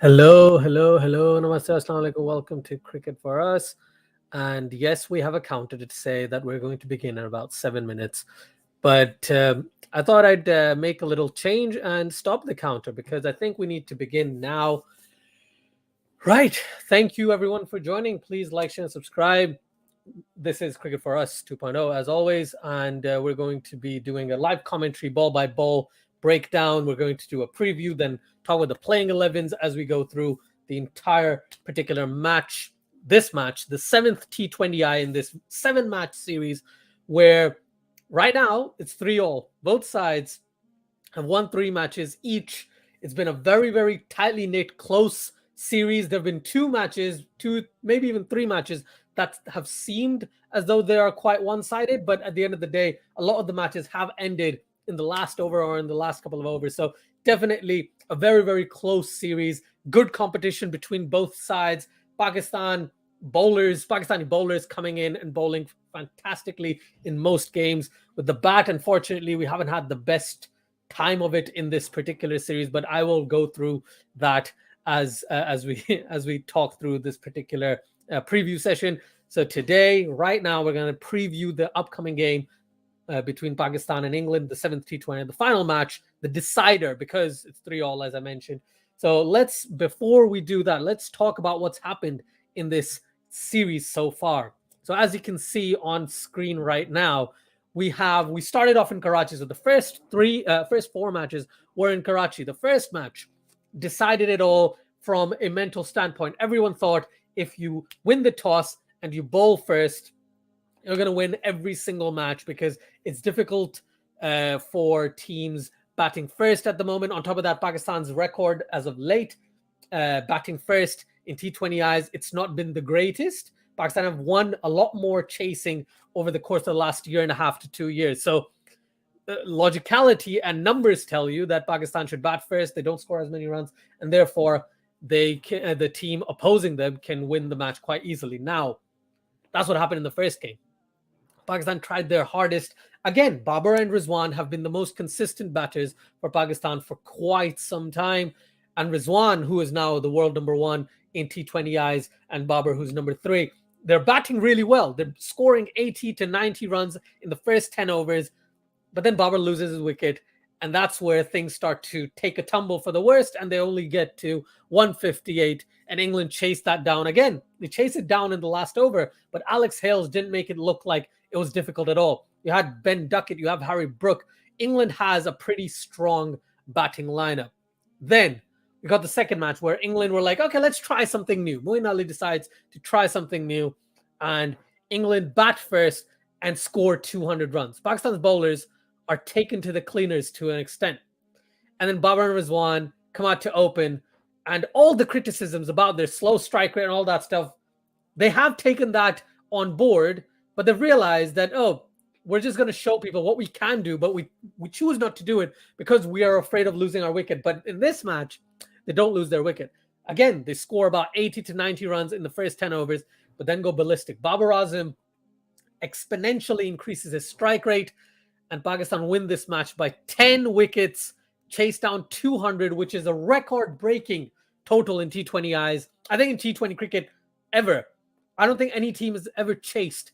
Hello. Namaste, assalamu alaikum. Welcome to Cricket for Us. And yes, we have a counter to say that we're going to begin in about 7 minutes. But I thought I'd make a little change and stop the counter because I think we need to begin now. Right. Thank you, everyone, for joining. Please like, share, and subscribe. This is Cricket for Us 2.0, as always. And we're going to be doing a live commentary, ball by ball breakdown. We're going to do a preview, then talk about the playing 11s as we go through the entire particular match. This match, the 7th T20I in this 7-match series, where right now it's 3-all. Both sides have won 3 matches each. It's been a very, very tightly knit, close series. There have been 2 matches, 2, maybe even 3 matches that have seemed as though they are quite one-sided, but at the end of the day, a lot of the matches have ended in the last over or in the last couple of overs. So definitely a very, very close series. Good competition between both sides. Pakistani bowlers coming in and bowling fantastically in most games. With the bat, unfortunately, we haven't had the best time of it in this particular series, but I will go through that as we talk through this particular preview session. So today, right now, we're going to preview the upcoming game between Pakistan and England, the 7th T20, the final match, the decider, because it's 3-all, as I mentioned. So before we do that, let's talk about what's happened in this series so far. So as you can see on screen right now, we started off in Karachi. So the first 4 matches were in Karachi. The first match decided it all from a mental standpoint. Everyone thought if you win the toss and you bowl first, you're going to win every single match because it's difficult for teams batting first at the moment. On top of that, Pakistan's record as of late, batting first in T20Is, it's not been the greatest. Pakistan have won a lot more chasing over the course of the last 1.5 to 2 years. So logicality and numbers tell you that Pakistan should bat first. They don't score as many runs, and therefore the team opposing them can win the match quite easily. Now, that's what happened in the first game. Pakistan tried their hardest. Again, Babar and Rizwan have been the most consistent batters for Pakistan for quite some time. And Rizwan, who is now the world number 1 in T20Is, and Babar, who's number 3, they're batting really well. They're scoring 80 to 90 runs in the first 10 overs. But then Babar loses his wicket, and that's where things start to take a tumble for the worst, and they only get to 158, and England chased that down again. They chased it down in the last over, but Alex Hales didn't make it look like it was difficult at all. You had Ben Duckett, you have Harry Brook. England has a pretty strong batting lineup. Then we got the second match where England were like, okay, let's try something new. Moeen Ali decides to try something new, and England bat first and score 200 runs. Pakistan's bowlers are taken to the cleaners to an extent. And then Babar and Rizwan come out to open, and all the criticisms about their slow strike rate and all that stuff, they have taken that on board, but they've realized that, we're just going to show people what we can do, but we choose not to do it because we are afraid of losing our wicket. But in this match, they don't lose their wicket. Again, they score about 80 to 90 runs in the first 10 overs, but then go ballistic. Babar Azam exponentially increases his strike rate, and Pakistan win this match by 10 wickets, chase down 200, which is a record-breaking total in T20Is. I think in T20 cricket ever. I don't think any team has ever chased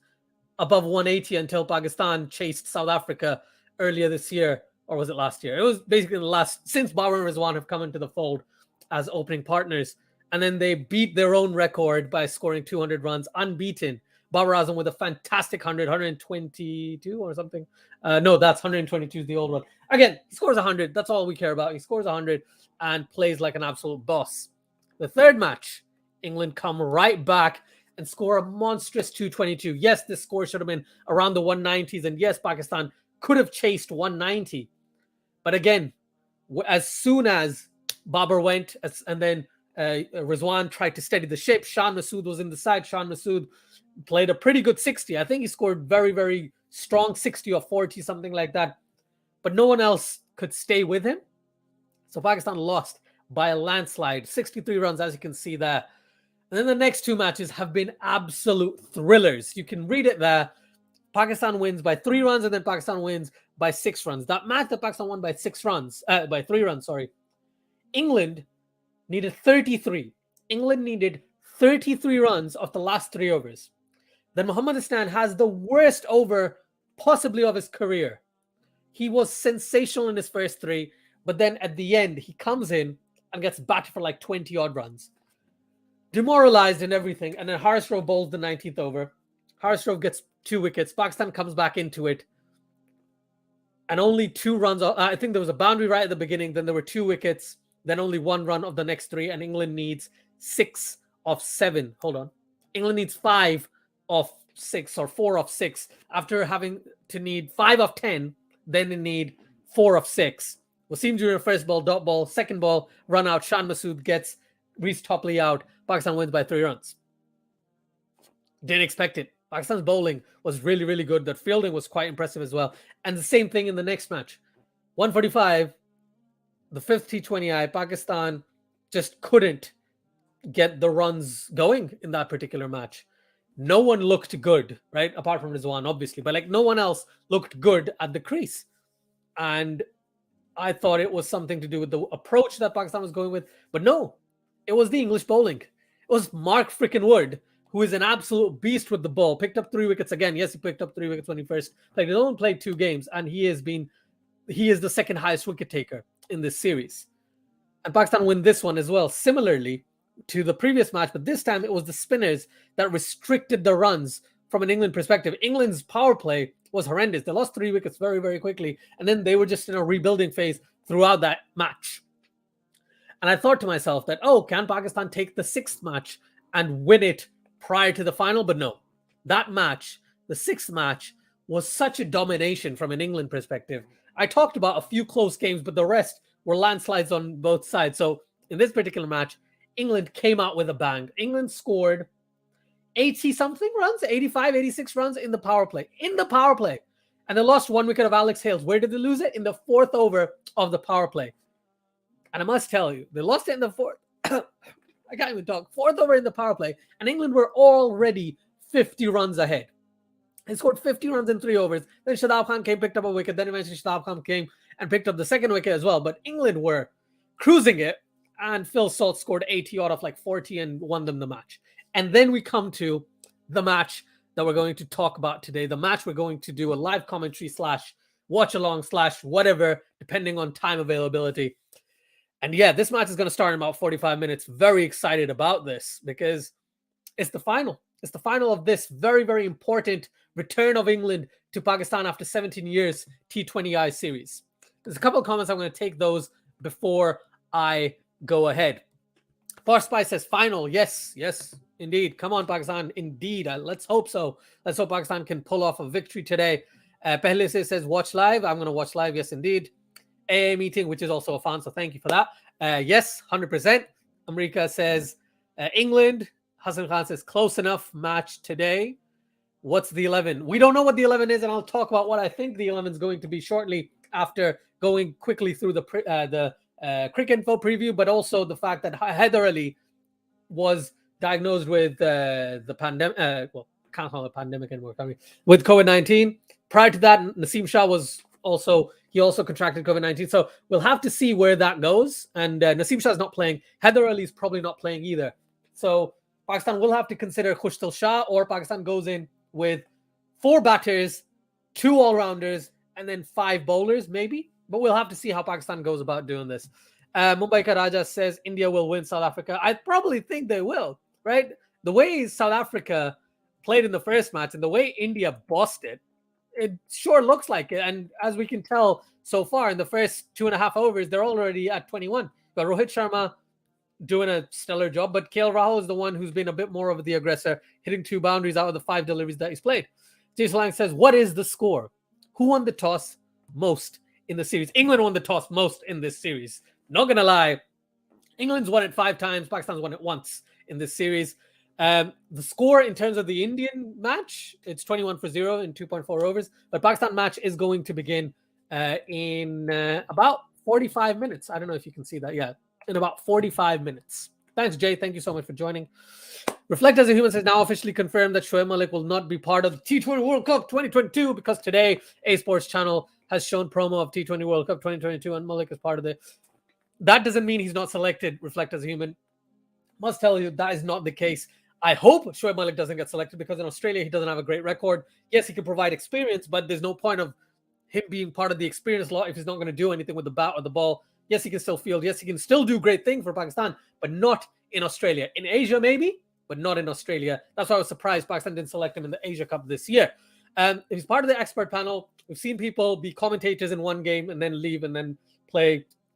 above 180 until Pakistan chased South Africa earlier this year, or was it last year? It was basically since Babar and Rizwan have come into the fold as opening partners. And then they beat their own record by scoring 200 runs, unbeaten. Babar Azam with a fantastic 122 or something. No, that's 122 is the old one. Again, he scores 100. That's all we care about. He scores 100 and plays like an absolute boss. The third match, England come right back and score a monstrous 222. Yes, this score should have been around the 190s. And yes, Pakistan could have chased 190. But again, as soon as Babar went, and then Rizwan tried to steady the ship, Shan Masood was in the side. Shan Masood played a pretty good 60. I think he scored very, very strong 60 or 40, something like that. But no one else could stay with him. So Pakistan lost by a landslide, 63 runs, as you can see there. And then the next 2 matches have been absolute thrillers. You can read it there. Pakistan wins by 3 runs, and then Pakistan wins by 6 runs. That match that Pakistan won by 3 runs, England needed 33. England needed 33 runs of the last 3 overs. Then Mohammad Hassan has the worst over possibly of his career. He was sensational in his first 3, but then at the end, he comes in and gets batted for like 20 odd runs. Demoralized and everything. And then Harishrove bowls the 19th over. Harishrove gets 2 wickets. Pakistan comes back into it. And only 2 runs. I think there was a boundary right at the beginning. Then there were 2 wickets. Then only 1 run of the next 3. And England needs 6 of 7. Hold on. England needs 5 of 6 or 4 of 6. After having to need 5 of 10, then they need 4 of 6. Wasim Jr. first ball, dot ball. Second ball, run out. Shan Masood gets Reece Topley out. Pakistan wins by 3 runs. Didn't expect it. Pakistan's bowling was really, really good. That fielding was quite impressive as well. And the same thing in the next match. 145, the 5th T20I, Pakistan just couldn't get the runs going in that particular match. No one looked good, right? Apart from Rizwan, obviously. But like no one else looked good at the crease. And I thought it was something to do with the approach that Pakistan was going with. But no, it was the English bowling. It was Mark freaking Wood, who is an absolute beast with the ball. Picked up 3 wickets again. Yes, he picked up 3 wickets when he first played. He only played 2 games, and he is the second highest wicket taker in this series. And Pakistan win this one as well, similarly to the previous match, but this time it was the spinners that restricted the runs from an England perspective. England's power play was horrendous. They lost 3 wickets very, very quickly, and then they were just in a rebuilding phase throughout that match. And I thought to myself that, oh, can Pakistan take the 6th match and win it prior to the final? But no, that match, the 6th match, was such a domination from an England perspective. I talked about a few close games, but the rest were landslides on both sides. So in this particular match, England came out with a bang. England scored 80-something runs, 85, 86 runs in the power play. And they lost 1 wicket of Alex Hales. Where did they lose it? In the 4th over of the power play. And I must tell you, they lost it in the 4th. I can't even talk. 4th over in the power play. And England were already 50 runs ahead. They scored 50 runs in 3 overs. Then Shadab Khan came, picked up a wicket. Then eventually Shadab Khan came and picked up the 2nd wicket as well. But England were cruising it. And Phil Salt scored 80 out of like 40 and won them the match. And then we come to the match that we're going to talk about today. The match we're going to do a live commentary / watch along / whatever, depending on time availability. And yeah, this match is going to start in about 45 minutes. Very excited about this because it's the final. It's the final of this very, very important return of England to Pakistan after 17 years T20I series. There's a couple of comments. I'm going to take those before I go ahead. Posh Spice says final. Yes, indeed. Come on, Pakistan. Indeed. Let's hope so. Let's hope Pakistan can pull off a victory today. Pehle says watch live. I'm going to watch live. Yes, indeed. AA meeting, which is also a fan, so thank you for that. Yes, 100%. America says England. Hassan Khan says close enough match today. What's the 11? We don't know what the 11 is, and I'll talk about what I think the 11 is going to be shortly after going quickly through the cricket info preview, but also the fact that Haider Ali was diagnosed with the pandemic. Well, can't call it a pandemic anymore, can we? With COVID-19. Prior to that, Naseem Shah was also contracted COVID-19. So we'll have to see where that goes. And Naseem Shah is not playing. Haider Ali is probably not playing either. So Pakistan will have to consider Khushtal Shah, or Pakistan goes in with 4 batters, 2 all-rounders, and then 5 bowlers, maybe. But we'll have to see how Pakistan goes about doing this. Mumbai Ka Raja says India will win South Africa. I probably think they will, right? The way South Africa played in the first match and the way India bossed it, it sure looks like it. And as we can tell so far in the first 2.5 overs, they're already at 21. But Rohit Sharma doing a stellar job. But KL Rahul is the one who's been a bit more of the aggressor, hitting 2 boundaries out of the 5 deliveries that he's played. Jason Lang says, what is the score? Who won the toss most in the series? England won the toss most in this series. Not going to lie. England's won it 5 times. Pakistan's won it once in this series. The score in terms of the Indian match, it's 21-0 in 2.4 overs. But Pakistan match is going to begin in about 45 minutes. I don't know if you can see that yet. In about 45 minutes. Thanks, Jay. Thank you so much for joining. Reflect as a Human says now officially confirmed that Shoaib Malik will not be part of the T20 World Cup 2022 because today A Sports Channel has shown promo of T20 World Cup 2022 and Malik is part of the that doesn't mean he's not selected. Reflect as a human. Must tell you that is not the case. I hope Shoaib Malik doesn't get selected because in Australia he doesn't have a great record. Yes, he can provide experience, but there's no point of him being part of the experience lot if he's not going to do anything with the bat or the ball. Yes, he can still field. Yes, he can still do great things for Pakistan, but not in Australia. In Asia, maybe, but not in Australia. That's why I was surprised Pakistan didn't select him in the Asia Cup this year. He's part of the expert panel. We've seen people be commentators in one game and then leave and then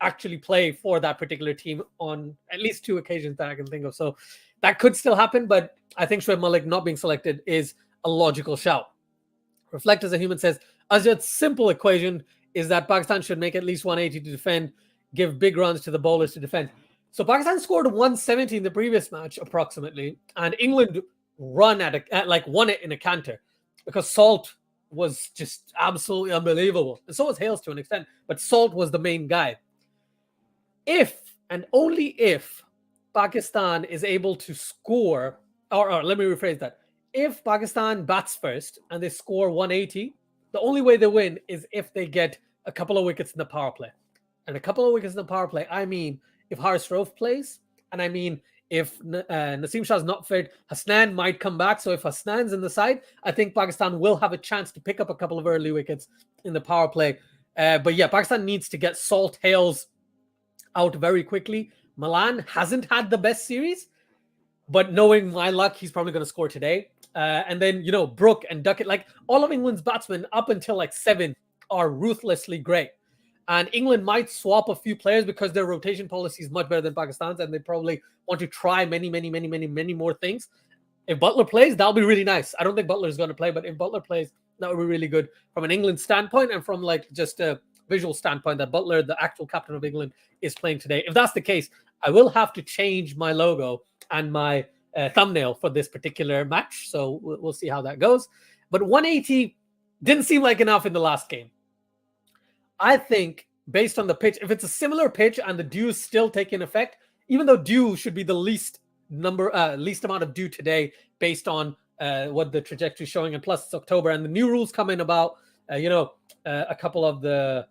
actually play for that particular team on at least 2 occasions that I can think of. So that could still happen, but I think Shoaib Malik not being selected is a logical shout. Reflect as a human says, Asjad's simple equation is that Pakistan should make at least 180 to defend, give big runs to the bowlers to defend. So Pakistan scored 170 in the previous match, approximately, and England won it in a canter because Salt was just absolutely unbelievable. And so was Hales to an extent, but Salt was the main guy. If and only if Pakistan is able to score, or let me rephrase that. If Pakistan bats first and they score 180, the only way they win is if they get a couple of wickets in the power play. And a couple of wickets in the power play, I mean, if Haris Rauf plays, and I mean, if Naseem Shah's not fit, Hasnan might come back. So if Hasnan's in the side, I think Pakistan will have a chance to pick up a couple of early wickets in the power play. But yeah, Pakistan needs to get Salt, Hales out very quickly. Malan hasn't had the best series, but knowing my luck, he's probably going to score today. And then, Brook and Duckett, like all of England's batsmen up until 7 are ruthlessly great. And England might swap a few players because their rotation policy is much better than Pakistan's, and they probably want to try many more things. If Butler plays, that'll be really nice. I don't think Butler is going to play, but if Butler plays, that would be really good from an England standpoint and from just a visual standpoint that Butler, the actual captain of England, is playing today. If that's the case, I will have to change my logo and my thumbnail for this particular match. So we'll see how that goes. But 180 didn't seem like enough in the last game. I think based on the pitch, if it's a similar pitch and the dew is still taking effect, even though dew should be the least amount of dew today based on what the trajectory is showing, and plus it's October and the new rules come in about, a couple of the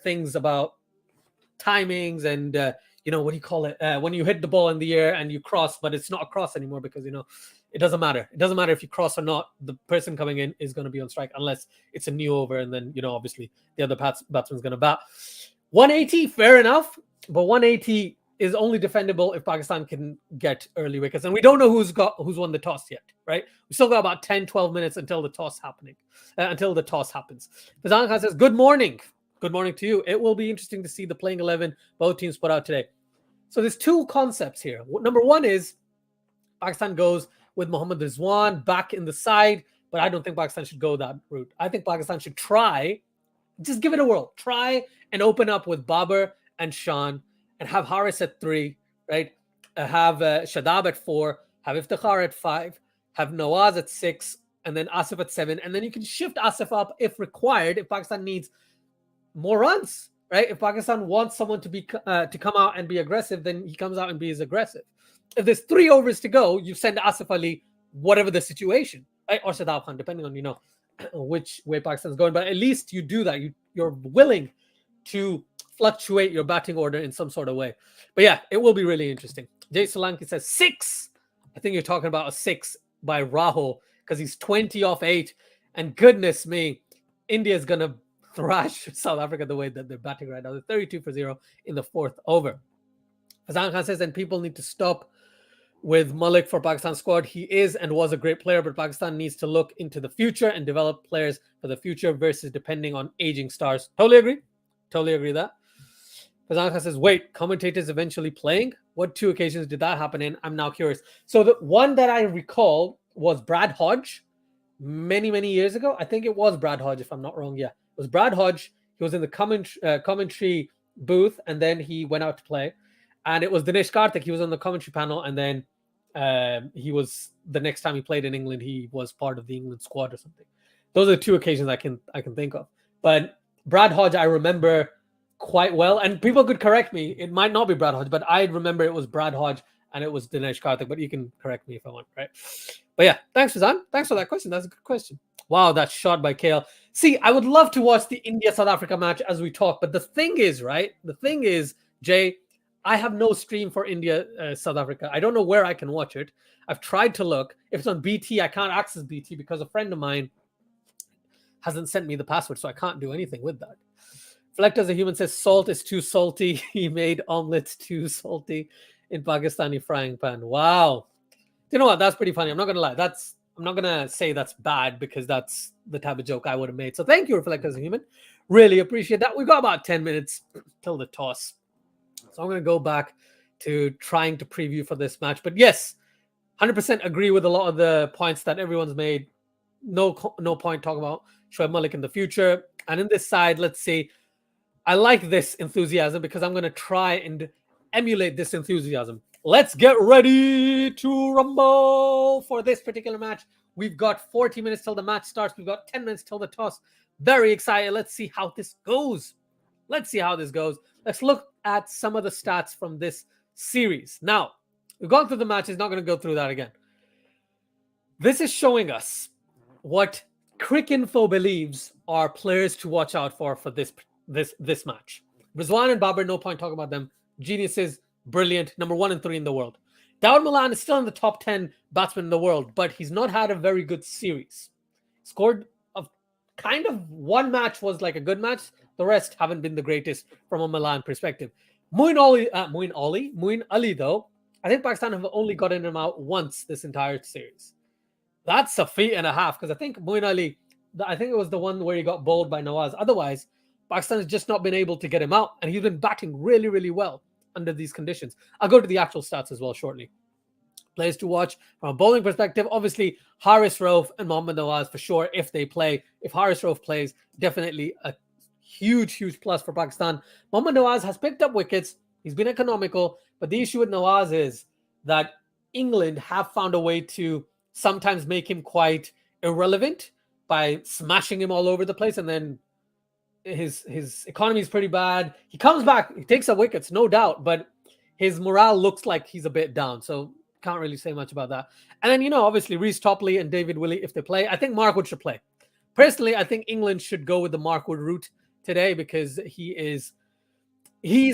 things about timings and, what do you call it? When you hit the ball in the air and you cross, but it's not a cross anymore because, it doesn't matter. It doesn't matter if you cross or not. The person coming in is going to be on strike unless it's a new over. And then, obviously the other batsman's going to bat. 180, fair enough. But 180 is only defendable if Pakistan can get early wickets. And we don't know who's won the toss yet, right? We still got about 10, 12 minutes until the toss happens. Fazan Khan says, good morning. Good morning to you. It will be interesting to see the playing 11 both teams put out today. So there's 2 concepts here. Number one is Pakistan goes with Mohammad Rizwan back in the side, but I don't think Pakistan should go that route. I think Pakistan should try, just give it a whirl. Try and open up with Babar and Shan and have Haris at 3, right? Have Shadab at 4, have Iftikhar at 5, have Nawaz at 6, and then Asif at 7. And then you can shift Asif up if required, if Pakistan needs more runs, right? If Pakistan wants someone to come out and be aggressive, then he comes out and be as aggressive. If there's 3 overs to go, you send Asif Ali, whatever the situation, right? Or Shadab Khan, depending on, which way Pakistan's going. But at least you do that. You're willing to fluctuate your batting order in some sort of way. But yeah, it will be really interesting. Jay Solanki says 6. I think you're talking about a 6 by Rahul because he's 20 off 8. And goodness me, India's going to thrash South Africa the way that they're batting right now. They're 32 for 0 in the 4th over. Fazan Khan says, and people need to stop with Malik for Pakistan squad. He is and was a great player, but Pakistan needs to look into the future and develop players for the future versus depending on aging stars. Totally agree that. Fazan Khan says, wait, commentators eventually playing? What 2 occasions did that happen in? I'm now curious. So the one that I recall was Brad Hodge many years ago. I think it was Brad Hodge, if I'm not wrong. Yeah, it was Brad Hodge. He was in the commentary booth, and then he went out to play. And it was Dinesh Karthik. He was on the commentary panel, and then he was the next time he played in England, he was part of the England squad or something. Those are the 2 occasions I can think of. But Brad Hodge, I remember quite well, and people could correct me. It might not be Brad Hodge, but I remember it was Brad Hodge and it was Dinesh Karthik. But you can correct me if I want, right? But yeah, thanks, Fazan. Thanks for that question. That's a good question. Wow, that shot by KL. See, I would love to watch the India-South Africa match as we talk, but the thing is, right? The thing is, Jay, I have no stream for India, South Africa. I don't know where I can watch it. I've tried to look. If it's on BT, I can't access BT because a friend of mine hasn't sent me the password, so I can't do anything with that. Flecked as a human says, salt is too salty. He made omelets too salty in Pakistani frying pan. Wow. You know what? That's pretty funny. I'm not going to lie. I'm not going to say that's bad because that's the type of joke I would have made. So thank you, Reflect as a human. Really appreciate that. We've got about 10 minutes till the toss. So I'm going to go back to trying to preview for this match. But yes, 100% agree with a lot of the points that everyone's made. No point talking about Shoaib Malik in the future. And in this side, let's see. I like this enthusiasm because I'm going to try and emulate this enthusiasm. Let's get ready to rumble for this particular match. We've got 40 minutes till the match starts. We've got 10 minutes till the toss. Very excited. Let's see how this goes. Let's look at some of the stats from this series. Now, we've gone through the matches. Not going to go through that again. This is showing us what Cricinfo believes are players to watch out for this match. Rizwan and Babar, no point talking about them. Geniuses, brilliant, number 1 and 3 in the world. Dawood Malan is still in the top 10 batsmen in the world, but he's not had a very good series. Scored kind of one match was like a good match. The rest haven't been the greatest from a Malan perspective. Moeen Ali, though, I think Pakistan have only gotten him out once this entire series. That's a feat and a half because I think Moeen Ali, I think it was the one where he got bowled by Nawaz. Otherwise, Pakistan has just not been able to get him out, and he's been batting really, really well under these conditions. I'll go to the actual stats as well shortly. Players to watch from a bowling perspective, obviously Haris Rauf and Mohammad Nawaz for sure if they play. If Haris Rauf plays, definitely a huge plus for Pakistan. Mohammad Nawaz has picked up wickets. He's been economical, but the issue with Nawaz is that England have found a way to sometimes make him quite irrelevant by smashing him all over the place, and then his economy is pretty bad. He comes back, he takes up wickets, no doubt, but his morale looks like he's a bit down. So can't really say much about that. And then, obviously Reece Topley and David Willey, if they play, I think Markwood should play. Personally, I think England should go with the Markwood route today because he's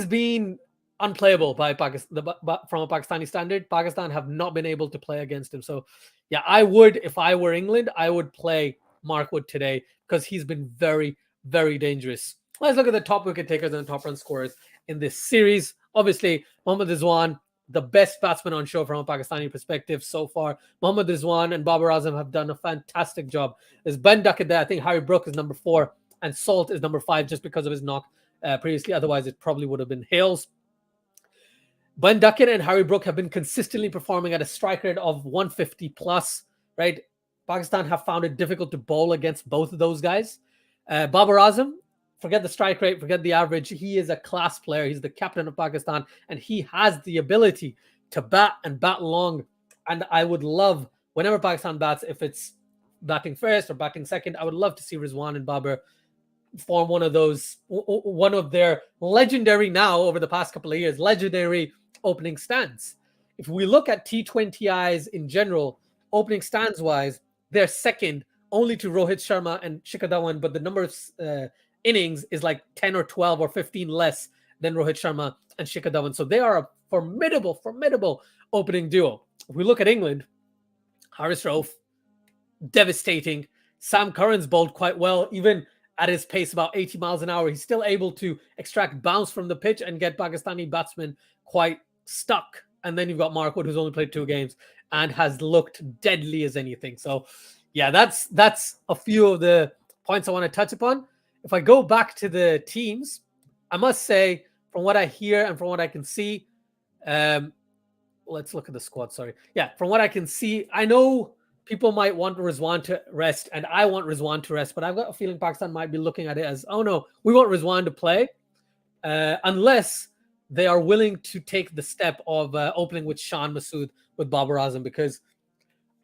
been unplayable by Pakistan, from a Pakistani standard. Pakistan have not been able to play against him. So yeah, if I were England, I would play Markwood today because he's been very, very dangerous. Let's look at the top wicket takers and the top run scorers in this series. Obviously, Mohammad Rizwan, the best batsman on show from a Pakistani perspective so far. Mohammad Rizwan and Babar Azam have done a fantastic job. There's Ben Duckett there. I think Harry Brook is number 4 and Salt is number 5 just because of his knock previously. Otherwise, it probably would have been Hales. Ben Duckett and Harry Brook have been consistently performing at a strike rate of 150 plus, right? Pakistan have found it difficult to bowl against both of those guys. Babar Azam, forget the strike rate, forget the average. He is a class player. He's the captain of Pakistan, and he has the ability to bat and bat long. And I would love, whenever Pakistan bats, if it's batting first or batting second, I would love to see Rizwan and Babar form one of their legendary now over the past couple of years, legendary opening stands. If we look at T20Is in general, opening stands wise, they're second only to Rohit Sharma and Shikhar Dhawan, but the number of innings is like 10 or 12 or 15 less than Rohit Sharma and Shikhar Dhawan. So they are a formidable opening duo. If we look at England, Haris Rauf, devastating. Sam Curran's bowled quite well, even at his pace about 80 miles an hour. He's still able to extract bounce from the pitch and get Pakistani batsmen quite stuck. And then you've got Markwood, who's only played 2 games and has looked deadly as anything. So yeah, that's a few of the points I want to touch upon. If I go back to the teams, I must say, from what I hear and from what I can see, let's look at the squad. Sorry. Yeah, from what I can see, I know people might want Rizwan to rest, and I want Rizwan to rest, but I've got a feeling Pakistan might be looking at it as, oh no, we want Rizwan to play, unless they are willing to take the step of opening with Shan Masood with Babar Azam, because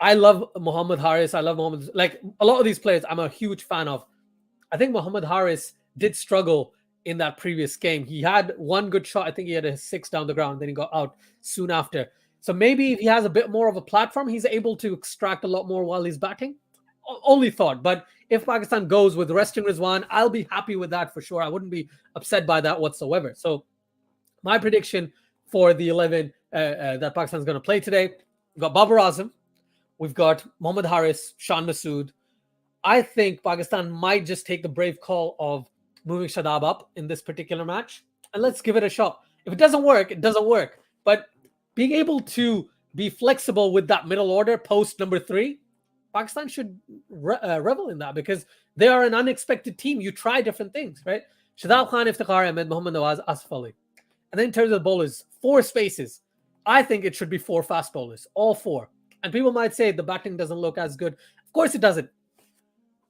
I love Mohammad Haris. I love Mohammad, like a lot of these players I'm a huge fan of. I think Mohammad Haris did struggle in that previous game. He had one good shot. I think he had a 6 down the ground. Then he got out soon after. So maybe if he has a bit more of a platform, he's able to extract a lot more while he's batting. Only thought. But if Pakistan goes with resting Rizwan, I'll be happy with that for sure. I wouldn't be upset by that whatsoever. So My prediction for the 11 that Pakistan's going to play today, we've got Babar Azam, we've got Mohammad Haris, Shan Masood. I think Pakistan might just take the brave call of moving Shadab up in this particular match, and let's give it a shot. If it doesn't work, it doesn't work. But being able to be flexible with that middle order post number 3, Pakistan should revel in that, because they are an unexpected team. You try different things, right? Shadab Khan, Iftikhar Ahmed, Mohammad Nawaz, Asif Ali. And then in terms of bowlers, 4 spaces. I think it should be 4 fast bowlers, all 4. And people might say the batting doesn't look as good. Of course it doesn't.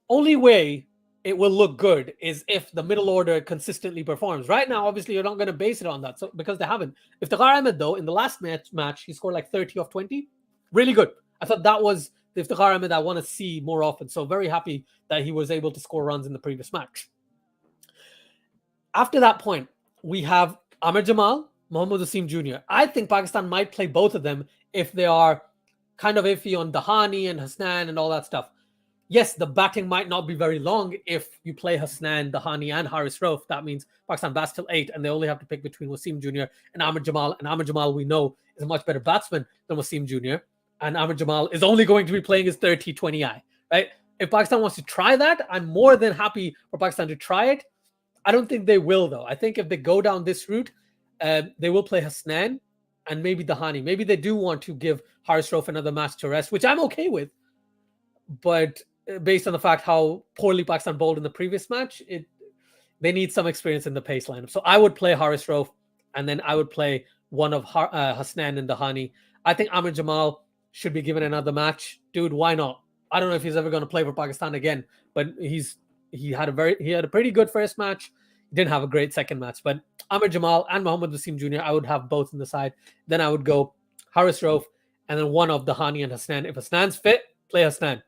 Only way it will look good is if the middle order consistently performs. Right now, obviously, you're not going to base it on that, so because they haven't. Iftikhar Ahmed, though, in the last match, he scored like 30 off 20. Really good. I thought that was the Iftikhar Ahmed I want to see more often. So very happy that he was able to score runs in the previous match. After that point, we have Amir Jamal, Mohammad Wasim Jr. I think Pakistan might play both of them if they are kind of iffy on Dahani and Hasnan and all that stuff. Yes, the batting might not be very long if you play Hasnan, Dahani, and Haris Rauf. That means Pakistan bats till 8, and they only have to pick between Wasim Jr. and Amir Jamal. And Amir Jamal, we know, is a much better batsman than Wasim Jr. And Amir Jamal is only going to be playing his 3rd T20I, right? If Pakistan wants to try that, I'm more than happy for Pakistan to try it. I don't think they will, though. I think if they go down this route, they will play Hasnan and maybe Dahani. Maybe they do want to give Haris Rauf another match to rest, which I'm okay with. But based on the fact how poorly Pakistan bowled in the previous match, they need some experience in the pace lineup. So I would play Haris Rauf, and then I would play one of Hasnan and Dahani. I think Amir Jamal should be given another match. Dude, why not? I don't know if he's ever going to play for Pakistan again, but he had a pretty good first match. He didn't have a great second match, but Amir Jamal and Mohammad Wasim Jr., I would have both in the side. Then I would go Haris Rauf, and then one of Dahani and Hasnan. If Hasnan's fit, play Hasnan.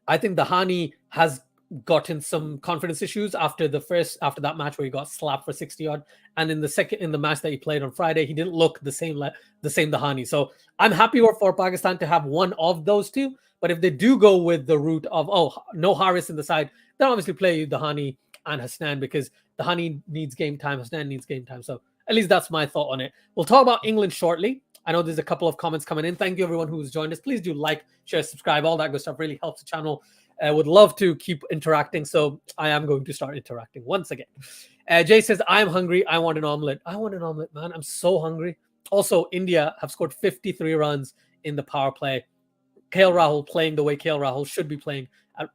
I think Dahani has gotten some confidence issues after that match where he got slapped for 60 odd, and in the match that he played on Friday, he didn't look the same Dahani. So I'm happy for Pakistan to have one of those two. But if they do go with the route of no Haris in the side, then obviously play Dahani and Hasnan, because Dahani needs game time, Hasnan needs game time. So at least that's my thought on it. We'll talk about England shortly. I know there's a couple of comments coming in. Thank you everyone who's joined us. Please do like, share, subscribe. All that good stuff really helps the channel. Would love to keep interacting, so I am going to start interacting once again. Jay says, I'm hungry. I want an omelet. I want an omelet, man. I'm so hungry. Also, India have scored 53 runs in the power play. KL Rahul playing the way KL Rahul should be playing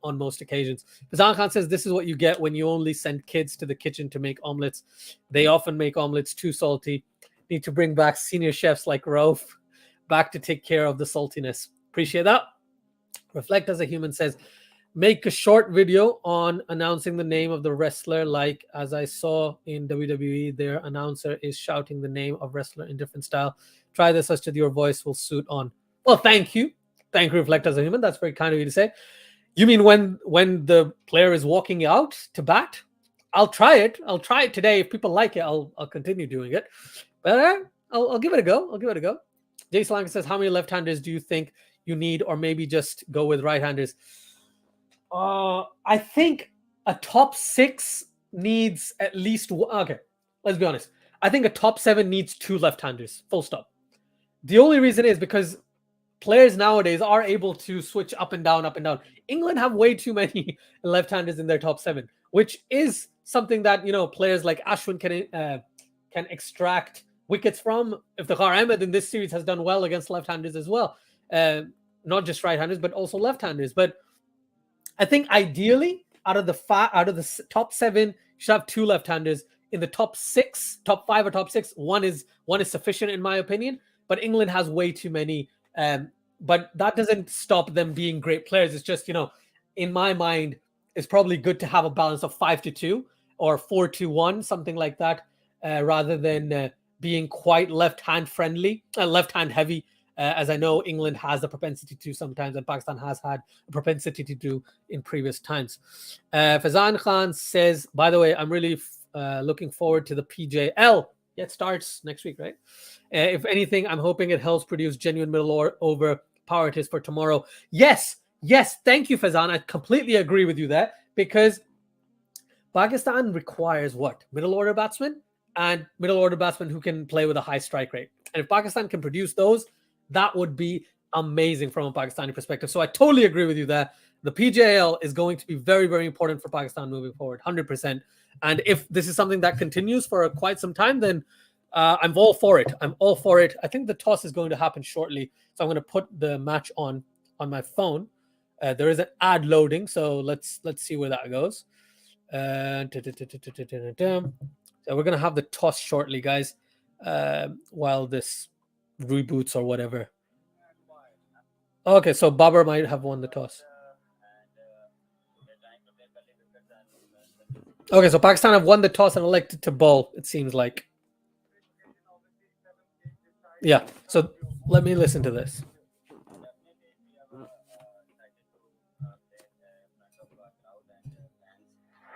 on most occasions. Fazan Khan says, this is what you get when you only send kids to the kitchen to make omelets. They often make omelets too salty. Need to bring back senior chefs like Rauf back to take care of the saltiness. Appreciate that. Reflect as a Human says, make a short video on announcing the name of the wrestler, like as I saw in WWE, their announcer is shouting the name of wrestler in different style. Try this, Asjad, your voice will suit on. Well, thank you. Thank you, Reflect as a Human. That's very kind of you to say. You mean when the player is walking out to bat? I'll try it. I'll try it today. If people like it, I'll continue doing it. But I'll give it a go. I'll give it a go. Jay Solanka says, how many left-handers do you think you need, or maybe just go with right-handers? I think a top 6 needs at least one. Okay, let's be honest. I think a top 7 needs 2 left-handers. Full stop. The only reason is because players nowadays are able to switch up and down, up and down. England have way too many left-handers in their top 7, which is something that, players like Ashwin can extract wickets from. Iftikhar Ahmed in this series has done well against left-handers as well. Not just right-handers, but also left-handers. But I think ideally, out of the top 7, you should have 2 left-handers. In the top 5 or top 6, one is sufficient in my opinion. But England has way too many. But that doesn't stop them being great players. It's just, in my mind, it's probably good to have a balance of 5-2 or 4-1, something like that, rather than being quite left-hand heavy. As I know, England has the propensity to sometimes, and Pakistan has had a propensity to do in previous times. Fazan Khan says, by the way, I'm really looking forward to the PJL. Yeah, it starts next week, right? If anything, I'm hoping it helps produce genuine middle over power it is for tomorrow. Yes. Thank you, Fazan. I completely agree with you there, because Pakistan requires what? Middle order batsmen and middle order batsmen who can play with a high strike rate. And if Pakistan can produce those, that would be amazing from a Pakistani perspective. So I totally agree with you there. The PJL is going to be very, very important for Pakistan moving forward, 100%. And if this is something that continues for quite some time, then I'm all for it. I'm all for it. I think the toss is going to happen shortly. So I'm going to put the match on my phone. There is an ad loading, so let's see where that goes. So we're going to have the toss shortly, guys, while this reboots or whatever. Okay, so Babar might have won the toss. Okay, so Pakistan have won the toss and elected to bowl, it seems like. Yeah, so let me listen to this.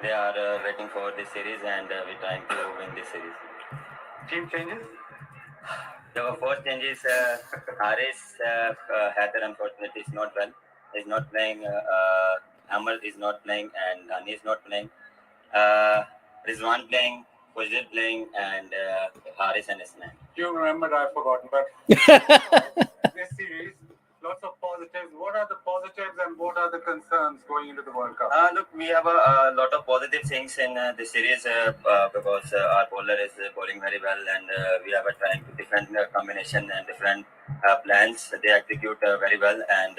They are waiting for this series, and we're trying to win this series. Team changes? The first change is Haris Heather, unfortunately, is not well. He's not playing. Amal is not playing, and Hani is not playing. Rizwan playing, Fajr playing, and Haris and Ismail. You remembered, I've forgotten, but this series, lots of positives. What are the positives and what are the concerns going into the World Cup? Look, we have a lot of positive things in this series because our bowler is bowling very well, and we are trying to defend combination and different plans. They execute very well, and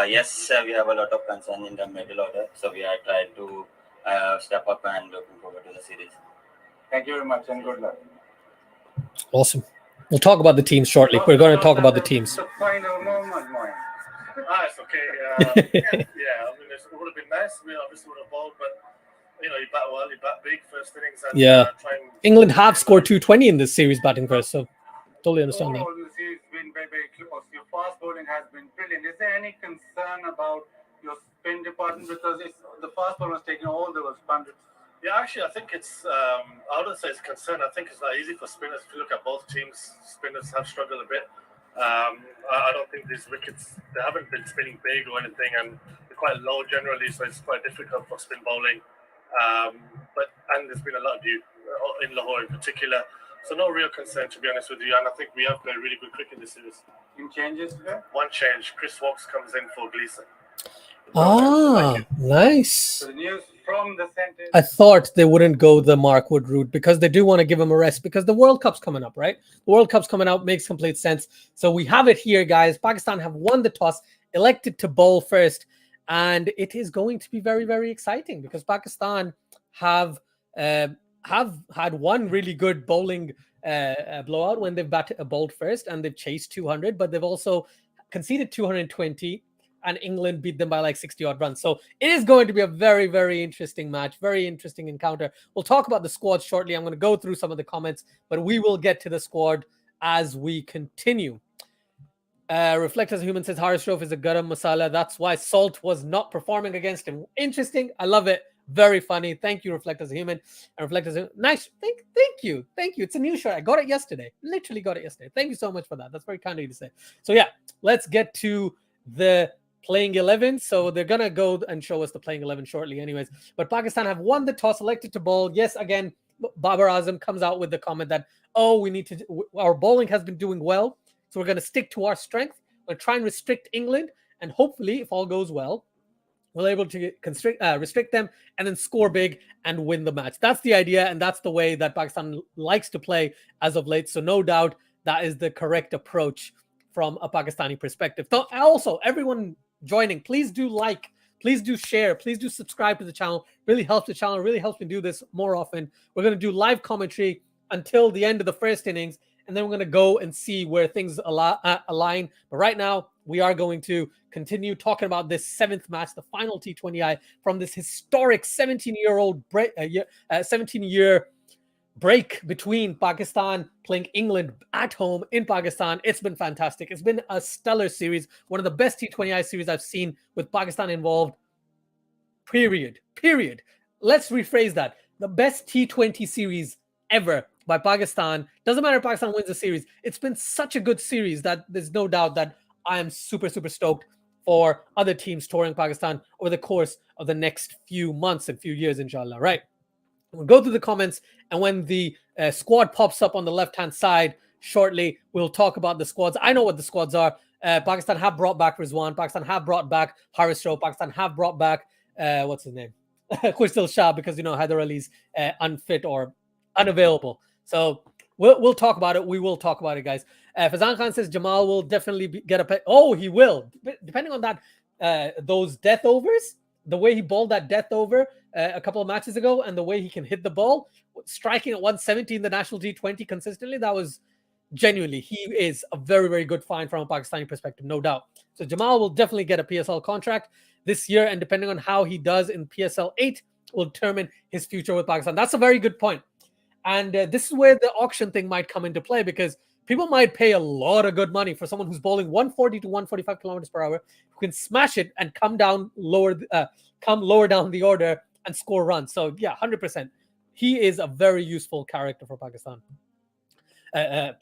yes, we have a lot of concern in the middle order, so we are trying to step up and looking forward to the series. Thank you very much and good luck. Awesome. We'll talk about the teams shortly. We're going to talk about the teams. The final moment, Moin. It's okay. Yeah, I mean, it would have been nice. We obviously would have bowled, but you know, you bat well, you bat big first innings. And, try and... England have scored 220 in this series batting first, so totally understand that. Overall, the series has been very, very close. Your fast bowling has been brilliant. Is there any concern about your spin department? Because the fast bowler was taking all those hundreds. Yeah, actually, I think it's, I wouldn't say it's a concern. I think it's not easy for spinners. If you look at both teams, spinners have struggled a bit. I don't think these wickets, they haven't been spinning big or anything, and they're quite low generally, so it's quite difficult for spin bowling. And there's been a lot of dew in Lahore in particular. So no real concern, to be honest with you. And I think we have played really good cricket in this series. Team changes there? One change. Chris Woakes comes in for Gleeson. Nice. So the news from the center. I thought they wouldn't go the Mark Wood route because they do want to give him a rest because the World Cup's coming up, right? The World Cup's coming out, makes complete sense. So we have it here, guys. Pakistan have won the toss, elected to bowl first, and it is going to be very, very exciting because Pakistan have had one really good bowling blowout when they've bowled first and they've chased 200, but they've also conceded 220. And England beat them by like 60-odd runs. So it is going to be a very, very interesting match, very interesting encounter. We'll talk about the squad shortly. I'm going to go through some of the comments, but we will get to the squad as we continue. Reflect as a Human says, Haris Shroff is a garam masala. That's why Salt was not performing against him. Interesting. I love it. Very funny. Thank you, Reflect as a Human. And Reflect as a nice. Thank you. Thank you. It's a new shirt. I got it yesterday. Literally got it yesterday. Thank you so much for that. That's very kind of you to say. So yeah, let's get to the playing 11. So they're going to go and show us the playing 11 shortly anyways. But Pakistan have won the toss, elected to bowl. Yes, again, Babar Azam comes out with the comment that, our bowling has been doing well. So we're going to stick to our strength. We're trying to restrict England. And hopefully, if all goes well, we're able to restrict them and then score big and win the match. That's the idea. And that's the way that Pakistan likes to play as of late. So no doubt that is the correct approach from a Pakistani perspective. So also, everyone joining, please do like, please do share, please do subscribe to the channel. Really helps the channel, really helps me do this more often. We're going to do live commentary until the end of the first innings, and then we're going to go and see where things align. But right now, we are going to continue talking about this 7th match, the final T20I from this historic 17-year break between Pakistan playing England at home in Pakistan. It's been fantastic. It's been a stellar series. One of the best T20I series I've seen with Pakistan involved. Period. Let's rephrase that. The best T20 series ever by Pakistan. Doesn't matter if Pakistan wins the series. It's been such a good series that there's no doubt that I am super, super stoked for other teams touring Pakistan over the course of the next few months and few years, inshallah. Right? We'll go through the comments, and when the squad pops up on the left-hand side shortly. We'll talk about the squads. I know what the squads are. Pakistan have brought back Rizwan. Pakistan have brought back Haris Rowe. Pakistan have brought back, what's his name? Khustil Shah, because, Haider Ali's unfit or unavailable. So we'll talk about it. We will talk about it, guys. Fazan Khan says Jamal will definitely get a pet. Oh, he will. Depending on that, those death overs, the way he bowled that death over a couple of matches ago, and the way he can hit the ball, striking at 170 in the national T20 consistently, that was genuinely, he is a very, very good find from a Pakistani perspective, no doubt. So Jamal will definitely get a PSL contract this year, and depending on how he does in PSL 8 will determine his future with Pakistan. That's a very good point. And this is where the auction thing might come into play, because people might pay a lot of good money for someone who's bowling 140 to 145 kilometers per hour, who can smash it and come lower down the order and score runs. So yeah, 100%. He is a very useful character for Pakistan.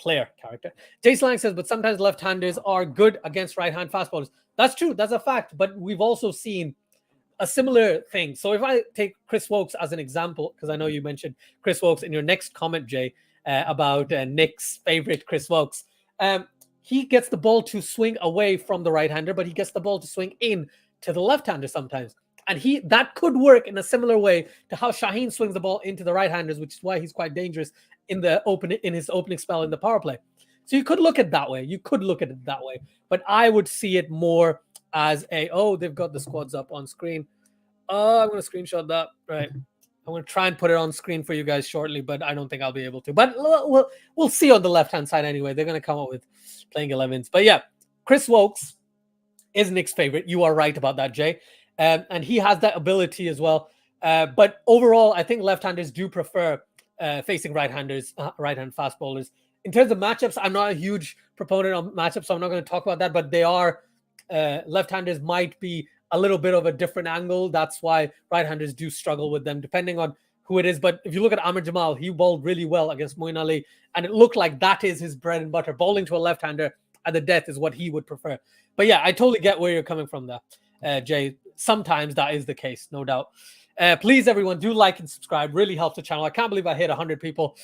Player character. Jay Slang says, but sometimes left-handers are good against right-hand fast bowlers. That's true. That's a fact. But we've also seen a similar thing. So if I take Chris Wokes as an example, because I know you mentioned Chris Wokes in your next comment, Jay, about Nick's favorite Chris Wokes. He gets the ball to swing away from the right-hander, but he gets the ball to swing in to the left-hander sometimes. And that could work in a similar way to how Shaheen swings the ball into the right-handers, which is why he's quite dangerous in his opening spell in the power play. So you could look at it that way. But I would see it more as they've got the squads up on screen. I'm going to screenshot that. Right. I'm going to try and put it on screen for you guys shortly, but I don't think I'll be able to. But we'll see on the left-hand side anyway. They're going to come up with playing 11s. But yeah, Chris Wokes is Nick's favorite. You are right about that, Jay. And he has that ability as well. But overall, I think left-handers do prefer facing right-handers, right-hand fast bowlers. In terms of matchups, I'm not a huge proponent of matchups, so I'm not going to talk about that. But they are, left-handers might be a little bit of a different angle. That's why right-handers do struggle with them, depending on who it is. But if you look at Amir Jamal, he bowled really well against Moeen Ali, and it looked like that is his bread and butter. Bowling to a left-hander at the death is what he would prefer. But yeah, I totally get where you're coming from there, Jay. Sometimes that is the case, no doubt. Please, everyone, do like and subscribe. Really helps the channel. I can't believe I hit 100 people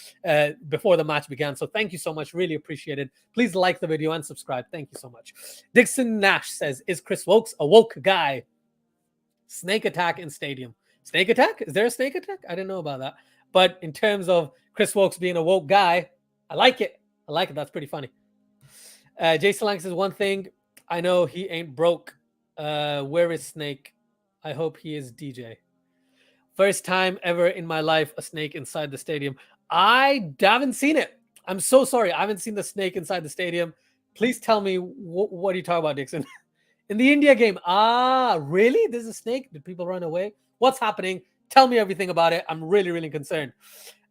before the match began. So thank you so much. Really appreciate it. Please like the video and subscribe. Thank you so much. Dixon Nash says, is Chris Wokes a woke guy? Snake attack in stadium. Snake attack? Is there a snake attack? I didn't know about that. But in terms of Chris Wokes being a woke guy, I like it. That's pretty funny. Jason Lang says, one thing, I know he ain't broke. Where is Snake? I hope he is DJ. First time ever in my life, a snake inside the stadium. I haven't seen it. I'm so sorry. I haven't seen the snake inside the stadium. Please tell me what are you talking about, Dixon? In the India game. Really? There's a snake? Did people run away? What's happening? Tell me everything about it. I'm really, really concerned.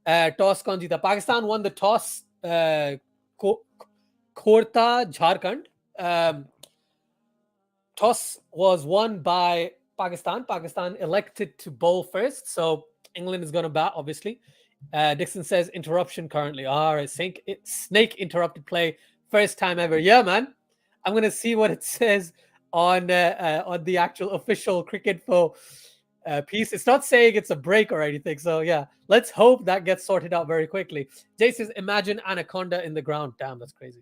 Toss kaun jeeta? Pakistan won the toss. Khorta, Jharkhand. Toss was won by Pakistan. Pakistan elected to bowl first. So England is going to bat, obviously. Dixon says interruption currently. All right, snake interrupted play. First time ever. Yeah, man. I'm going to see what it says on the actual official Cricketfo piece. It's not saying it's a break or anything. So yeah, let's hope that gets sorted out very quickly. Jay says, imagine anaconda in the ground. Damn, that's crazy.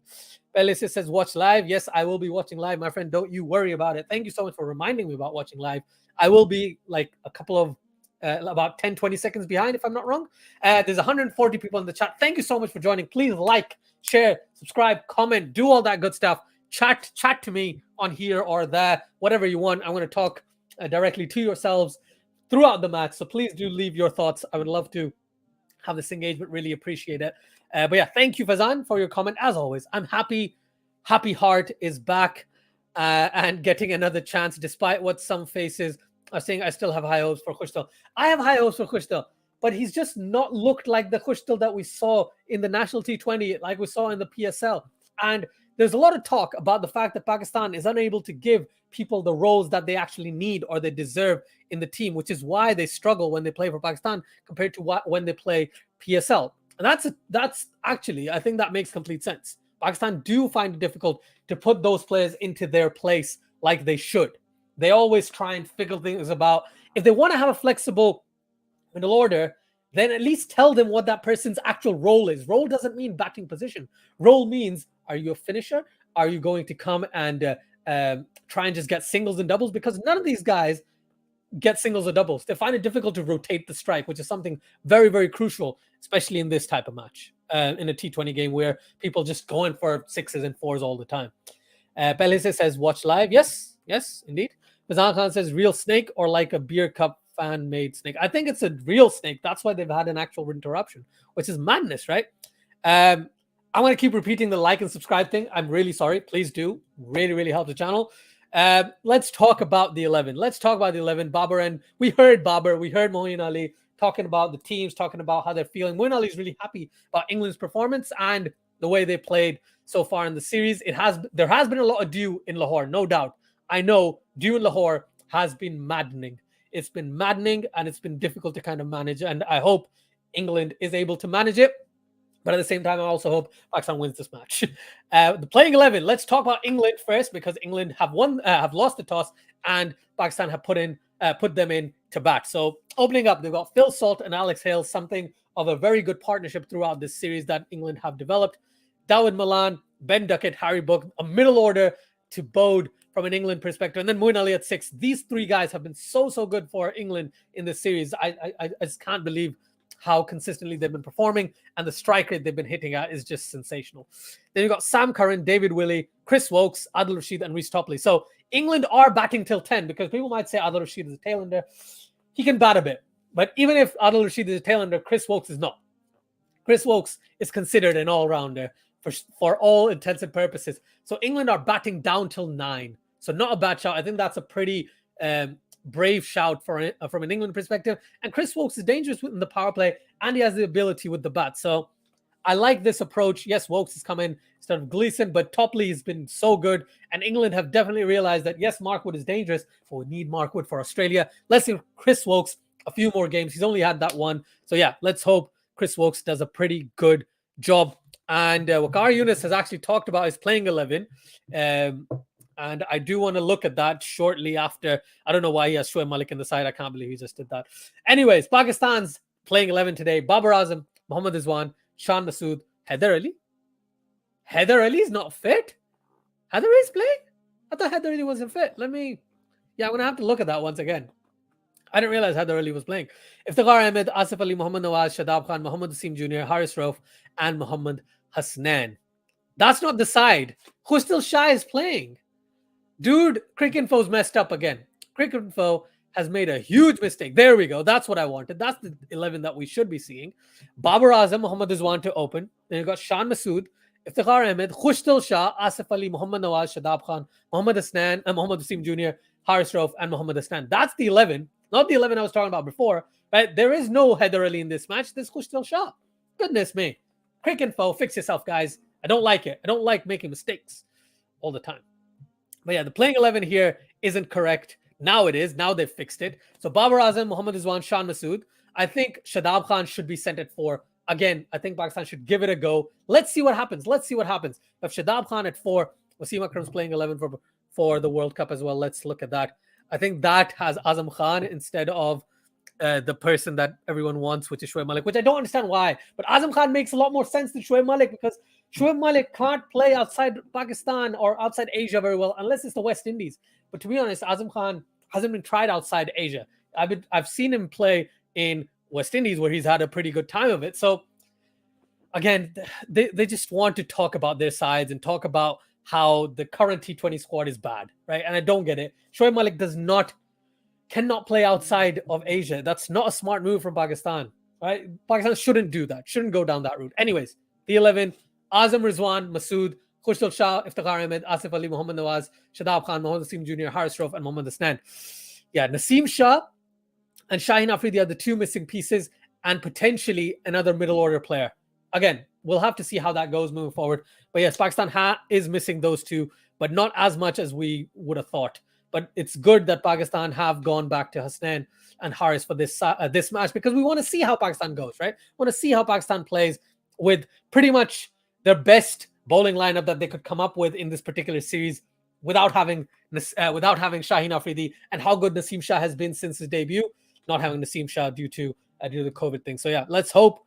Felicia says, watch live. Yes, I will be watching live, my friend. Don't you worry about it. Thank you so much for reminding me about watching live. I will be like a couple of about 10-20 seconds behind, if I'm not wrong. There's 140 people in the chat. Thank you so much for joining. Please like, share, subscribe, comment, do all that good stuff. Chat to me on here or there, whatever you want. I'm going to talk directly to yourselves throughout the match. So please do leave your thoughts. I would love to have this engagement. Really appreciate it. But yeah, thank you, Fazan, for your comment. As always, I'm happy. Happy Heart is back and getting another chance, despite what some faces are saying. I still have high hopes for Khustil. I have high hopes for Khustil, but he's just not looked like the Khustil that we saw in the national T20, like we saw in the PSL. And there's a lot of talk about the fact that Pakistan is unable to give people the roles that they actually need or they deserve in the team, which is why they struggle when they play for Pakistan compared to when they play PSL. And that's actually, I think that makes complete sense. Pakistan do find it difficult to put those players into their place like they should. They always try and figure things about. If they want to have a flexible middle order, then at least tell them what that person's actual role is. Role doesn't mean batting position. Role means, are you a finisher? Are you going to come and try and just get singles and doubles? Because none of these guys get singles or doubles. They find it difficult to rotate the strike, which is something very, very crucial, especially in this type of match, in a T20 game where people just go in for 6s and 4s all the time. Pelise says, watch live. Yes, indeed. Fazan Khan says, real snake or like a beer cup fan-made snake? I think it's a real snake. That's why they've had an actual interruption, which is madness, right? I'm going to keep repeating the like and subscribe thing. I'm really sorry. Please do. Really, really help the channel. Let's talk about the 11. Let's talk about the 11. Babar, and we heard Babar, we heard Moeen Ali talking about the teams, talking about how they're feeling. Moeen Ali is really happy about England's performance and the way they played so far in the series. There has been a lot of dew in Lahore, no doubt. I know dew in Lahore has been maddening. It's been maddening and it's been difficult to kind of manage. And I hope England is able to manage it. But at the same time, I also hope Pakistan wins this match. The playing 11. Let's talk about England first, because England have lost the toss, and Pakistan have put them in to bat. So opening up, they've got Phil Salt and Alex Hale, something of a very good partnership throughout this series that England have developed. Dawid Malan, Ben Duckett, Harry Book, a middle order to bode from an England perspective, and then Moeen Ali at 6. These three guys have been so good for England in this series. I just can't believe how consistently they've been performing, and the strike rate they've been hitting at is just sensational. Then you've got Sam Curran, David Willey, Chris Wokes, Adil Rashid, and Reece Topley. So England are batting till 10, because people might say Adil Rashid is a tail-ender. He can bat a bit. But even if Adil Rashid is a tail-ender, Chris Wokes is not. Chris Wokes is considered an all-rounder for all intents and purposes. So England are batting down till 9. So not a bad shout. I think that's a pretty brave shout from an England perspective. And Chris Wokes is dangerous in the power play, and he has the ability with the bat. So I like this approach. Yes, Wokes has come in instead of Gleeson, but Topley has been so good. And England have definitely realized that, yes, Mark Wood is dangerous, but we need Mark Wood for Australia. Let's give Chris Wokes a few more games. He's only had that one. So yeah, let's hope Chris Wokes does a pretty good job. And Waqar Younis has actually talked about his playing 11. And I do want to look at that shortly after. I don't know why he has Shoaib Malik in the side. I can't believe he just did that. Anyways, Pakistan's playing 11 today. Babar Azam, Mohammad Rizwan, Shan Masood, Haider Ali. Haider Ali is not fit? Haider Ali is playing? I thought Haider Ali wasn't fit. I'm going to have to look at that once again. I didn't realize Haider Ali was playing. Iftikhar Ahmed, Asif Ali, Muhammad Nawaz, Shadab Khan, Muhammad Asim Jr., Haris Rauf, and Muhammad Hasnan. That's not the side. Khustil Shah is playing. Dude, Cricinfo's messed up again. Cricinfo has made a huge mistake. There we go. That's what I wanted. That's the 11 that we should be seeing. Babar Azam, Muhammad Rizwan to open. Then you've got Shan Masood, Iftikhar Ahmed, Khustil Shah, Asif Ali, Muhammad Nawaz, Shadab Khan, Muhammad Hasnan, and Muhammad Asim Jr., Haris Rauf, and Muhammad Hasnan. That's the 11. Not the 11 I was talking about before. Right? There is no Haider Ali in this match. There's Khustil Shah. Goodness me. Cricinfo, fix yourself, guys. I don't like it. I don't like making mistakes all the time. But yeah, the playing 11 here isn't correct. Now it is. Now they've fixed it. So Babar Azam, Muhammad Rizwan, Shan Masood. I think Shadab Khan should be sent at 4. Again, I think Pakistan should give it a go. Let's see what happens. If Shadab Khan at 4, Wasim Akram's playing 11 for the World Cup as well. Let's look at that. I think that has Azam Khan instead of the person that everyone wants, which is Shoaib Malik, which I don't understand why. But Azam Khan makes a lot more sense than Shoaib Malik, because Shoaib Malik can't play outside Pakistan or outside Asia very well unless it's the West Indies. But to be honest, Azam Khan hasn't been tried outside Asia. I've seen him play in West Indies where he's had a pretty good time of it. So again, they just want to talk about their sides and talk about how the current T20 squad is bad, right? And I don't get it. Shoaib Malik cannot play outside of Asia. That's not a smart move from Pakistan, right? Pakistan shouldn't do that. Shouldn't go down that route. Anyways, the 11, Azam Rizwan, Masood, Khustil Shah, Iftikhar Ahmed, Asif Ali, Muhammad Nawaz, Shadab Khan, Muhammad Asim Jr., Haris Rauf, and Muhammad Hasnan. Yeah, Naseem Shah and Shaheen Afridi are the two missing pieces, and potentially another middle order player. Again, we'll have to see how that goes moving forward. But yes, Pakistan is missing those two, but not as much as we would have thought. But it's good that Pakistan have gone back to Hasnan and Haris for this match, because we want to see how Pakistan goes, right? We want to see how Pakistan plays with pretty much their best bowling lineup that they could come up with in this particular series without having Shaheen Afridi, and how good Naseem Shah has been since his debut. Not having Naseem Shah due to due to the COVID thing. So yeah, let's hope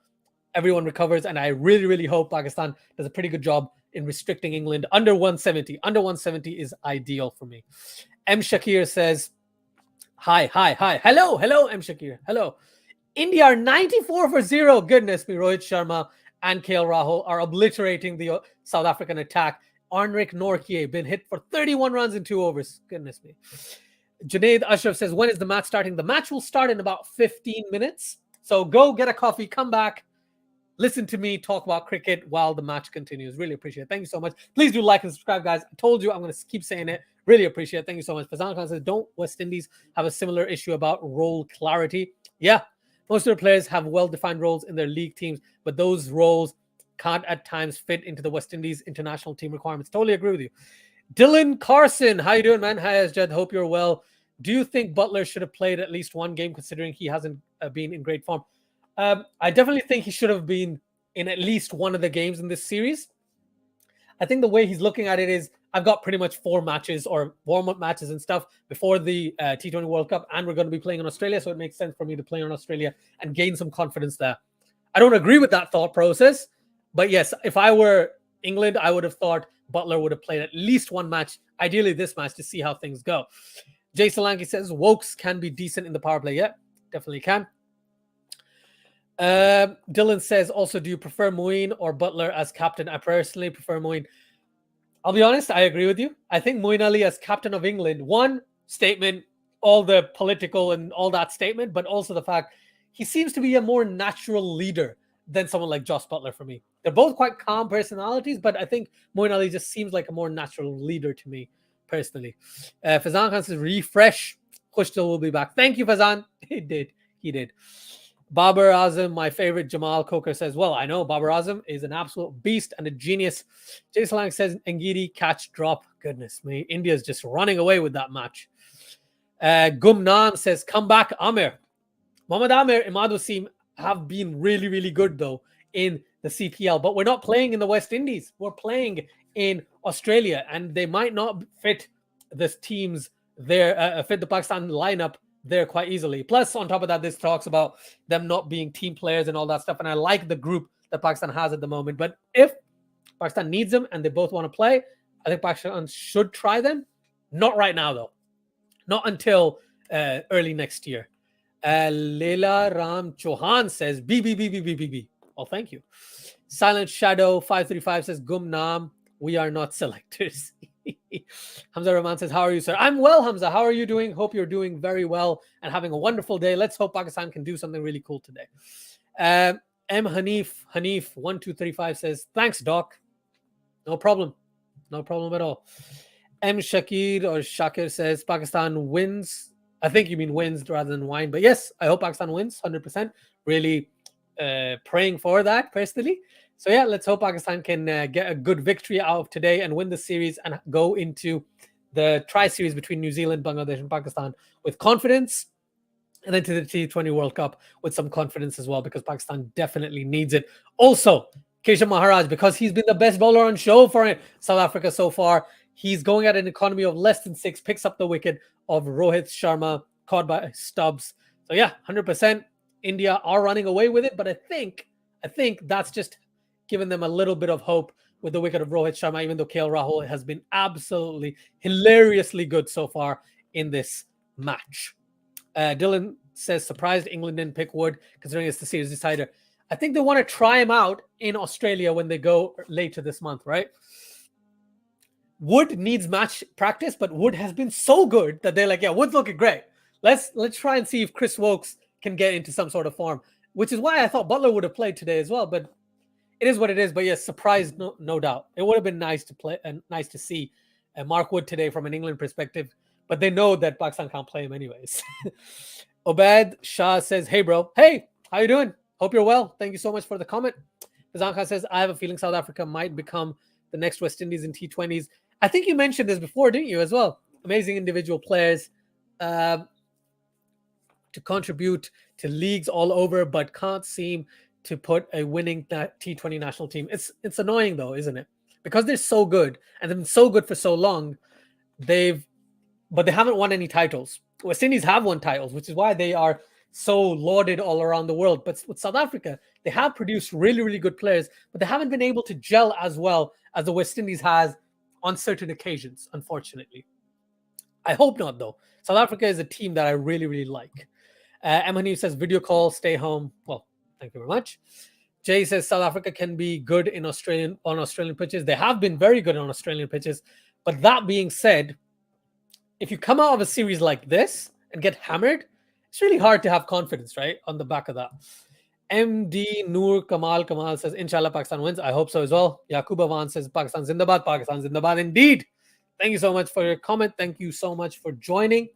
everyone recovers, and I really, really hope Pakistan does a pretty good job in restricting England under 170. Under 170 is ideal for me. M. Shakir says, hi. Hello, M. Shakir. Hello. India are 94 for 0. Goodness me, Rohit Sharma and KL Rahul are obliterating the South African attack. Arnrik Nortje been hit for 31 runs in 2 overs. Goodness me. Junaid Ashraf says, when is the match starting? The match will start in about 15 minutes. So go get a coffee, come back, listen to me talk about cricket while the match continues. Really appreciate it. Thank you so much. Please do like and subscribe, guys. I told you I'm going to keep saying it. Really appreciate it. Thank you so much. Fazan Khan says, don't West Indies have a similar issue about role clarity? Yeah, most of the players have well-defined roles in their league teams, but those roles can't at times fit into the West Indies international team requirements. Totally agree with you. Dylan Carson, how you doing, man? Hi, Asjad. Hope you're well. Do you think Butler should have played at least one game, considering he hasn't been in great form? I definitely think he should have been in at least one of the games in this series. I think the way he's looking at it is, I've got pretty much 4 matches or warm-up matches and stuff before the T20 World Cup, and we're going to be playing in Australia, so it makes sense for me to play in Australia and gain some confidence there. I don't agree with that thought process, but yes, if I were England, I would have thought Butler would have played at least one match, ideally this match, to see how things go. Jay Solanki says, Wokes can be decent in the power play. Yeah, definitely can. Dylan says, also, do you prefer Moeen or Butler as captain? I personally prefer Moeen. I'll be honest, I agree with you. I think Moeen Ali as captain of England, one statement, all the political and all that statement, but also the fact he seems to be a more natural leader than someone like Joss Butler for me. They're both quite calm personalities, but I think Moeen Ali just seems like a more natural leader to me personally. Fazan Khan says, refresh. Khushtal will be back. Thank you, Fazan. He did. Babar Azam, my favorite. Jamal Coker says, well, I know Babar Azam is an absolute beast and a genius. Jay Salang says, Ngidi catch drop. Goodness me, India's just running away with that match. Gumnam says, come back, Amir. Mohammad Amir, Imad Wasim have been really, really good, though, in the CPL. But we're not playing in the West Indies. We're playing in Australia, and they might not fit this team's there, fit the Pakistan lineup there quite easily. Plus, on top of that, this talks about them not being team players and all that stuff. And I like the group that Pakistan has at the moment. But if Pakistan needs them and they both want to play, I think Pakistan should try them. Not right now, though. Not until early next year. Leila Ram Chauhan says, B. Well, thank you. Silent Shadow 535 says, Gumnam, we are not selectors. Hamza Rahman says, how are you, sir? I'm well, Hamza. How are you doing? Hope you're doing very well and having a wonderful day. Let's hope Pakistan can do something really cool today. M. Hanif 1235 says, thanks, Doc. No problem at all. M. Shakir says, Pakistan wins. I think you mean wins rather than wine, but yes, I hope Pakistan wins 100%. Really praying for that personally. So yeah, let's hope Pakistan can get a good victory out of today and win the series and go into the tri-series between New Zealand, Bangladesh, and Pakistan with confidence, and then to the T20 World Cup with some confidence as well, because Pakistan definitely needs it. Also, Keshav Maharaj, because he's been the best bowler on show for South Africa so far, he's going at an economy of less than 6, picks up the wicket of Rohit Sharma, caught by Stubbs. So yeah, 100%. India are running away with it, but I think that's just given them a little bit of hope with the wicket of Rohit Sharma, even though KL Rahul has been absolutely hilariously good so far in this match. Dylan says, surprised England didn't pick Wood, considering it's the series decider. I think they want to try him out in Australia when they go later this month, right? Wood needs match practice, but Wood has been so good that they're like, yeah, Wood's looking great. Let's try and see if Chris Wokes can get into some sort of form, which is why I thought Butler would have played today as well, but it is what it is. But yes, surprised, no doubt. It would have been nice to play and nice to see Mark Wood today from an England perspective, but they know that Pakistan can't play him anyways. Obed Shah says, hey, bro. Hey, how you doing? Hope you're well. Thank you so much for the comment. Fazan says, I have a feeling South Africa might become the next West Indies in T20s. I think you mentioned this before, didn't you, as well? Amazing individual players to contribute to leagues all over, but can't seem to put a winning T20 national team. It's annoying, though, isn't it? Because they're so good, and they've been so good for so long, but they haven't won any titles. West Indies have won titles, which is why they are so lauded all around the world. But with South Africa, they have produced really, really good players, but they haven't been able to gel as well as the West Indies has on certain occasions, unfortunately. I hope not, though. South Africa is a team that I really, really like. Emily says, video call, stay home. Well, thank you very much. Jay says, South Africa can be good on Australian pitches. They have been very good on Australian pitches. But that being said, if you come out of a series like this and get hammered, it's really hard to have confidence, right? On the back of that. MD Noor Kamal says, Inshallah, Pakistan wins. I hope so as well. Yaqub Avan says, Pakistan Zindabad indeed. Thank you so much for your comment. Thank you so much for joining.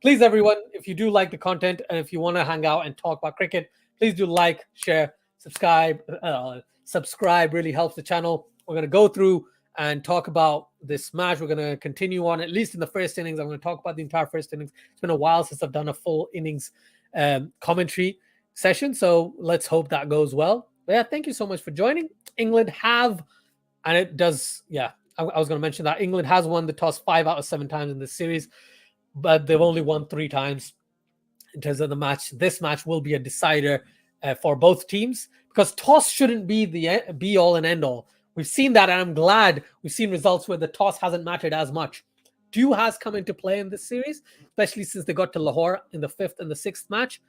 Please, everyone, if you do like the content and if you want to hang out and talk about cricket, please do like, share, subscribe. Subscribe really helps the channel. We're going to go through and talk about this match. We're going to continue on, at least in the first innings. I'm going to talk about the entire first innings. It's been a while since I've done a full innings commentary session, so let's hope that goes well. But yeah, thank you so much for joining. England have, and it does, yeah, I was going to mention that England has won the toss 5 out of 7 times in this series, but they've only won 3 times in terms of the match. This match will be a decider for both teams, because toss shouldn't be the be-all and end-all. We've seen that, and I'm glad we've seen results where the toss hasn't mattered as much. Dew has come into play in this series, especially since they got to Lahore in the 5th and the 6th match.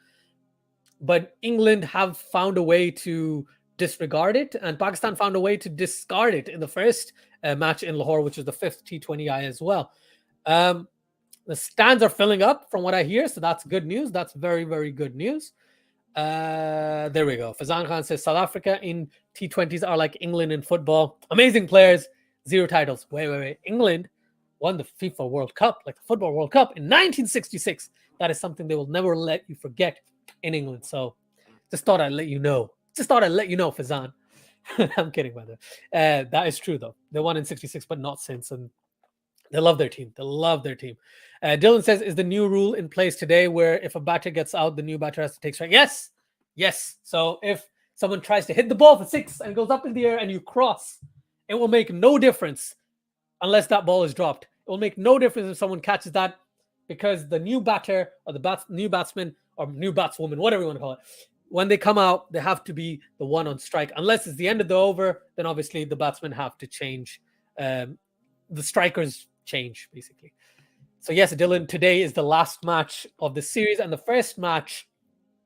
But England have found a way to disregard it, and Pakistan found a way to discard it in the first match in Lahore, which is the 5th T20I as well. The stands are filling up from what I hear, so that's good news. That's very, very good news. There we go. Fazan Khan says, South Africa in T20s are like England in football. Amazing players, 0 titles. Wait. England won the FIFA World Cup, like the Football World Cup in 1966. That is something they will never let you forget in England. So just thought I'd let you know. Fazan. I'm kidding, by the way. That is true, though. They won in 66, but not since. And they love their team. Dylan says, is the new rule in place today where if a batter gets out, the new batter has to take strike? Yes. So if someone tries to hit the ball for 6 and goes up in the air and you cross, it will make no difference unless that ball is dropped. It will make no difference if someone catches that, because the new batter or the new batsman or new batswoman, whatever you want to call it, when they come out, they have to be the one on strike. Unless it's the end of the over, then obviously the batsmen have to change. The strikers change, basically. So yes, Dylan, today is the last match of the series, and the first match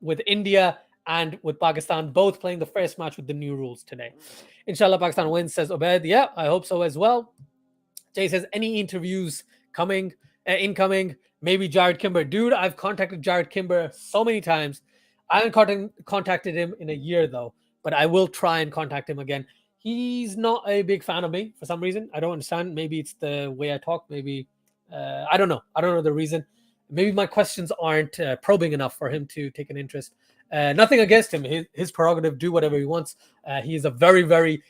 with India and with Pakistan, both playing the first match with the new rules today. Inshallah, Pakistan wins, says Obed. Yeah, I hope so as well. Jay says, any interviews incoming? Maybe Jared Kimber. Dude, I've contacted Jared Kimber so many times. I haven't contacted him in a year, though, but I will try and contact him again. He's not a big fan of me for some reason. I don't understand. Maybe it's the way I talk. Maybe, I don't know. I don't know the reason. Maybe my questions aren't probing enough for him to take an interest. Nothing against him. His prerogative, do whatever he wants. He is a very, very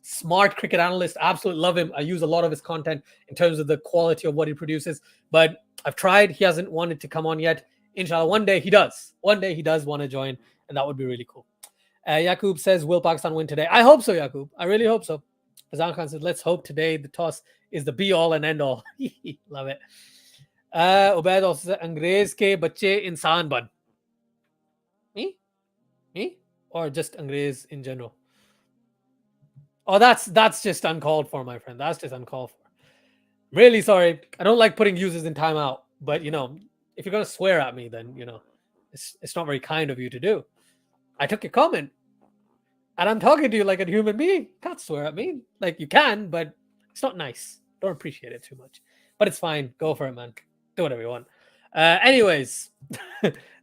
smart cricket analyst. Absolutely love him. I use a lot of his content in terms of the quality of what he produces. But I've tried. He hasn't wanted to come on yet. Inshallah, one day he does. One day he does want to join, and that would be really cool. Yaqub says, will Pakistan win today? I hope so, Yaqub. I really hope so. Fazan Khan says, let's hope today the toss is the be-all and end-all. Love it. Ubaid also says, Angrez ke bache insan ban. Me? Or just Angrez in general? Oh, that's just uncalled for, my friend. That's just uncalled for. Really sorry. I don't like putting users in timeout, but, if you're going to swear at me, then, it's not very kind of you to do. I took your comment, and I'm talking to you like a human being. You can't swear at me. Like, you can, but it's not nice. Don't appreciate it too much. But it's fine. Go for it, man. Do whatever you want. Anyways,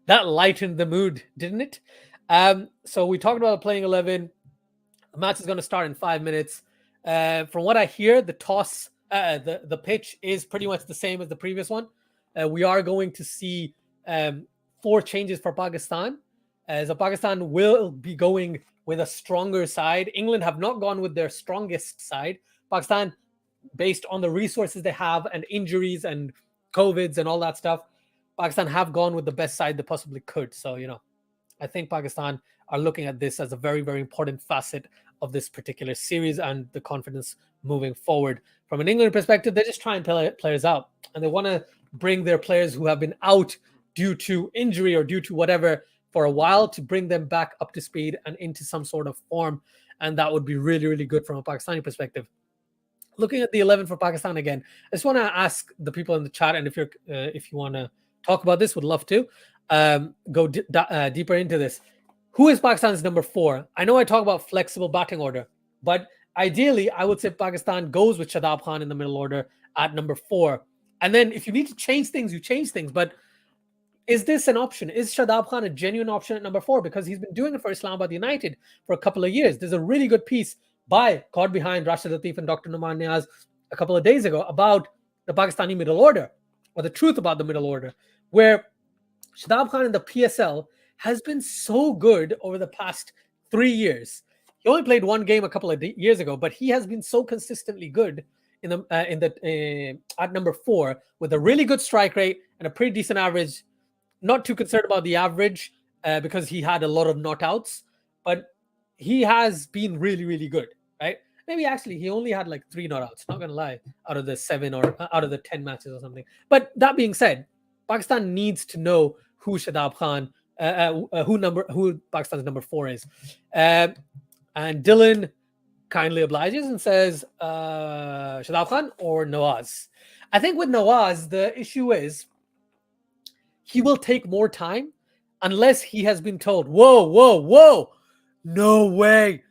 that lightened the mood, didn't it? So we talked about playing 11. The match is going to start in 5 minutes. From what I hear, the toss, the pitch is pretty much the same as the previous one. We are going to see 4 changes for Pakistan. So Pakistan will be going with a stronger side. England have not gone with their strongest side. Pakistan, based on the resources they have and injuries and COVIDs and all that stuff, Pakistan have gone with the best side they possibly could. So, I think Pakistan are looking at this as a very, very important facet of this particular series and the confidence moving forward. From an England perspective, they're just trying players out, and they want to bring their players who have been out due to injury or due to whatever for a while to bring them back up to speed and into some sort of form. And that would be really, really good from a Pakistani perspective. Looking at the 11 for Pakistan again, I just want to ask the people in the chat, and if you want to talk about this, would love to go deeper into this. Who is Pakistan's number 4? I know I talk about flexible batting order, but ideally, I would say Pakistan goes with Shadab Khan in the middle order at number 4. And then if you need to change things, you change things. But is this an option? Is Shadab Khan a genuine option at number 4? Because he's been doing it for Islamabad United for a couple of years. There's a really good piece by Caught Behind Rashid Latif and Dr. Numan Niaz a couple of days ago about the Pakistani middle order, or the truth about the middle order, where Shadab Khan in the PSL has been so good over the past 3 years. He only played one game a couple of years ago, but he has been so consistently good in the at number 4 with a really good strike rate and a pretty decent average. Not too concerned about the average because he had a lot of not outs, but he has been really, really good, right? Maybe actually he only had like 3 not outs, not gonna lie, out of the 7 or out of the 10 matches or something. But that being said, Pakistan needs to know who Shadab Khan, who Pakistan's number 4 is. And Dylan kindly obliges and says Shadab Khan or Nawaz. I think with Nawaz, the issue is he will take more time unless he has been told, whoa, no way.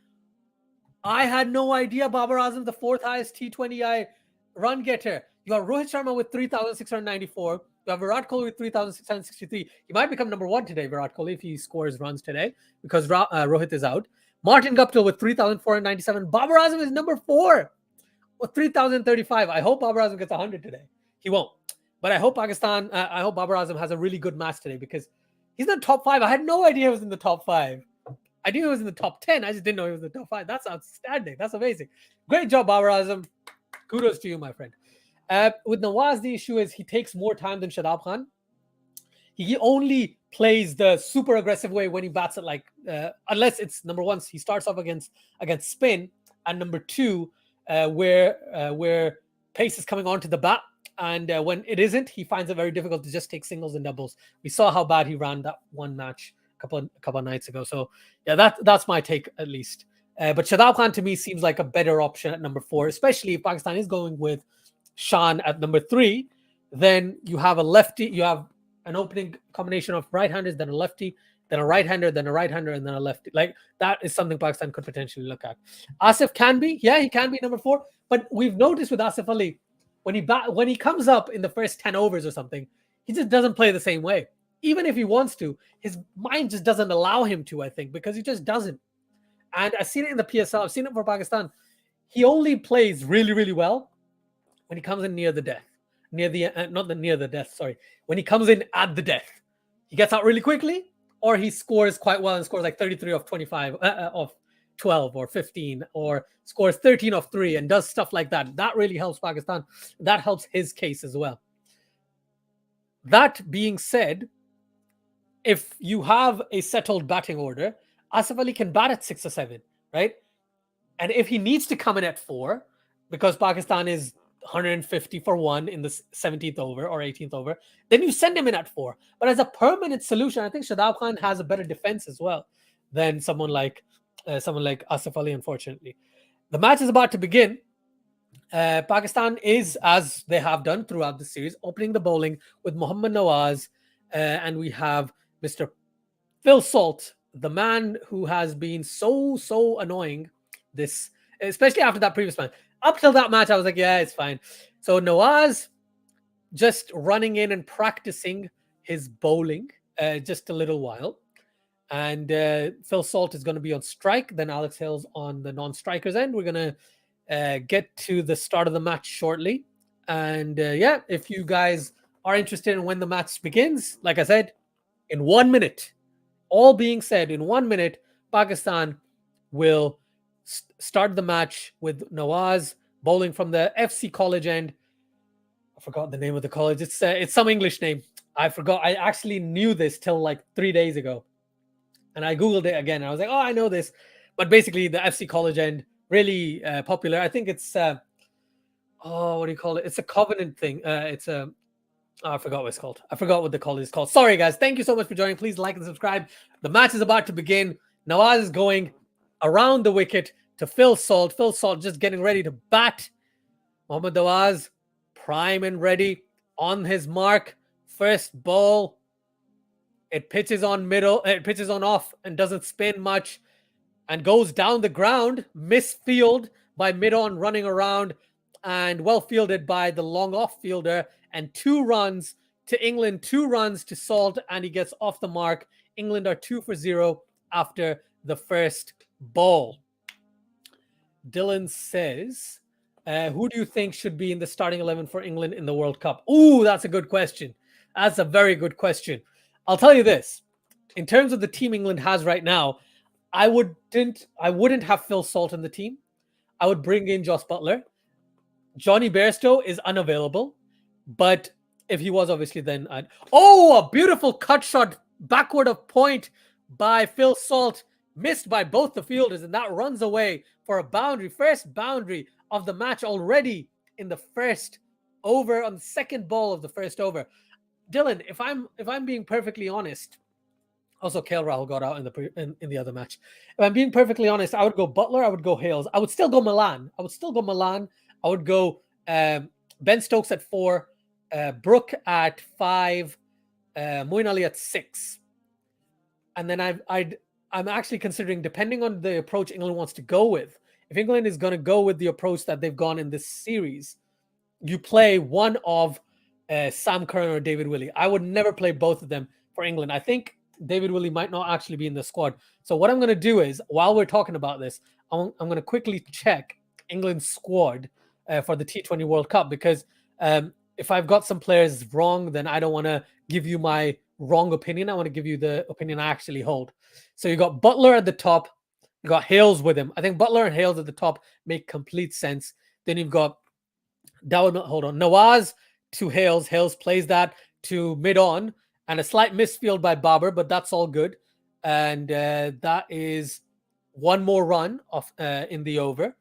I had no idea Babar Azam, the 4th highest T20I run getter. You have Rohit Sharma with 3,694. You have Virat Kohli with 3,663. He might become number 1 today, Virat Kohli, if he scores runs today, because Rohit is out. Martin Guptill with 3,497. Babar Azam is number 4 with 3,035. I hope Babar Azam gets 100 today. He won't. But I hope I hope Babar Azam has a really good match today because he's in the top 5. I had no idea he was in the top 5. I knew he was in the top 10. I just didn't know he was in the top 5. That's outstanding. That's amazing. Great job, Babar Azam. Kudos to you, my friend. With Nawaz, the issue is he takes more time than Shadab Khan. He only plays the super aggressive way when he bats it, like unless it's number 1, he starts off against spin, and number 2, where pace is coming onto the bat. And when it isn't, he finds it very difficult to just take singles and doubles. We saw how bad he ran that one match a couple of nights ago. So yeah, that's my take at least. But Shadab Khan to me seems like a better option at number 4, especially if Pakistan is going with Shan at number 3. Then you have a lefty, you have an opening combination of right-handers, then a lefty, then a right-hander, then a right-hander, and then a lefty. Like that is something Pakistan could potentially look at. Asif can be, he can be number 4. But we've noticed with Asif Ali, when he comes up in the first 10 overs or something, he just doesn't play the same way. Even if he wants to, his mind just doesn't allow him to, I think, because he just doesn't. And I've seen it in the PSL. I've seen it for Pakistan. He only plays really, really well when he comes in near the death. When he comes in at the death. He gets out really quickly, or he scores quite well and scores like 33 off 25, of 12 or 15, or scores 13 off 3 and does stuff like that. That really helps Pakistan. That helps his case as well. That being said, if you have a settled batting order, Asif Ali can bat at 6 or 7, right? And if he needs to come in at 4, because Pakistan is 150 for 1 in the 17th over or 18th over, then you send him in at 4. But as a permanent solution, I think Shadab Khan has a better defense as well than someone like Asif Ali, unfortunately. The match is about to begin. Pakistan is, as they have done throughout the series, opening the bowling with Mohammad Nawaz, and we have Mr. Phil Salt, the man who has been so annoying this, especially after that previous match. Up till that match, I was like, yeah, it's fine. So Nawaz just running in and practicing his bowling just a little while. And Phil Salt is going to be on strike. Then Alex Hill's on the non-strikers end. We're going to get to the start of the match shortly. And yeah, if you guys are interested in when the match begins, like I said, in 1 minute, all being said, in 1 minute, Pakistan will start the match with Nawaz bowling from the FC College end. I forgot the name of the college. It's some English name. I forgot. I actually knew this till like 3 days ago. And I Googled it again. And I was like, oh, I know this. But basically, the FC College end, really popular. I think it's, what do you call it? It's a covenant thing. It's a Oh, I forgot what it's called. I forgot what the call is called. Sorry, guys. Thank you so much for joining. Please like and subscribe. The match is about to begin. Nawaz is going around the wicket to Phil Salt. Phil Salt just getting ready to bat. Mohammad Nawaz, prime and ready on his mark. First ball. It pitches on middle. It pitches on off and doesn't spin much and goes down the ground. Misfield by mid-on running around and well fielded by the long off fielder. And 2 runs to England, 2 runs to Salt, and he gets off the mark. England are 2 for 0 after the first ball. Dylan says, who do you think should be in the starting 11 for England in the World Cup? Ooh, that's a good question. That's a very good question. I'll tell you this. In terms of the team England has right now, I wouldn't have Phil Salt in the team. I would bring in Joss Butler. Johnny Bairstow is unavailable. But if he was, obviously, then I'd... Oh, a beautiful cut shot backward of point by Phil Salt. Missed by both the fielders, and that runs away for a boundary. First boundary of the match already in the first over, on the second ball of the first over. Dylan, if I'm being perfectly honest, also KL Rahul got out in the other match. If I'm being perfectly honest, I would go Butler, I would go Hales. I would still go Milan. I would go Ben Stokes at 4. Brook at 5, Moeen Ali at 6. And then I'm actually considering, depending on the approach England wants to go with, if England is going to go with the approach that they've gone in this series, you play one of Sam Curran or David Willey. I would never play both of them for England. I think David Willey might not actually be in the squad. So what I'm going to do is, while we're talking about this, I'm going to quickly check England's squad for the T20 World Cup, because if I've got some players wrong, then I don't want to give you my wrong opinion. I want to give you the opinion I actually hold. So you got Butler at the top. You got Hales with him. I think Butler and Hales at the top make complete sense. Then you've got Nawaz to Hales. Hales plays that to mid-on. And a slight misfield by Babar, but that's all good. And that is 1 more run in the over.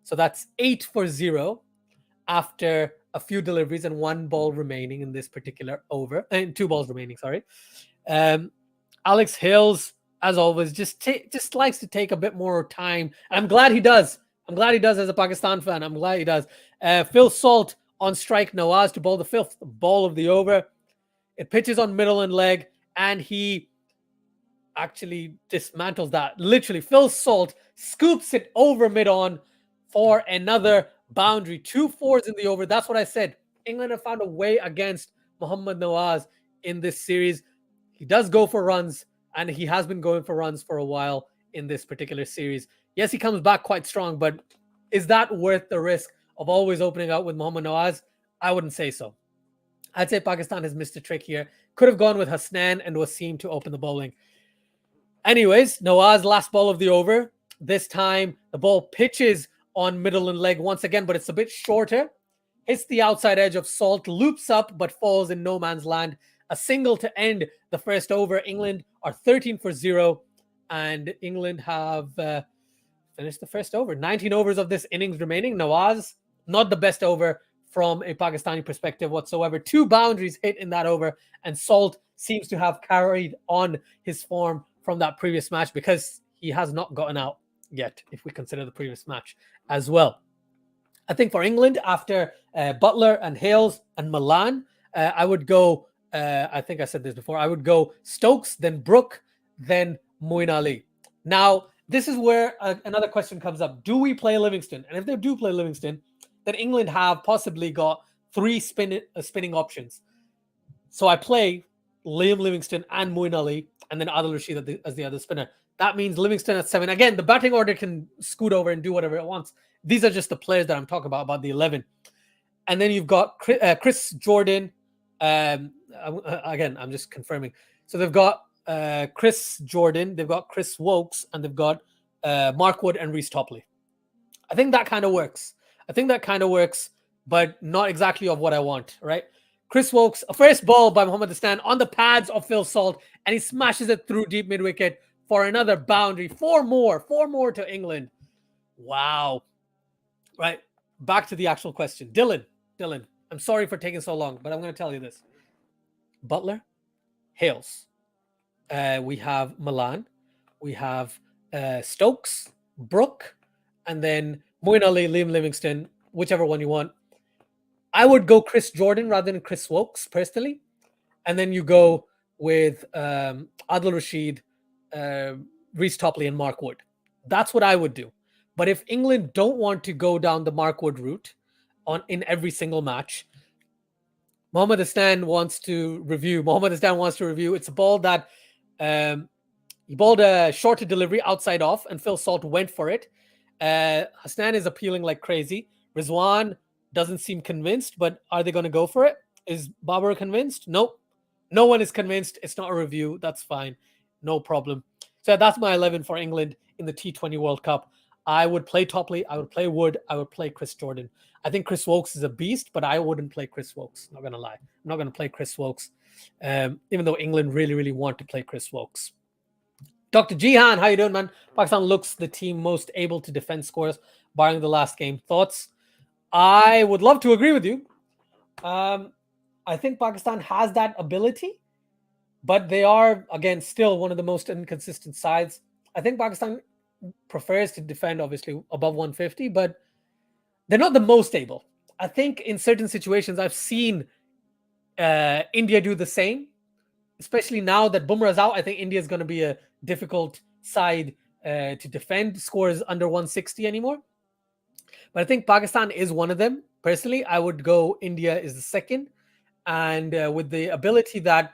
So that's 8 for 0 after a few deliveries and 1 ball remaining in this particular over, and 2 balls remaining. Sorry. Alex Hales, as always, just likes to take a bit more time. I'm glad he does. As a Pakistan fan. I'm glad he does. Phil Salt on strike. Nawaz to bowl the 5th ball of the over. It pitches on middle and leg, and he actually dismantles that. Literally, Phil Salt scoops it over mid-on for another boundary. 2 4s in the over. That's what I said. England have found a way against Mohammad Nawaz in this series. He does go for runs, and he has been going for runs for a while in this particular series. Yes, he comes back quite strong, but is that worth the risk of always opening out with Mohammad Nawaz? I wouldn't say so. I'd say Pakistan has missed a trick here. Could have gone with Hasnan and Wasim to open the bowling. Anyways, Nawaz, last ball of the over. This time, the ball pitches on middle and leg once again, but it's a bit shorter. Hits the outside edge of Salt, loops up, but falls in no man's land. A single to end the first over. England are 13 for 0, and England have finished the first over. 19 overs of this innings remaining. Nawaz, not the best over from a Pakistani perspective whatsoever. 2 boundaries hit in that over, and Salt seems to have carried on his form from that previous match, because he has not gotten out yet, if we consider the previous match as well. I think for England, after Butler and Hales and Milan, I would go, I think I said this before, I would go Stokes, then Brook, then Moeen Ali. Now, this is where another question comes up. Do we play Livingston? And if they do play Livingston, then England have possibly got 3 spinning options. So I play Liam Livingston and Moeen Ali, and then Adil Rashid as the other spinner. That means Livingston at 7. Again, the batting order can scoot over and do whatever it wants. These are just the players that I'm talking about the 11. And then you've got Chris Jordan. Again, I'm just confirming. So they've got Chris Jordan, they've got Chris Wokes, and they've got Mark Wood and Reece Topley. I think that kind of works. But not exactly of what I want, right? Chris Wokes, a first ball by Mohammad Hasnan on the pads of Phil Salt, and he smashes it through deep mid-wicket for another boundary. 4 more to England. Wow. Right, back to the actual question. Dylan, I'm sorry for taking so long, but I'm going to tell you this. Butler, Hales. We have Milan. We have Stokes, Brook, and then Moeen Ali, Liam Livingston, whichever one you want. I would go Chris Jordan rather than Chris Wokes, personally. And then you go with Adil Rashid, Reece Topley, and Mark Wood. That's what I would do. But if England don't want to go down the Mark Wood route in every single match, Mohammad Hassan wants to review. It's a ball that he balled a shorter delivery outside off, and Phil Salt went for it. Hassan is appealing like crazy. Rizwan doesn't seem convinced, but are they going to go for it? Is Babar convinced? Nope. No one is convinced. It's not a review. That's fine. No problem. So that's my 11 for England in the T20 World Cup. I would play Topley. I would play Wood. I would play Chris Jordan. I think Chris Wokes is a beast, but I wouldn't play Chris Wokes. Not going to lie. I'm not going to play Chris Wokes, even though England really, really want to play Chris Wokes. Dr. Jihan, how you doing, man? Pakistan looks the team most able to defend scores, barring the last game. Thoughts? I would love to agree with you. I think Pakistan has that ability, but they are, again, still one of the most inconsistent sides. I think Pakistan prefers to defend, obviously, above 150, but they're not the most able. I think in certain situations, I've seen India do the same, especially now that Bumrah's out. I think India is going to be a difficult side to defend scores under 160 anymore. But I think Pakistan is one of them. Personally, I would go India is the second. And with the ability that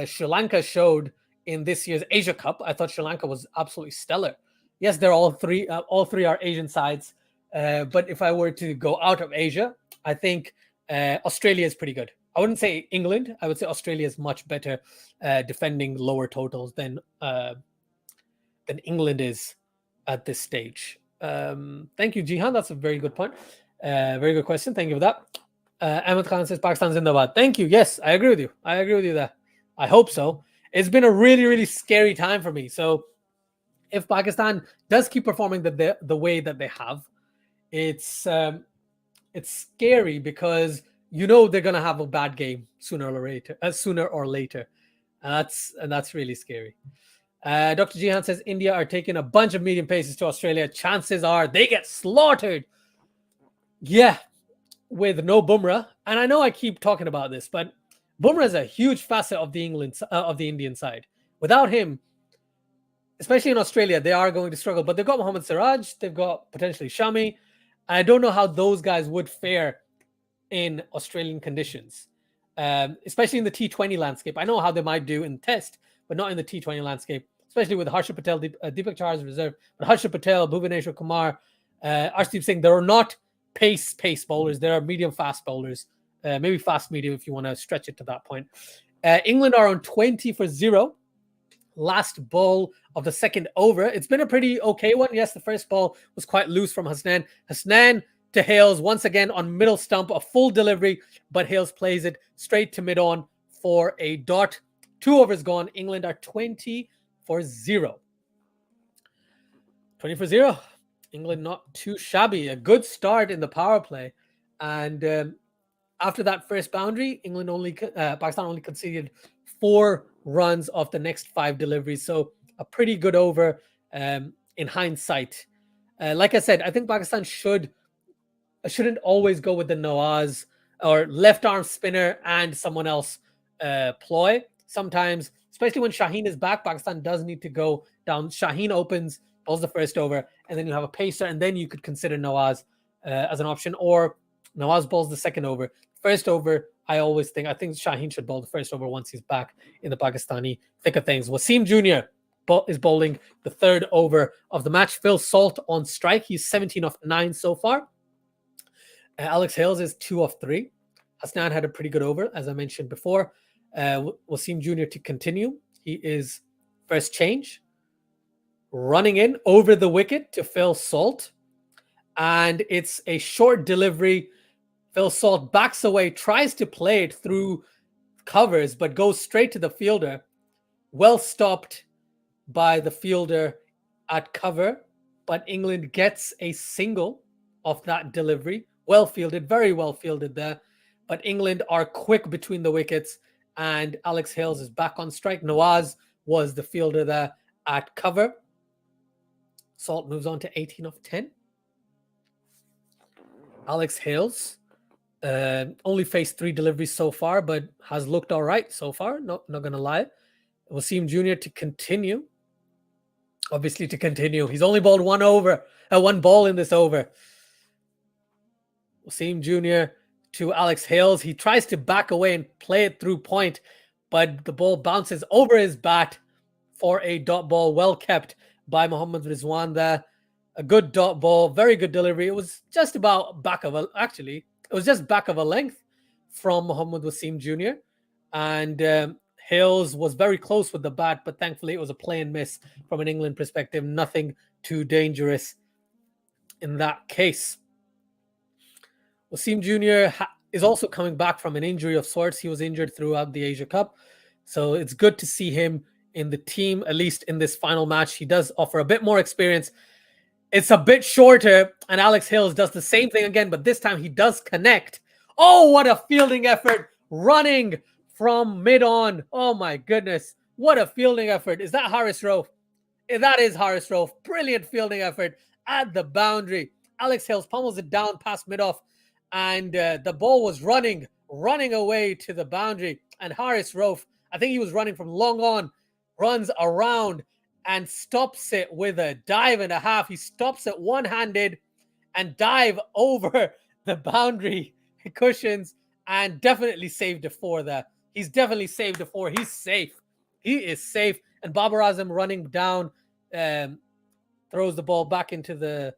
Sri Lanka showed in this year's Asia Cup, I thought Sri Lanka was absolutely stellar. Yes, they're all three are Asian sides. But if I were to go out of Asia, I think Australia is pretty good. I wouldn't say England. I would say Australia is much better defending lower totals than England is at this stage. Thank you, Jihan. That's a very good point. Very good question. Thank you for that. Ahmed Khan says Pakistan's Zindabad. Thank you. Yes, I agree with you. I agree with you there. I hope so. It's been a really, really scary time for me. So if Pakistan does keep performing the way that they have, it's scary because you know they're gonna have a bad game sooner or later. And that's really scary. Dr. Jihan says India are taking a bunch of medium paces to Australia. Chances are they get slaughtered. Yeah, with no Bumrah. And I know I keep talking about this, but Bumrah is a huge facet of the Indian side. Without him, especially in Australia, they are going to struggle. But they've got Mohammad Siraj, they've got potentially Shami. I don't know how those guys would fare in Australian conditions, especially in the T20 landscape. I know how they might do in Test, but not in the T20 landscape, especially with Harshit Patel, Deepak Chahar is reserve. But Harshit Patel, Bhuvaneshwar Kumar, Arshdeep Singh, there are not pace bowlers. There are medium fast bowlers, maybe fast medium if you want to stretch it to that point. England are on 20 for 0. Last ball of the second over. It's been a pretty okay one. Yes, the first ball was quite loose from Hasnan. Hasnan to Hales once again on middle stump, a full delivery, but Hales plays it straight to mid-on for a dot. 2 overs gone. England are 20 for 0. 20 for 0. England not too shabby. A good start in the power play. And after that first boundary, Pakistan only conceded 4 runs off the next 5 deliveries. So a pretty good over in hindsight. Like I said, I think Pakistan shouldn't always go with the Nawaz or left arm spinner and someone else ploy. Sometimes, especially when Shaheen is back, Pakistan does need to go down. Shaheen opens, bowls the first over, and then you have a pacer, and then you could consider Nawaz as an option, or Nawaz bowls the second over. First over, I think Shaheen should bowl the first over once he's back in the Pakistani thick of things. Wasim Jr. is bowling the third over of the match. Phil Salt on strike. He's 17 off 9 so far. Alex Hales is 2 off 3. Hasnan had a pretty good over, as I mentioned before. Wasim Jr. to continue. He is first change. Running in over the wicket to Phil Salt. And it's a short delivery. Phil Salt backs away, tries to play it through covers, but goes straight to the fielder. Well stopped by the fielder at cover, but England gets a single off that delivery. Well fielded, very well fielded there. But England are quick between the wickets and Alex Hales is back on strike. Nawaz was the fielder there at cover. Salt moves on to 18 of 10. Alex Hales only faced 3 deliveries so far, but has looked all right so far. Not gonna lie. Wasim Jr. to continue. Obviously, to continue. He's only bowled one ball in this over. Wasim Jr. to Alex Hales. He tries to back away and play it through point, but the ball bounces over his bat for a dot ball. Well kept by Mohammad Rizwan there. A good dot ball, very good delivery. It was just about back of a length from Mohammad Wasim Jr. And Hales was very close with the bat, but thankfully it was a play and miss from an England perspective. Nothing too dangerous in that case. Wasim Jr. is also coming back from an injury of sorts. He was injured throughout the Asia Cup. So it's good to see him in the team, at least in this final match. He does offer a bit more experience. It's a bit shorter, and Alex Hales does the same thing again, but this time he does connect. Oh, what a fielding effort, running from mid-on. Oh, my goodness. What a fielding effort. Is that Haris Rauf? That is Haris Rauf. Brilliant fielding effort at the boundary. Alex Hales pummels it down past mid-off, and the ball was running away to the boundary. And Haris Rauf, I think he was running from long on, runs around and stops it with a dive and a half. He stops it one-handed and dive over the boundary cushions and definitely saved a 4 there. He's definitely saved a 4. He's safe. He is safe. And Babar Azam running down, throws the ball back into the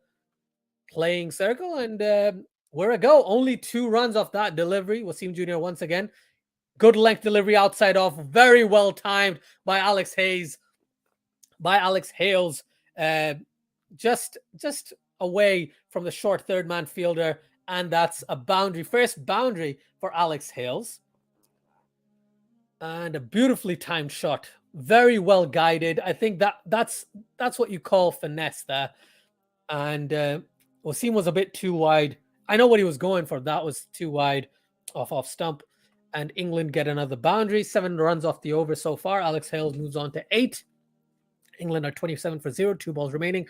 playing circle, and we're a go. Only 2 runs off that delivery. Wasim Jr. once again. Good length delivery outside off. Very well timed by Alex Hales. Just away from the short third man fielder, and that's a boundary. First boundary for Alex Hales. And a beautifully timed shot. Very well guided. I think that's what you call finesse there. And Wasim was a bit too wide. I know what he was going for. That was too wide off stump. And England get another boundary. 7 runs off the over so far. Alex Hales moves on to 8. England are 27 for 0. 2 balls remaining.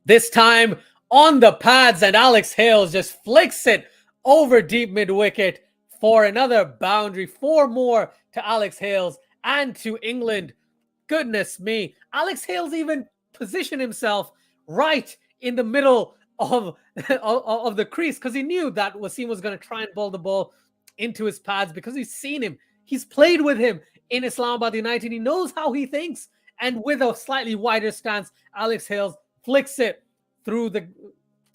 This time on the pads, and Alex Hales just flicks it over deep mid-wicket for another boundary. 4 more to Alex Hales and to England. Goodness me. Alex Hales even positioned himself right in the middle of the crease because he knew that Wasim was going to try and bowl the ball into his pads because he's seen him. He's played with him in Islamabad United. He knows how he thinks. And with a slightly wider stance, Alex Hales flicks it through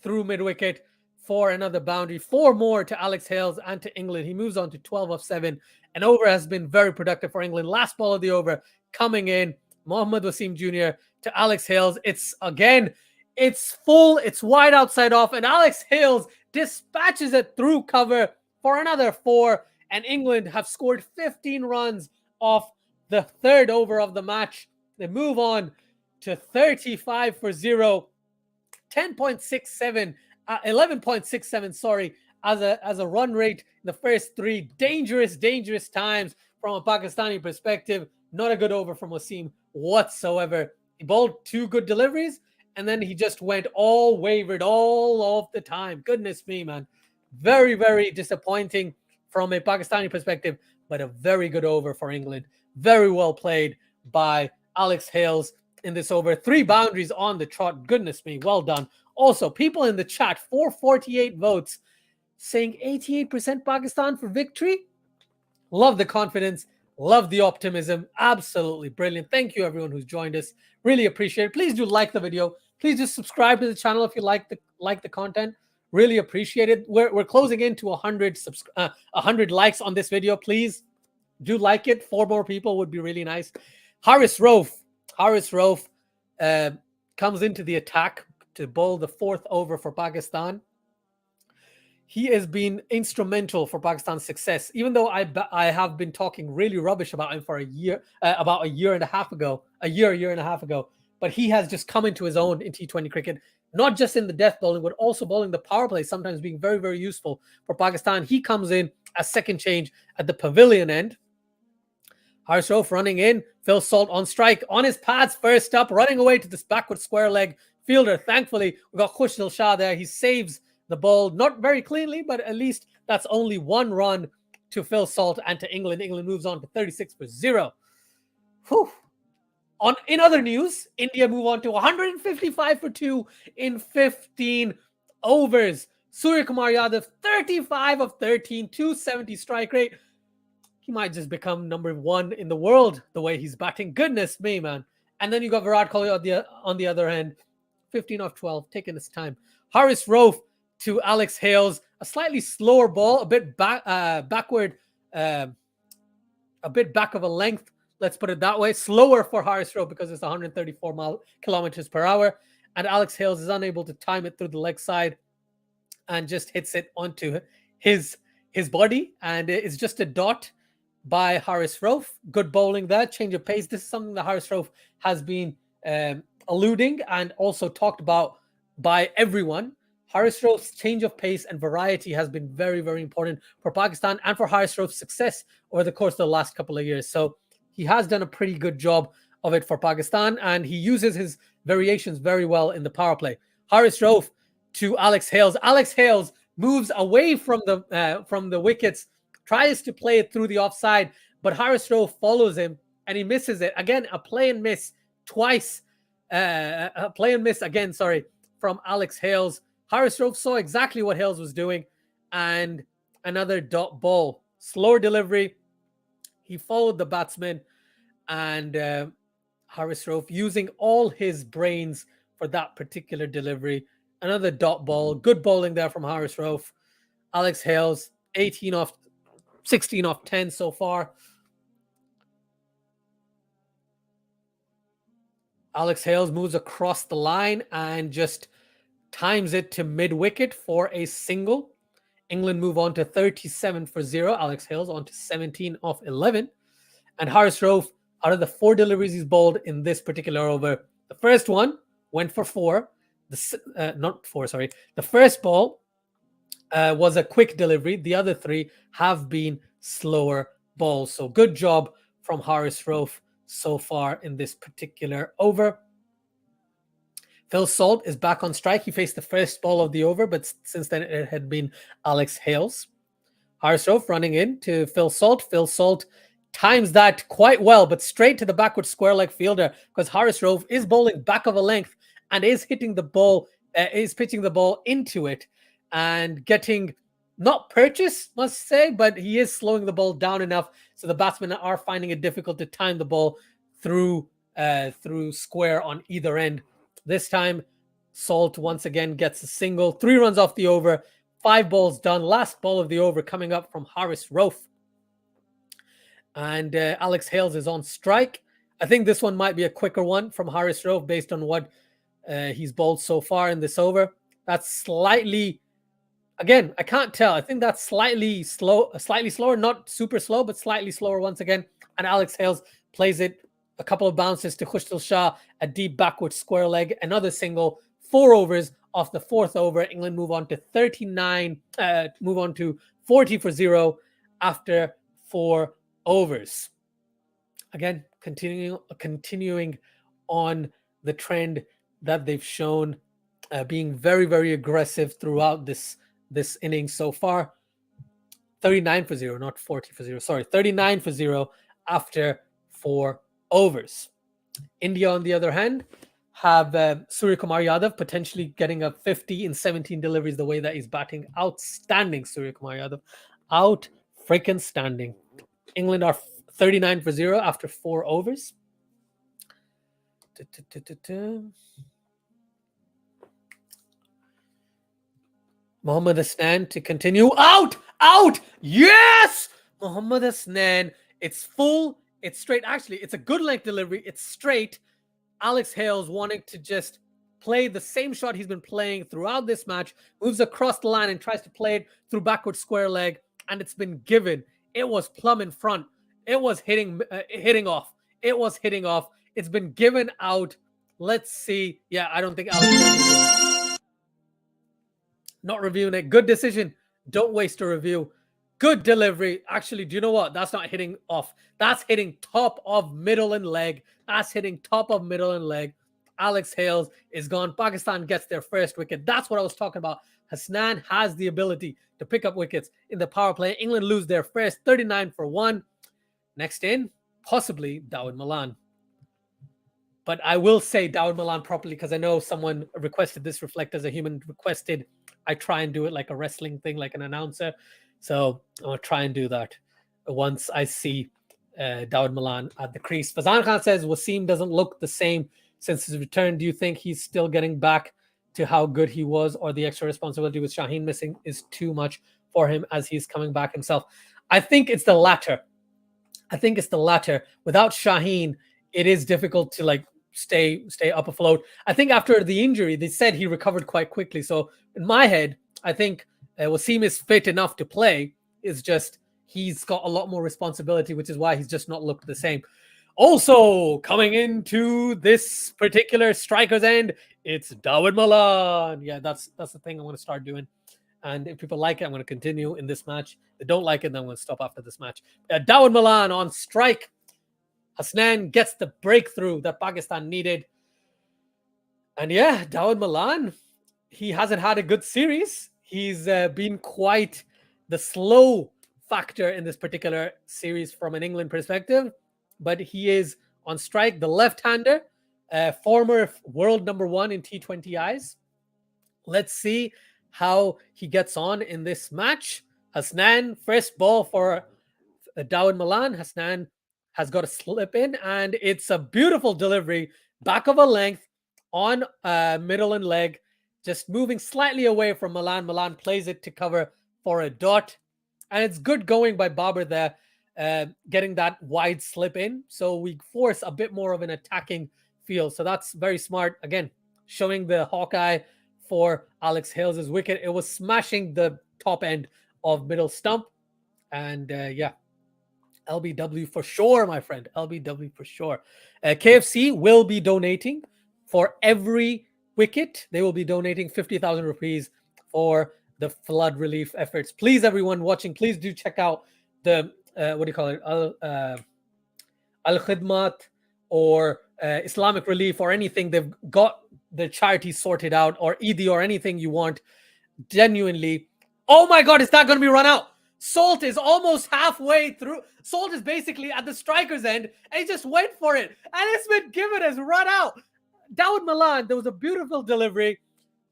mid-wicket for another boundary. 4 more to Alex Hales and to England. He moves on to 12 of 7. An over has been very productive for England. Last ball of the over coming in. Mohammad Wasim Jr. to Alex Hales. It's full. It's wide outside off. And Alex Hales dispatches it through cover for another 4. And England have scored 15 runs off the third over of the match. They move on to 35 for 0. 11.67, sorry, as a run rate in the first 3. Dangerous times from a Pakistani perspective. Not a good over from Wasim whatsoever. He bowled 2 good deliveries, and then he just wavered all of the time. Goodness me, man. Very, very disappointing from a Pakistani perspective, but a very good over for England. Very well played by Alex Hales in this over. 3 boundaries on the trot. Goodness me, well done. Also, people in the chat, 448 votes, saying 88% Pakistan for victory. Love the confidence. Love the optimism. Absolutely brilliant. Thank you, everyone who's joined us. Really appreciate it. Please do like the video. Please just subscribe to the channel if you like the content. Really appreciate it. We're closing into 100 likes on this video. Please do like it. 4 more people would be really nice. Haris Rauf comes into the attack to bowl the 4th over for Pakistan. He has been instrumental for Pakistan's success, even though I have been talking really rubbish about him for a year and a half ago. But he has just come into his own in T20 cricket, not just in the death bowling, but also bowling the power play, sometimes being very, very useful for Pakistan. He comes in as second change at the pavilion end. Haris Rauf running in. Phil Salt on strike. On his pads, first up. Running away to this backward square leg fielder. Thankfully, we got Khushal Shah there. He saves the ball. Not very cleanly, but at least that's only one run to Phil Salt and to England. England moves on to 36-0. Whew. In other news, India move on to 155-2 in 15 overs. Surya Kumar Yadav, 35 of 13, 270 strike rate. He might just become number one in the world the way he's batting. Goodness me, man. And then you got Virat Kohli on the other end, 15 of 12, taking his time. Haris Rauf to Alex Hales, a slightly slower ball, a bit backward, a bit back of a length. Let's put it that way. Slower for Haris Rauf because it's 134 kilometers per hour. And Alex Hales is unable to time it through the leg side and just hits it onto his body. And it's just a dot by Haris Rauf. Good bowling there. Change of pace. This is something that Haris Rauf has been alluding and also talked about by everyone. Haris Rauf's change of pace and variety has been very, very important for Pakistan and for Haris Rauf's success over the course of the last couple of years. So he has done a pretty good job of it for Pakistan, and he uses his variations very well in the power play. Haris Rauf to Alex Hales. Alex Hales moves away from the wickets, tries to play it through the offside, but Haris Rauf follows him and he misses it. Again, a play and miss twice. A play and miss again, from Alex Hales. Haris Rauf saw exactly what Hales was doing, and another dot ball. Slower delivery. He followed the batsman, and Haris Rauf using all his brains for that particular delivery. Another dot ball. Good bowling there from Haris Rauf. Alex Hales, 16 off 10 so far. Alex Hales moves across the line and just times it to mid-wicket for a single. England move on to 37-0. Alex Hales on to 17 off 11. And Haris Rauf, out of the 4 deliveries he's bowled in this particular over, the first one went for 4. The first ball was a quick delivery. The other 3 have been slower balls. So good job from Haris Rauf so far in this particular over. Phil Salt is back on strike. He faced the first ball of the over, but since then it had been Alex Hales. Haris Rauf running in to Phil Salt. Phil Salt times that quite well, but straight to the backward square leg fielder because Haris Rauf is bowling back of a length and is hitting the ball, is pitching the ball into it and getting not purchase, must say, but he is slowing the ball down enough so the batsmen are finding it difficult to time the ball through square on either end. This time, Salt once again gets a single. 3 runs off the over. 5 balls done. Last ball of the over coming up from Haris Rauf. And Alex Hales is on strike. I think this one might be a quicker one from Haris Rauf based on what he's bowled so far in this over. That's slightly, again, I can't tell. I think that's slightly slower, not super slow, but slightly slower once again. And Alex Hales plays it a couple of bounces to Khushal Shah, a deep backward square leg, another single. 4 overs off the 4th over. England move on to 40-0 after 4 overs. Again, continuing on the trend that they've shown, being very, very aggressive throughout this innings so far. 39-0, not 40-0. Sorry, 39-0 after 4 overs. India, on the other hand, have Surya Kumar Yadav potentially getting a 50 in 17 deliveries the way that he's batting. Outstanding, Surya Kumar Yadav. Out freaking standing. England are 39-0 after 4 overs. Mohammad Hasnan to continue. Out! Yes! Mohammad Hasnan. It's full. It's straight. Actually, it's a good length delivery. It's straight. Alex Hales wanting to just play the same shot he's been playing throughout this match. Moves across the line and tries to play it through backward square leg. And it's been given. It was plumb in front. It was hitting off. It was hitting off. It's been given out. Let's see. Yeah, I don't think Alex not reviewing it. Good decision. Don't waste a review. Good delivery. Actually, do you know what? That's not hitting off. That's hitting top of middle and leg. That's hitting top of middle and leg. Alex Hales is gone. Pakistan gets their first wicket. That's what I was talking about. Hasnan has the ability to pick up wickets in the power play. England lose their first 39 for 1. Next in, possibly Dawud Malan. But I will say Dawud Malan properly because I know someone requested this reflect as a human requested. I try and do it like a wrestling thing, like an announcer. So I'll try and do that once I see Dawud Malan at the crease. Fazan Khan says Wasim doesn't look the same since his return. Do you think he's still getting back to how good he was, or the extra responsibility with Shaheen missing is too much for him as he's coming back himself? I think it's the latter. Without Shaheen, it is difficult to like stay up afloat. I think after the injury, they said he recovered quite quickly. So in my head, I think Wasim is fit enough to play. It's just he's got a lot more responsibility, which is why he's just not looked the same. Also, coming into this particular striker's end, it's Dawud Malan. Yeah, that's the thing I'm going to start doing. And if people like it, I'm going to continue in this match. If they don't like it, then I'm going to stop after this match. Dawud Malan on strike. Hasnan gets the breakthrough that Pakistan needed. And yeah, Dawud Malan, he hasn't had a good series. He's been quite the slow factor in this particular series from an England perspective. But he is on strike, the left-hander, former world #1 in T20 eyes. Let's see how he gets on in this match. Hasnan, first ball for Dawud Malan. Hasnan has got a slip in, and it's a beautiful delivery, back of a length on middle and leg, just moving slightly away from Malan. Malan plays it to cover for a dot, and it's good going by Babar there, getting that wide slip in. So we force a bit more of an attacking feel. So that's very smart. Again, showing the Hawkeye for Alex Hales' wicket. It was smashing the top end of middle stump. And yeah, LBW for sure, my friend. LBW for sure. KFC will be donating for every wicket. They will be donating 50,000 rupees for the flood relief efforts. Please, everyone watching, please do check out the, what do you call it? Al-Khidmat or Islamic Relief or anything. They've got the charity sorted out, or Eid or anything you want. Genuinely. Oh my God, is that going to be run out? Salt is almost halfway through. Salt is basically at the striker's end, and he just went for it. And it's been given as run out. Dawud Malan, there was a beautiful delivery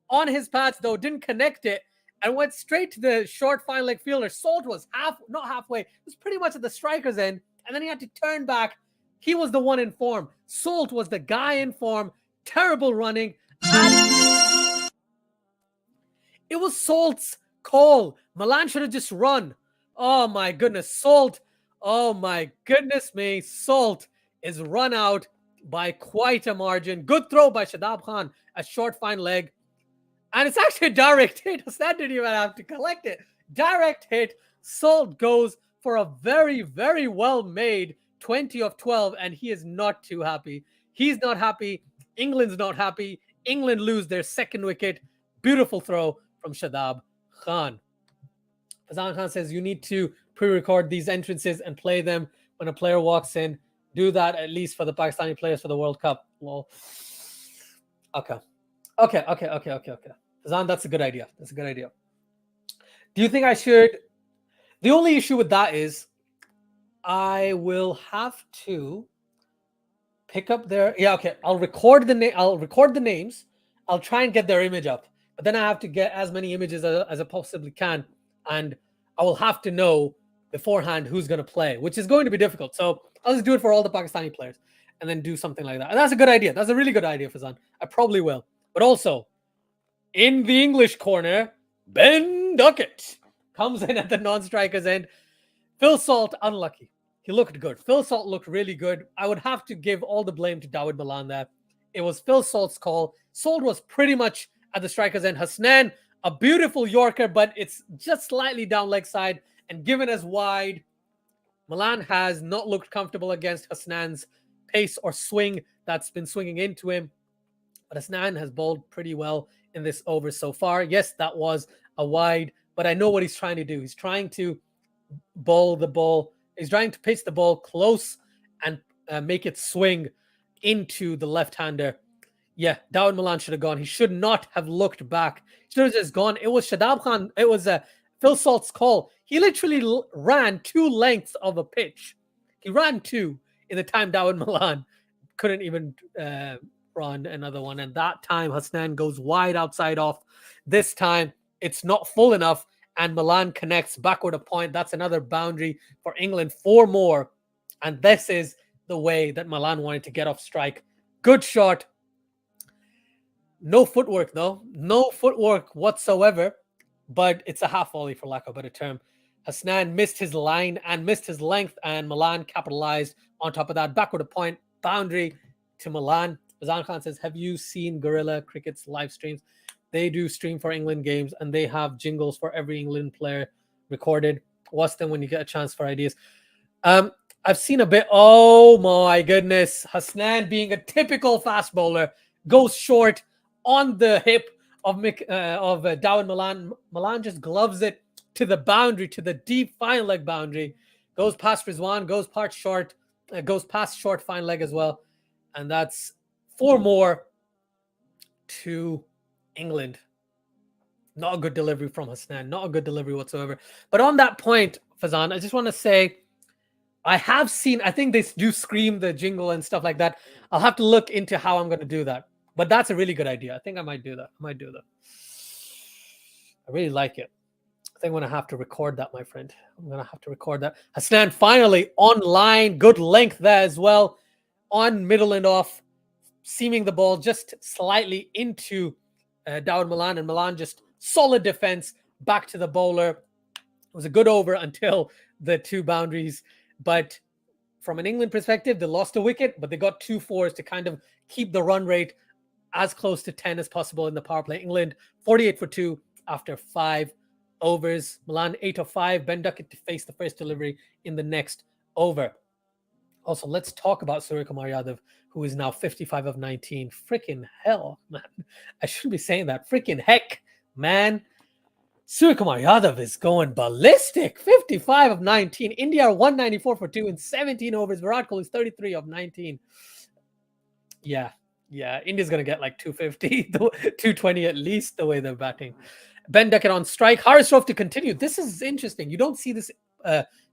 on his pads, though, didn't connect it, and went straight to the short fine leg fielder. Salt was not halfway. It was pretty much at the striker's end, and then he had to turn back. He was the one in form. Salt was the guy in form. Terrible running. And it was Salt's call. Malan should have just run. Oh my goodness, Salt. Oh my goodness me. Salt is run out by quite a margin. Good throw by Shadab Khan. A short fine leg. And it's actually a direct hit. That didn't even have to collect it. Direct hit. Salt goes for a very, very well made 20 of 12. And he is not too happy. He's not happy. England's not happy. England lose their second wicket. Beautiful throw from Shadab Khan. Fazan Khan says you need to pre-record these entrances and play them when a player walks in. Do that at least for the Pakistani players for the World Cup. Well, okay. Fazan, that's a good idea. Do you think I should? The only issue with that is I will have to pick up their. Yeah, okay. I'll record the names. I'll try and get their image up, but then I have to get as many images as I possibly can, and I will have to know beforehand who's going to play, which is going to be difficult. So I'll just do it for all the Pakistani players and then do something like that. And that's a good idea. That's a really good idea, Fazan. I probably will. But also, in the English corner, Ben Duckett comes in at the non-striker's end. Phil Salt, unlucky. He looked good. Phil Salt looked really good. I would have to give all the blame to Dawud Malan there. It was Phil Salt's call. Salt was pretty much at the striker's end. Hasnan, a beautiful Yorker, but it's just slightly down leg side and given as wide. Malan has not looked comfortable against Hasnan's pace or swing that's been swinging into him. But Hasnan has bowled pretty well in this over so far. Yes, that was a wide, but I know what he's trying to do. He's trying to bowl the ball. He's trying to pitch the ball close and make it swing into the left-hander. Yeah, Dawud Malan should have gone. He should not have looked back. He should have just gone. It was Shadab Khan. It was Phil Salt's call. He literally ran 2 lengths of a pitch. He ran 2 in the time Dawud Malan couldn't even run another one. And that time, Hasnan goes wide outside off. This time, it's not full enough. And Malan connects backward a point. That's another boundary for England. 4 more. And this is the way that Malan wanted to get off strike. Good shot. No footwork, though. No footwork whatsoever. But it's a half volley, for lack of a better term. Hasnan missed his line and missed his length. And Malan capitalized on top of that. Backward a point. Boundary to Malan. Azan Khan says, have you seen Gorilla Cricket's live streams? They do stream for England games, and they have jingles for every England player recorded. Watch them when you get a chance for ideas. I've seen a bit. Oh, my goodness. Hasnan, being a typical fast bowler, goes short on the hip of Dawud Malan. Malan just gloves it to the boundary, to the deep fine leg boundary. Goes past Rizwan, goes past short fine leg as well. And that's 4 more to England. Not a good delivery from Hasnan. Not a good delivery whatsoever. But on that point, Fazan, I just want to say, I have seen, I think they do scream the jingle and stuff like that. I'll have to look into how I'm going to do that. But that's a really good idea. I think I might do that. I really like it. I think I'm going to have to record that, my friend. I'm going to have to record that. Hasnan finally online. Good length there as well. On middle and off. Seaming the ball just slightly into Dawud Malan. And Malan just solid defense back to the bowler. It was a good over until the 2 boundaries. But from an England perspective, they lost a wicket, but they got 2 fours to kind of keep the run rate as close to 10 as possible in the power play. England 48 for 2 after 5 overs. Malan 8 of 5. Ben Duckett to face the first delivery in the next over. Also, let's talk about Suryakumar Yadav, who is now 55 of 19. Freaking hell, man. I shouldn't be saying that. Freaking heck, man. Suryakumar Yadav is going ballistic. 55 of 19. India are 194 for 2 in 17 overs. Virat Kohli is 33 of 19. Yeah. India's going to get like 250, 220 at least, the way they're batting. Ben Duckett on strike. Haris Rauf to continue. This is interesting. You don't see this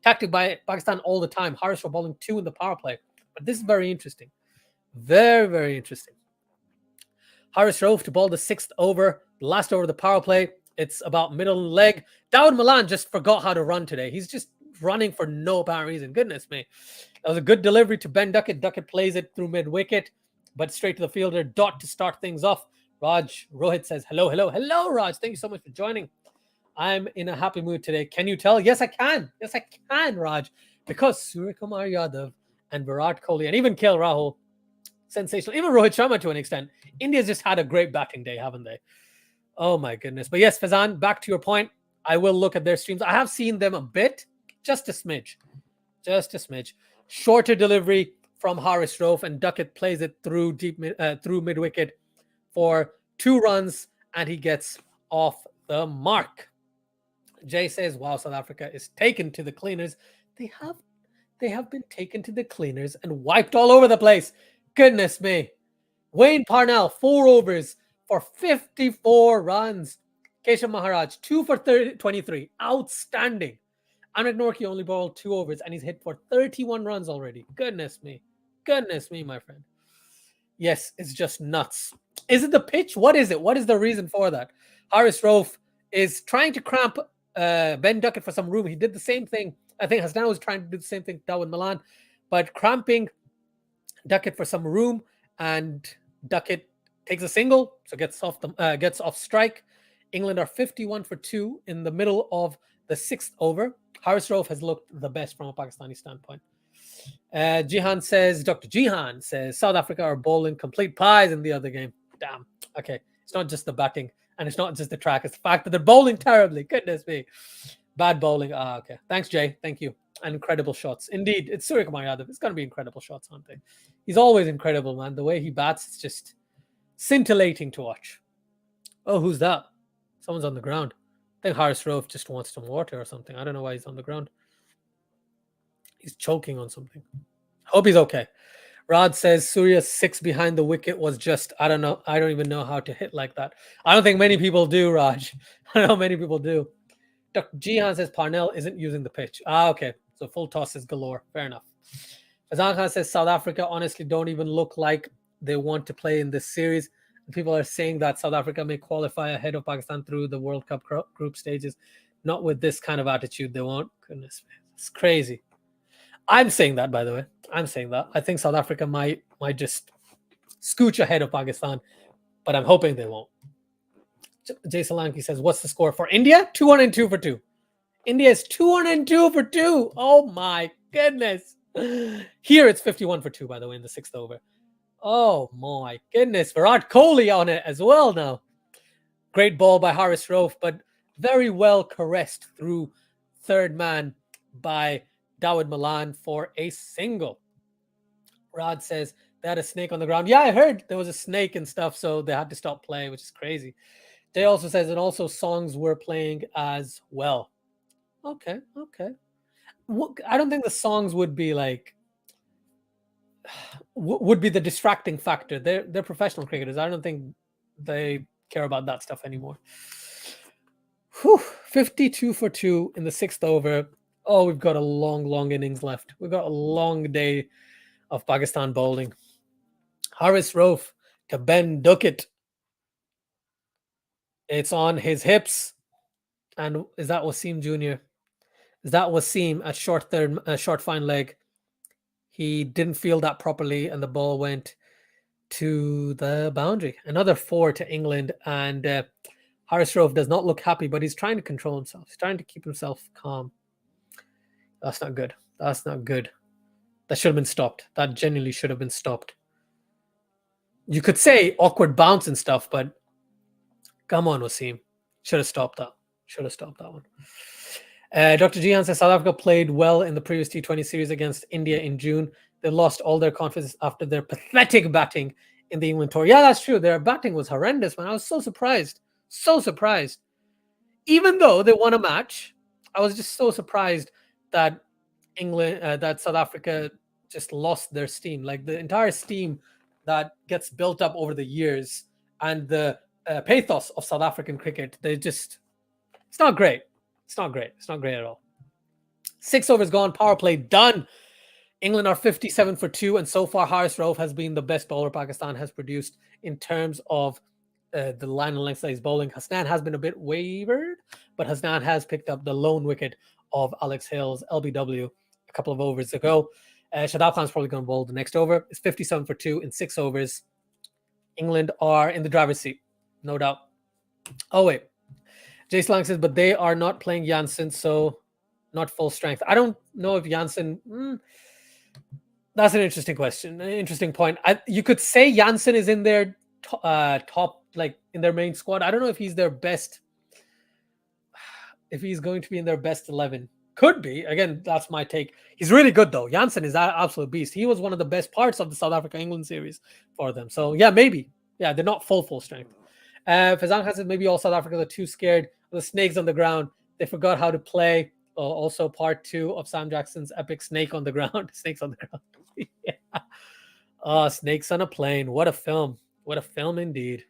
tactic by Pakistan all the time. Haris Rauf bowling 2 in the power play. But this is very interesting. Very, very interesting. Haris Rauf to bowl the 6th over. The last over of the power play. It's about middle leg. Dawud Malan just forgot how to run today. He's just running for no apparent reason. Goodness me. That was a good delivery to Ben Duckett. Duckett plays it through mid-wicket, but straight to the fielder. Dot to start things off. Raj Rohit says, hello, hello, hello, Raj. Thank you so much for joining. I'm in a happy mood today. Can you tell? Yes, I can. Yes, I can, Raj. Because Suryakumar Yadav and Virat Kohli and even KL Rahul, sensational. Even Rohit Sharma to an extent. India's just had a great batting day, haven't they? Oh, my goodness. But yes, Fazan, back to your point. I will look at their streams. I have seen them a bit. Just a smidge. Just a smidge. Shorter delivery from Haris Rauf, and Duckett plays it through through mid-wicket for 2 runs, and he gets off the mark. Jay says, wow, South Africa is taken to the cleaners. They have been taken to the cleaners and wiped all over the place. Goodness me. Wayne Parnell, 4 overs for 54 runs. Keshav Maharaj, 2 for 23. Outstanding. Amit Norki only bowled 2 overs, and he's hit for 31 runs already. Goodness me. Goodness me, my friend. Yes, it's just nuts. Is it the pitch? What is it? What is the reason for that? Haris Rauf is trying to cramp Ben Duckett for some room. He did the same thing. I think Hasnan was trying to do the same thing, Dawud Malan, but cramping Duckett for some room, and Duckett takes a single, so gets off strike. England are 51 for 2 in the middle of the 6th over. Haris Rauf has looked the best from a Pakistani standpoint. Dr. Jihan says, South Africa are bowling complete pies in the other game. Damn. Okay. It's not just the batting, and it's not just the track. It's the fact that they're bowling terribly. Goodness me. Bad bowling. Okay. Thanks, Jay. Thank you. And incredible shots. Indeed, it's Suryakumar Yadav. It's going to be incredible shots, aren't they? He's always incredible, man. The way he bats, it's just scintillating to watch. Oh, who's that? Someone's on the ground. I think Haris Rauf just wants some water or something. I don't know why he's on the ground. He's choking on something. Hope he's okay. Rod says Surya's 6 behind the wicket was just, I don't know. I don't even know how to hit like that. I don't think many people do, Raj. I don't know many people do. Dr. Jihan says Parnell isn't using the pitch. Okay. So full tosses galore. Fair enough. Fazan Khan says South Africa honestly don't even look like they want to play in this series. And people are saying that South Africa may qualify ahead of Pakistan through the World Cup group stages. Not with this kind of attitude. They won't. Goodness, man. It's crazy. I'm saying that, by the way. I'm saying that. I think South Africa might just scooch ahead of Pakistan, but I'm hoping they won't. Jay Solanki says, what's the score for India? 202 for 2. India is 202 for 2. Oh, my goodness. Here it's 51 for 2, by the way, in the 6th over. Oh, my goodness. Virat Kohli on it as well now. Great ball by Haris Rauf, but very well caressed through third man by Dawid Malan for a single. Rod says they had a snake on the ground. Yeah, I heard there was a snake and stuff, so they had to stop playing, which is crazy. Jay also says, and also songs were playing as well. Okay. I don't think the songs would be like, would be the distracting factor. They're professional cricketers. I don't think they care about that stuff anymore. 52 for 2 in the 6th over. Oh, we've got a long innings left. We've got a long day of Pakistan bowling. Haris Rauf to Ben Duckett. It's on his hips. And is that Wasim Jr.? Is that Wasim at short fine leg? He didn't feel that properly and the ball went to the boundary. Another 4 to England. And Haris Rauf does not look happy, but he's trying to control himself. He's trying to keep himself calm. That's not good. That's not good. That should have been stopped. That genuinely should have been stopped. You could say awkward bounce and stuff, but come on, Wasim. Should have stopped that. Should have stopped that one. Dr. Jihan says South Africa played well in the previous T20 series against India in June. They lost all their confidence after their pathetic batting in the England tour. Yeah, that's true. Their batting was horrendous, man. I was so surprised. So surprised. Even though they won a match, I was just so surprised that that South Africa just lost their steam. Like the entire steam that gets built up over the years and the pathos of South African cricket, it's not great. It's not great. It's not great at all. 6 overs gone, power play done. England are 57 for 2, and so far Haris Rauf has been the best bowler Pakistan has produced in terms of the line and length that he's bowling. Hasnan has been a bit wavered, but Hasnan has picked up the lone wicket of Alex Hill's LBW a couple of overs ago. Shadab Khan's probably going to bowl the next over. It's 57 for 2 in 6 overs. England are in the driver's seat, no doubt. Oh, wait. Jay Slang says, but they are not playing Janssen, so not full strength. I don't know if Janssen... that's an interesting question, an interesting point. You could say Janssen is in their top, like in their main squad. I don't know if he's their best... If he's going to be in their best 11. Could be. Again, that's my take. He's really good, though. Janssen is an absolute beast. He was one of the best parts of the South Africa-England series for them. So, yeah, maybe. Yeah, they're not full strength. Fazan Khan said maybe all South Africans are too scared of the snakes on the ground. They forgot how to play. Also, part 2 of Sam Jackson's epic Snake on the Ground. Snakes on the Ground. Yeah. Oh, Snakes on a Plane. What a film. What a film indeed.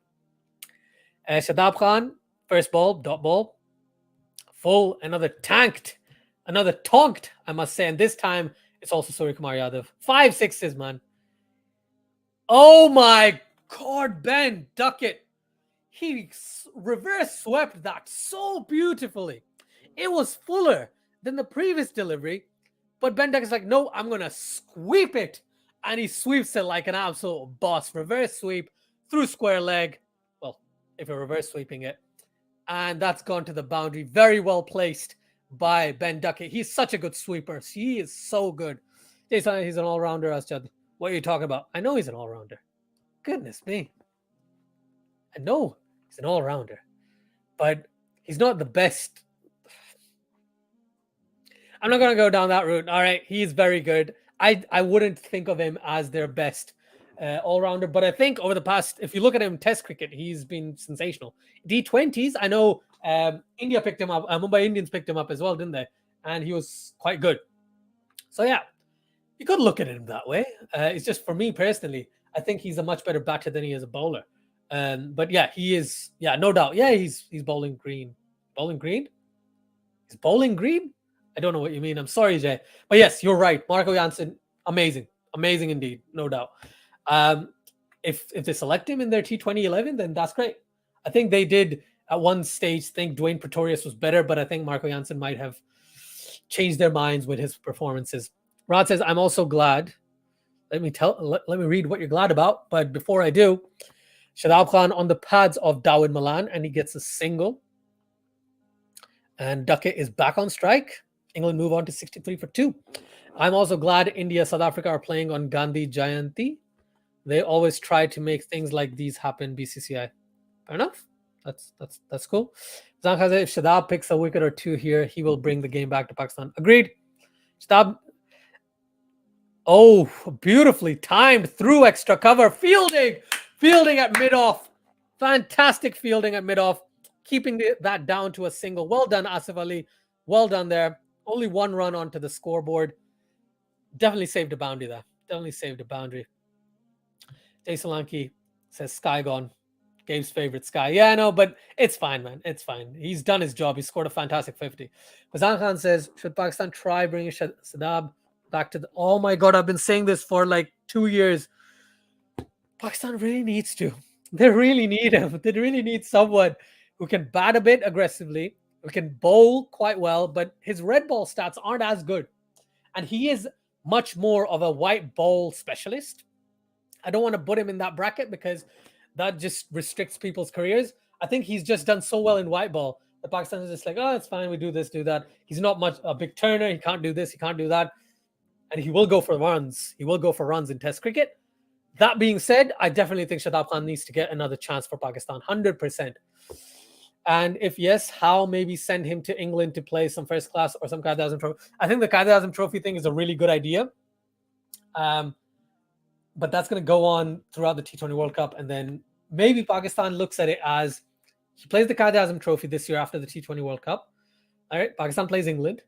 Shadab Khan, first ball, dot ball. Full, another tonked, I must say. And this time, it's also Surya Kumar Yadav. 5 sixes, man. Oh my God, Ben Duckett. He reverse swept that so beautifully. It was fuller than the previous delivery. But Ben Duckett's like, no, I'm going to sweep it. And he sweeps it like an absolute boss. Reverse sweep through square leg. Well, if you're reverse sweeping it. And that's gone to the boundary. Very well placed by Ben Duckett. He's such a good sweeper. He is so good. He's an all-rounder, Asjad. What are you talking about? I know he's an all-rounder. Goodness me. I know he's an all-rounder. But he's not the best. I'm not going to go down that route. All right, he's very good. I wouldn't think of him as their best all-rounder, but I think over the past, if you look at him Test cricket, he's been sensational. D20s, I know India picked him up. Mumbai Indians picked him up as well, didn't they? And he was quite good. So yeah, you could look at it that way. It's just for me personally, I think he's a much better batter than he is a bowler. But yeah, he is. Yeah, no doubt. Yeah, he's bowling green. Bowling green? He's bowling green? I don't know what you mean. I'm sorry, Jay. But yes, you're right. Marco Janssen, amazing. Amazing indeed. No doubt. If they select him in their T20 11, then that's great. I think they did at one stage think Dwayne Pretorius was better, but I think Marco Janssen might have changed their minds with his performances. Rod says, I'm also glad. Let me read what you're glad about. But before I do, Shadab Khan on the pads of Dawid Malan, and he gets a single. And Dekhe is back on strike. England move on to 63 for 2. I'm also glad India, South Africa are playing on Gandhi Jayanti. They always try to make things like these happen, BCCI. Fair enough. That's cool. Zanka says, if Shadab picks a wicket or two here, he will bring the game back to Pakistan. Agreed. Shadab. Oh, beautifully timed through extra cover. Fielding at mid-off. Fantastic fielding at mid-off. Keeping that down to a single. Well done, Asif Ali. Well done there. Only 1 run onto the scoreboard. Definitely saved a boundary there. Definitely saved a boundary. Jay Solanki says, Sky gone. Gabe's favorite Sky. Yeah, I know, but it's fine, man. It's fine. He's done his job. He scored a fantastic 50. Fazan Khan says, should Pakistan try bringing Shadab back to the... Oh my God, I've been saying this for like 2 years. Pakistan really needs to. They really need him. They really need someone who can bat a bit aggressively, who can bowl quite well, but his red ball stats aren't as good. And he is much more of a white ball specialist. I don't want to put him in that bracket because that just restricts people's careers. I think he's just done so well in white ball. The Pakistan is just like, oh, it's fine. We do this, do that. He's not much a big turner. He can't do this. He can't do that. And he will go for runs. He will go for runs in Test cricket. That being said, I definitely think Shadab Khan needs to get another chance for Pakistan, 100%. And if yes, how maybe send him to England to play some first class or some Qaeda Azam trophy. I think the Qaeda Azam trophy thing is a really good idea. But that's going to go on throughout the T20 World Cup. And then maybe Pakistan looks at it as he plays the Qaeda Azam trophy this year after the T20 World Cup. All right, Pakistan plays England.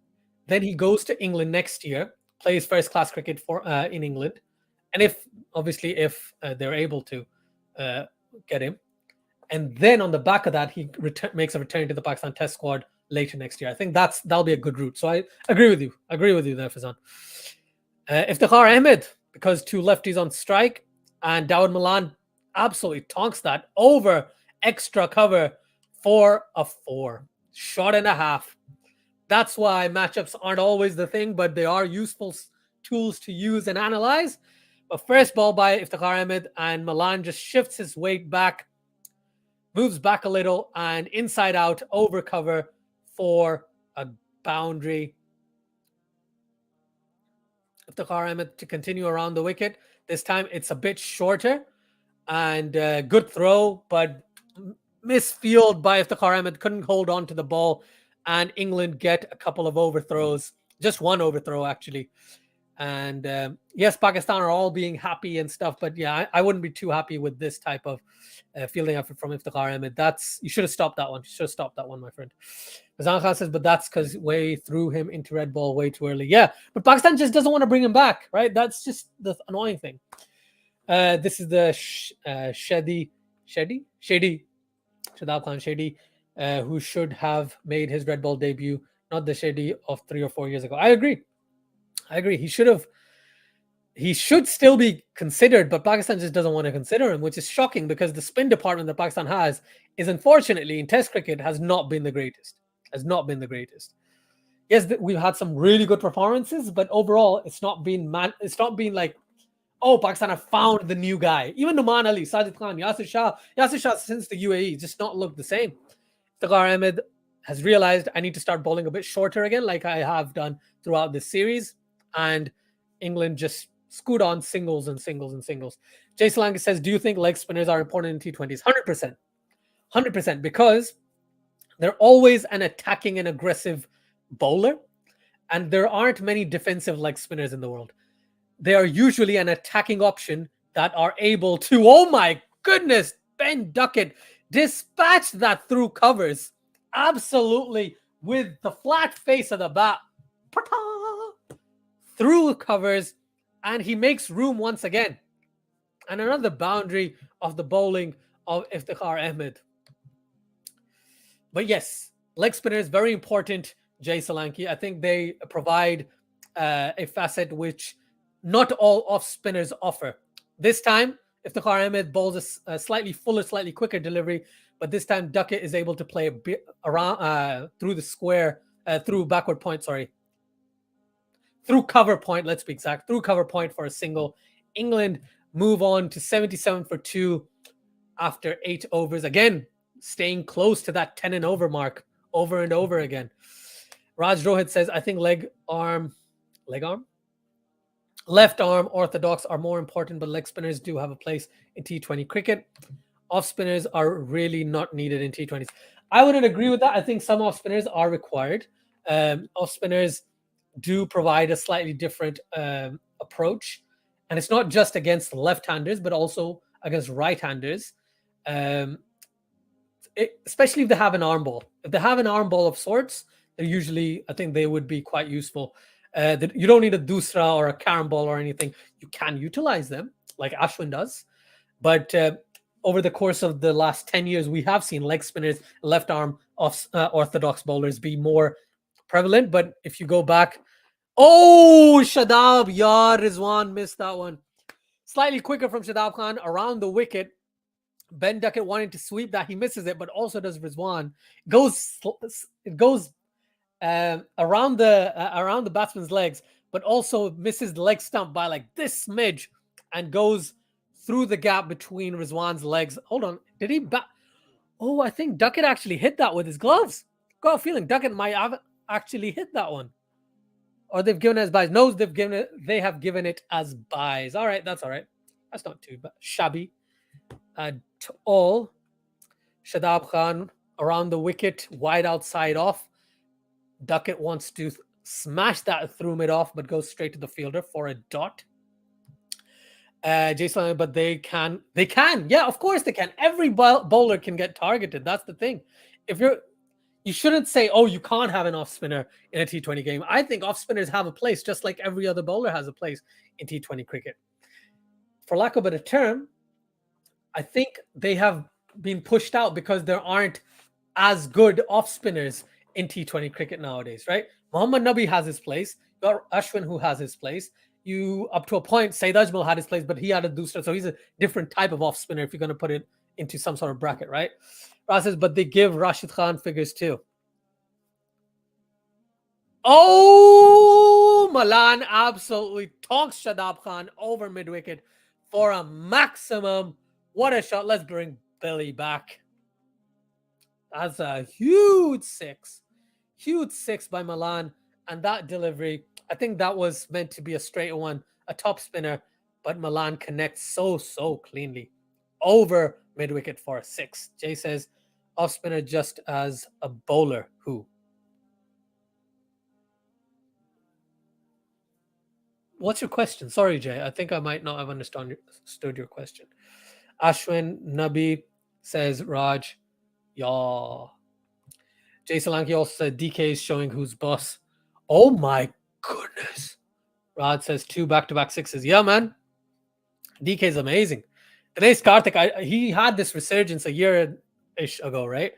Then he goes to England next year, plays first class cricket for in England. And if they're able to get him. And then on the back of that, he makes a return to the Pakistan Test squad later next year. I think that'll be a good route. So I agree with you. There, Fazan. Iftikhar Ahmed, because 2 lefties on strike, and Dawid Malan absolutely tonks that over extra cover for a 4. Shot and a half. That's why matchups aren't always the thing, but they are useful tools to use and analyze. But first ball by Iftikhar Ahmed, and Malan just shifts his weight back, moves back a little, and inside out over cover for a boundary. Iftikhar Ahmed to continue around the wicket. This time it's a bit shorter and good throw, but misfield by Iftikhar Ahmed. Couldn't hold on to the ball, and England get a couple of overthrows. Just one overthrow, actually. And yes, Pakistan are all being happy and stuff, but yeah, I wouldn't be too happy with this type of fielding effort from Iftikhar Ahmed. You should have stopped that one. You should have stopped that one, my friend. Azan Khan says, but that's because Way threw him into red ball way too early. Yeah, but Pakistan just doesn't want to bring him back, right? That's just the annoying thing. This is the Shadab Khan Shady, who should have made his red ball debut, not the Shady of 3 or 4 years ago. I agree. He should still be considered, but Pakistan just doesn't want to consider him, which is shocking because the spin department that Pakistan has is, unfortunately, in Test cricket has not been the greatest. Yes, we've had some really good performances, but overall, it's not been like, oh, Pakistan have found the new guy. Even Numan Ali, Sajid Khan, Yasir Shah since the UAE just not looked the same. Iftikhar Ahmed has realized I need to start bowling a bit shorter again, like I have done throughout this series. And England just scoot on singles and singles and singles. Jay Solanki says, do you think leg spinners are important in T20s? 100%. 100%, because they're always an attacking and aggressive bowler. And there aren't many defensive leg spinners in the world. They are usually an attacking option that are able to, oh my goodness, Ben Duckett dispatched that through covers. Absolutely, with the flat face of the bat. through covers, and he makes room once again. And another boundary of the bowling of Iftikhar Ahmed. But yes, leg spinners, very important, Jay Solanki. I think they provide a facet which not all off spinners offer. This time, Iftikhar Ahmed bowls a slightly fuller, slightly quicker delivery, but this time Duckett is able to play a bit around through the square, through backward point, through cover point, let's be exact, through cover point for a single. England move on to 77 for 2 after 8 overs. Again, staying close to that 10 and over mark over and over again. Raj Rohit says, I think left arm orthodox are more important, but leg spinners do have a place in T20 cricket. Off spinners are really not needed in T20s. I wouldn't agree with that. I think some off spinners are required. Off spinners do provide a slightly different approach. And it's not just against left-handers, but also against right-handers. Especially if they have an arm ball. If they have an arm ball of sorts, they're usually, I think they would be quite useful. You don't need a dusra or a carom ball or anything. You can utilize them like Ashwin does. But over the course of the last 10 years, we have seen leg spinners, left arm off orthodox bowlers be more prevalent. But if you go back, Shadab, Rizwan missed that one. Slightly quicker from Shadab Khan around the wicket. Ben Duckett wanted to sweep that. He misses it, but also does Rizwan. It goes around the batsman's legs, but also misses the leg stump by like this smidge and goes through the gap between Rizwan's legs. Hold on. Did he I think Duckett actually hit that with his gloves. Got a feeling Duckett might have actually hit that one. Or they've given it as buys. No, they have given it as buys. All right, that's all right. That's not too shabby at all. Shadab Khan around the wicket, wide outside off. Duckett wants to smash that through mid off, but goes straight to the fielder for a dot. Jason, but they can. Yeah, of course they can. Every bowler can get targeted. That's the thing. You shouldn't say, you can't have an off spinner in a T20 game. I think off spinners have a place, just like every other bowler has a place in T20 cricket. For lack of a better term, I think they have been pushed out because there aren't as good off spinners in T20 cricket nowadays, right? Mohammad Nabi has his place. You got Ashwin who has his place. You, up to a point, Saeed Ajmal had his place, but he had a dusra, so he's a different type of off spinner if you're going to put it into some sort of bracket, right? Ras says, but they give Rashid Khan figures too. Malan absolutely talks Shadab Khan over mid-wicket for a maximum. What a shot. Let's bring Billy back. That's a huge six. Huge six by Malan. And that delivery, I think that was meant to be a straight one, a top spinner, but Malan connects so cleanly over mid-wicket for a 6. Jay says, off spinner just as a bowler. Who? What's your question? Sorry, Jay. I think I might not have understood your question. Ashwin Nabi says, Raj, yeah. Jay Solanki also said, DK is showing who's boss. Oh my goodness. Raj says 2 back-to-back 6s. Yeah, man. DK is amazing. Dinesh Karthik, he had this resurgence a year-ish ago, right?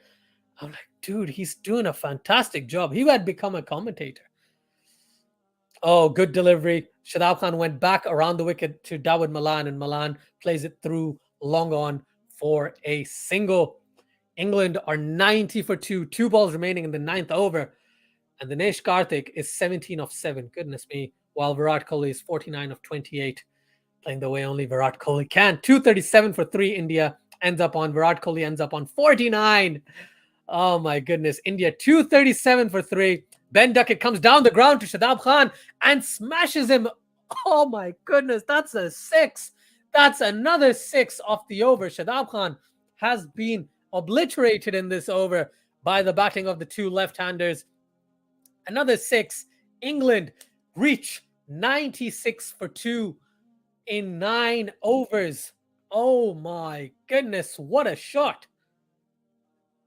I'm like, dude, he's doing a fantastic job. He had become a commentator. Oh, good delivery. Shadab Khan went back around the wicket to Dawud Malan, and Malan plays it through long on for a single. England are 90 for 2. 2 balls remaining in the 9th over. And Dinesh Karthik is 17 of 7. Goodness me. While Virat Kohli is 49 of 28. Playing the way only Virat Kohli can. 237 for 3 India ends up on. Virat Kohli ends up on 49. Oh my goodness. India 237 for 3. Ben Duckett comes down the ground to Shadab Khan and smashes him. Oh my goodness. That's a 6. That's another 6 off the over. Shadab Khan has been obliterated in this over by the batting of the 2 left-handers. Another 6. England reach 96 for 2 in 9 overs. Oh my goodness. What a shot.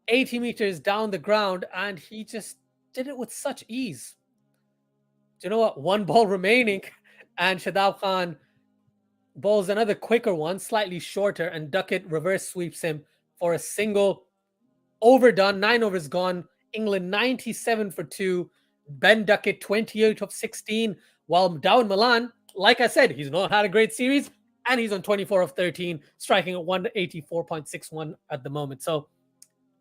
80 meters down the ground, and he just did it with such ease. you know what? One ball remaining, and Shadab Khan bowls another quicker one, slightly shorter, and Duckett reverse sweeps him for a single. Overdone, 9 overs gone. England 97 for 2. Ben Duckett 28 of 16. While Dawud Malan, like I said, he's not had a great series, and he's on 24 of 13, striking at 184.61 at the moment. So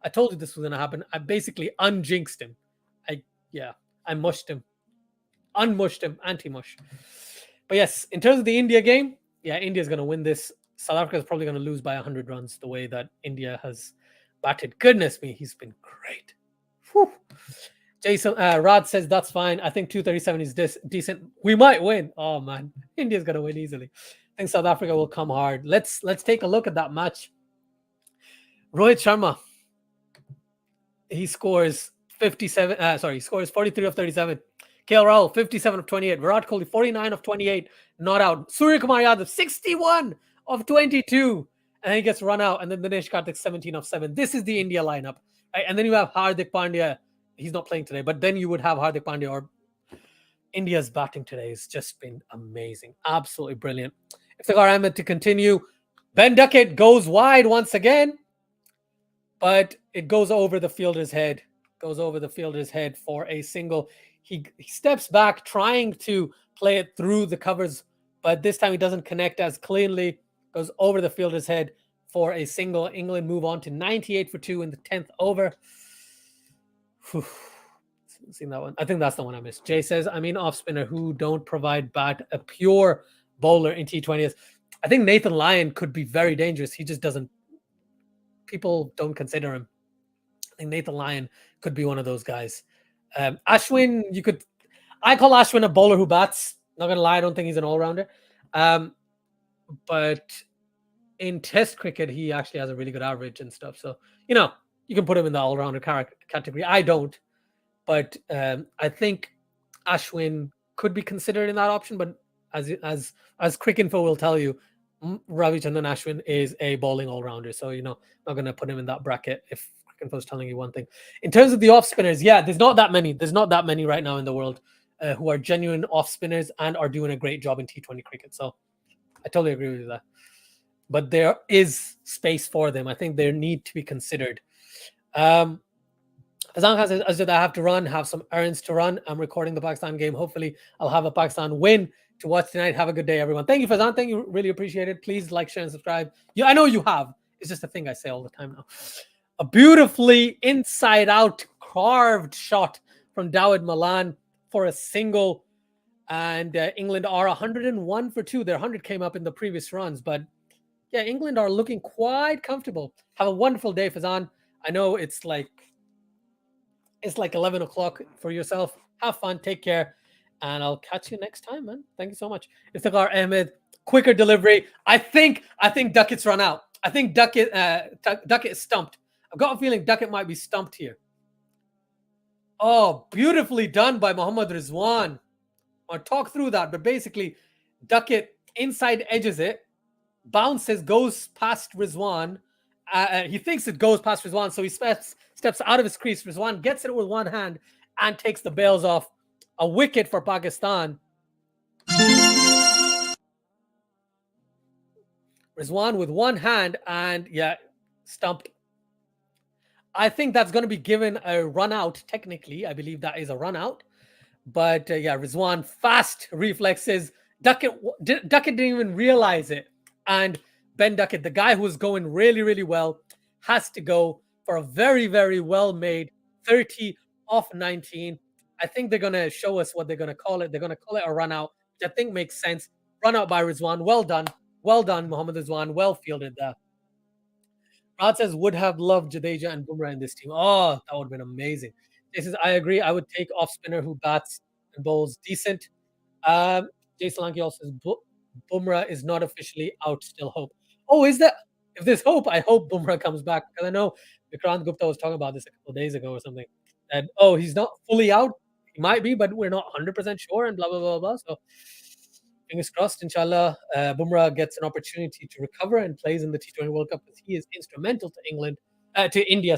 I told you this was going to happen. I basically unjinxed him. I mushed him. Unmushed him, anti-mush. But yes, in terms of the India game, yeah, India's going to win this. South Africa is probably going to lose by 100 runs the way that India has batted. Goodness me, he's been great. Whew. Jason Rod says that's fine. I think 237 is decent. We might win. Oh man, India's going to win easily. I think South Africa will come hard. Let's take a look at that match. Rohit Sharma, he scores 57. He scores 43 of 37. KL Rahul, 57 of 28. Virat Kohli, 49 of 28, not out. Surya Kumar Yadav, 61 of 22. And he gets run out. And then Dinesh Karthik, 17 of 7. This is the India lineup. Right? And then you have Hardik Pandya. He's not playing today. But then you would have Hardik Pandya. Or India's batting today has just been amazing. Absolutely brilliant. Iftikhar Ahmed to continue. Ben Duckett goes wide once again. But it goes over the fielder's head. Goes over the fielder's head for a single. He steps back trying to play it through the covers, but this time he doesn't connect as cleanly. Goes over the fielder's head for a single. England move on to 98 for 2 in the 10th over. Seen that one? I think that's the one I missed. Jay says, I mean off spinner who don't provide bat, a pure bowler in T20s. I think Nathan Lyon could be very dangerous. He just doesn't. People don't consider him. I think Nathan Lyon could be one of those guys. Ashwin, I call Ashwin a bowler who bats. Not gonna lie, I don't think he's an all-rounder. But in Test cricket, he actually has a really good average and stuff. So you can put him in the all-rounder category. I don't, but I think Ashwin could be considered in that option. But as Cricinfo will tell you, Ravichandran Ashwin is a bowling all-rounder. So not gonna put him in that bracket if Cricinfo's telling you one thing. In terms of the off spinners, yeah, there's not that many. There's not that many right now in the world who are genuine off spinners and are doing a great job in T20 cricket. So I totally agree with you that. But there is space for them. I think they need to be considered. Azam says, Asjad, I have to run, have some errands to run. I'm recording the Pakistan game. Hopefully, I'll have a Pakistan win to watch tonight. Have a good day, everyone. Thank you, Fazan. Thank you. Really appreciate it. Please like, share, and subscribe. I know you have. It's just a thing I say all the time now. A beautifully inside-out carved shot from Dawud Malan for a single. And England are 101 for 2. Their 100 came up in the previous runs. But, yeah, England are looking quite comfortable. Have a wonderful day, Fazan. I know it's like 11 o'clock for yourself. Have fun. Take care. And I'll catch you next time, man. Thank you so much. Iftikhar Ahmed, quicker delivery. I think Duckett's run out. I think Duckett is stumped. I've got a feeling Duckett might be stumped here. Oh, beautifully done by Mohammad Rizwan. I'll talk through that, but basically, Duckett inside edges it, bounces, goes past Rizwan. He thinks it goes past Rizwan, so he steps out of his crease. Rizwan gets it with one hand and takes the bails off. A wicket for Pakistan. Rizwan with one hand and, yeah, stumped. I think that's going to be given a run out. Technically, I believe that is a run out. But, yeah, Rizwan, fast reflexes. Duckett didn't even realize it. And Ben Duckett, the guy who was going really, really well, has to go for a very, very well-made 30 off 19. I think they're going to show us what they're going to call it. They're going to call it a run out, which I think makes sense. Run out by Rizwan. Well done. Well done, Mohammad Rizwan. Well fielded there. Rod says, would have loved Jadeja and Bumrah in this team. Oh, that would have been amazing. He says, I agree. I would take off spinner who bats and bowls decent. Jay Solanki also says, Bumrah is not officially out. Still hope. Oh, is that? If there's hope, I hope Bumrah comes back. Because I know Vikrant Gupta was talking about this a couple of days ago or something. And, he's not fully out. He might be, but we're not 100% sure and blah, blah, blah, blah. So, fingers crossed, inshallah, Bumrah gets an opportunity to recover and plays in the T20 World Cup because he is instrumental to India.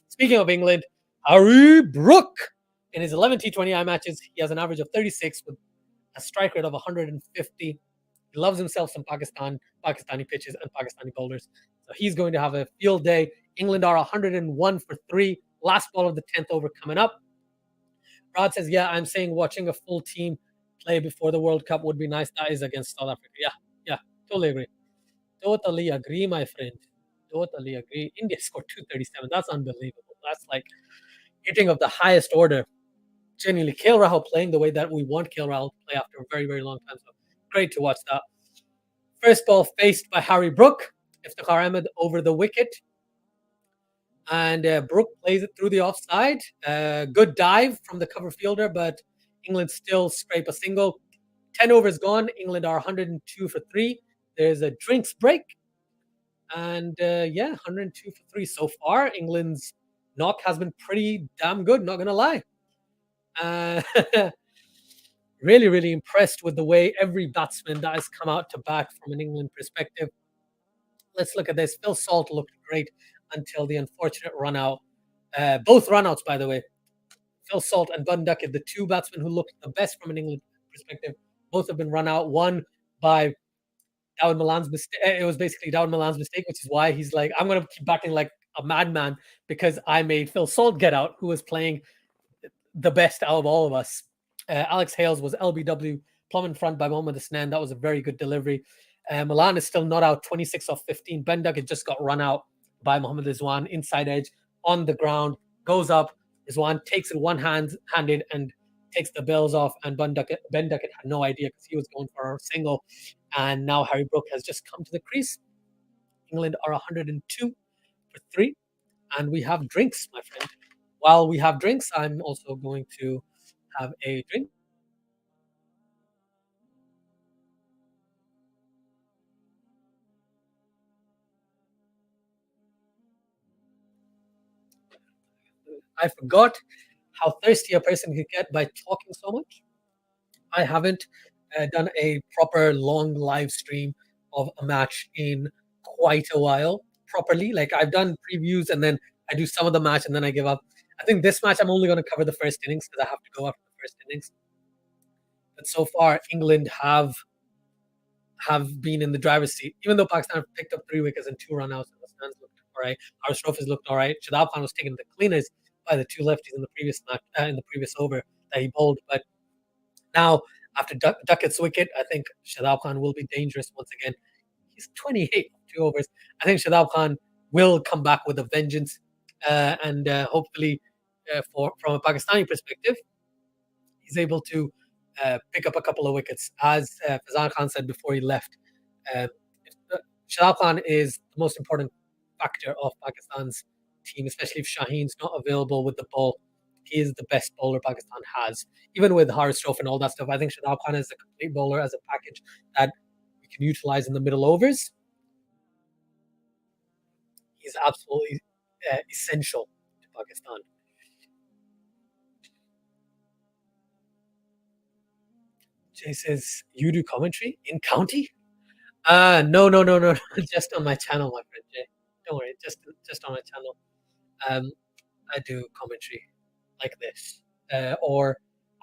Speaking of England, Harry Brook In his 11 T20I matches, he has an average of 36 with a strike rate of 150. He loves himself some Pakistani pitches and Pakistani bowlers. So he's going to have a field day. England are 101 for 3. Last ball of the 10th over coming up. Rod says, yeah, I'm saying watching a full team play before the World Cup would be nice. That is against South Africa. Yeah, totally agree. Totally agree, my friend. Totally agree. India scored 237. That's unbelievable. That's like hitting of the highest order. Genuinely, KL Rahul playing the way that we want KL Rahul to play after a very, very long time. So great to watch that. First ball faced by Harry Brook. Iftikhar Ahmed over the wicket. And Brook plays it through the offside. Good dive from the cover fielder, but England still scrape a single. 10 overs gone. England are 102 for 3. There's a drinks break. And 102 for 3 so far. England's knock has been pretty damn good, not going to lie. Really, really impressed with the way every batsman that has come out to bat from an England perspective. Let's look at this. Phil Salt looked great until the unfortunate run out. Both run outs, by the way. Phil Salt and Bun Duckett, the two batsmen who looked the best from an England perspective, both have been run out. One by Dawid Malan's mistake. It was basically Dawid Malan's mistake, which is why he's like, I'm going to keep batting like a madman because I made Phil Salt get out, who was playing the best out of all of us. Alex Hales was LBW, plumb in front by Mohammad Hasnan. That was a very good delivery. Malan is still not out, 26 off 15. Ben Duckett just got run out by Mohammad Rizwan, inside edge, on the ground, goes up. Rizwan takes it one-handed and takes the bells off, and Ben Duckett had no idea because he was going for a single. And now Harry Brook has just come to the crease. England are 102 for 3. And we have drinks, my friend. While we have drinks, I'm also going to have a drink. I forgot how thirsty a person can get by talking so much. I haven't done a proper long live stream of a match in quite a while properly. Like I've done previews and then I do some of the match and then I give up. I think this match I'm only going to cover the first innings because I have to go after the first innings. But so far, England have been in the driver's seat, even though Pakistan have picked up 3 wickets and 2 run-outs. And the stands looked all right. Our trophies looked all right. Shadab Khan was taking the cleaners by the 2 lefties in the previous match, in the previous over that he bowled. But now, after Duckett's wicket, I think Shadab Khan will be dangerous once again. He's 28 2 overs. I think Shadab Khan will come back with a vengeance, and hopefully, from a Pakistani perspective, he's able to pick up a couple of wickets. As Fazan Khan said before he left, Shadab Khan is the most important factor of Pakistan's team, especially if Shaheen's not available with the ball. He is the best bowler Pakistan has. Even with Haris Trof and all that stuff, I think Shadab Khan is a complete bowler as a package that we can utilize in the middle overs. He's absolutely essential to Pakistan. Jay says, you do commentary in county? No. Just on my channel, my friend Jay. Don't worry, just on my channel. I do commentary like this. Or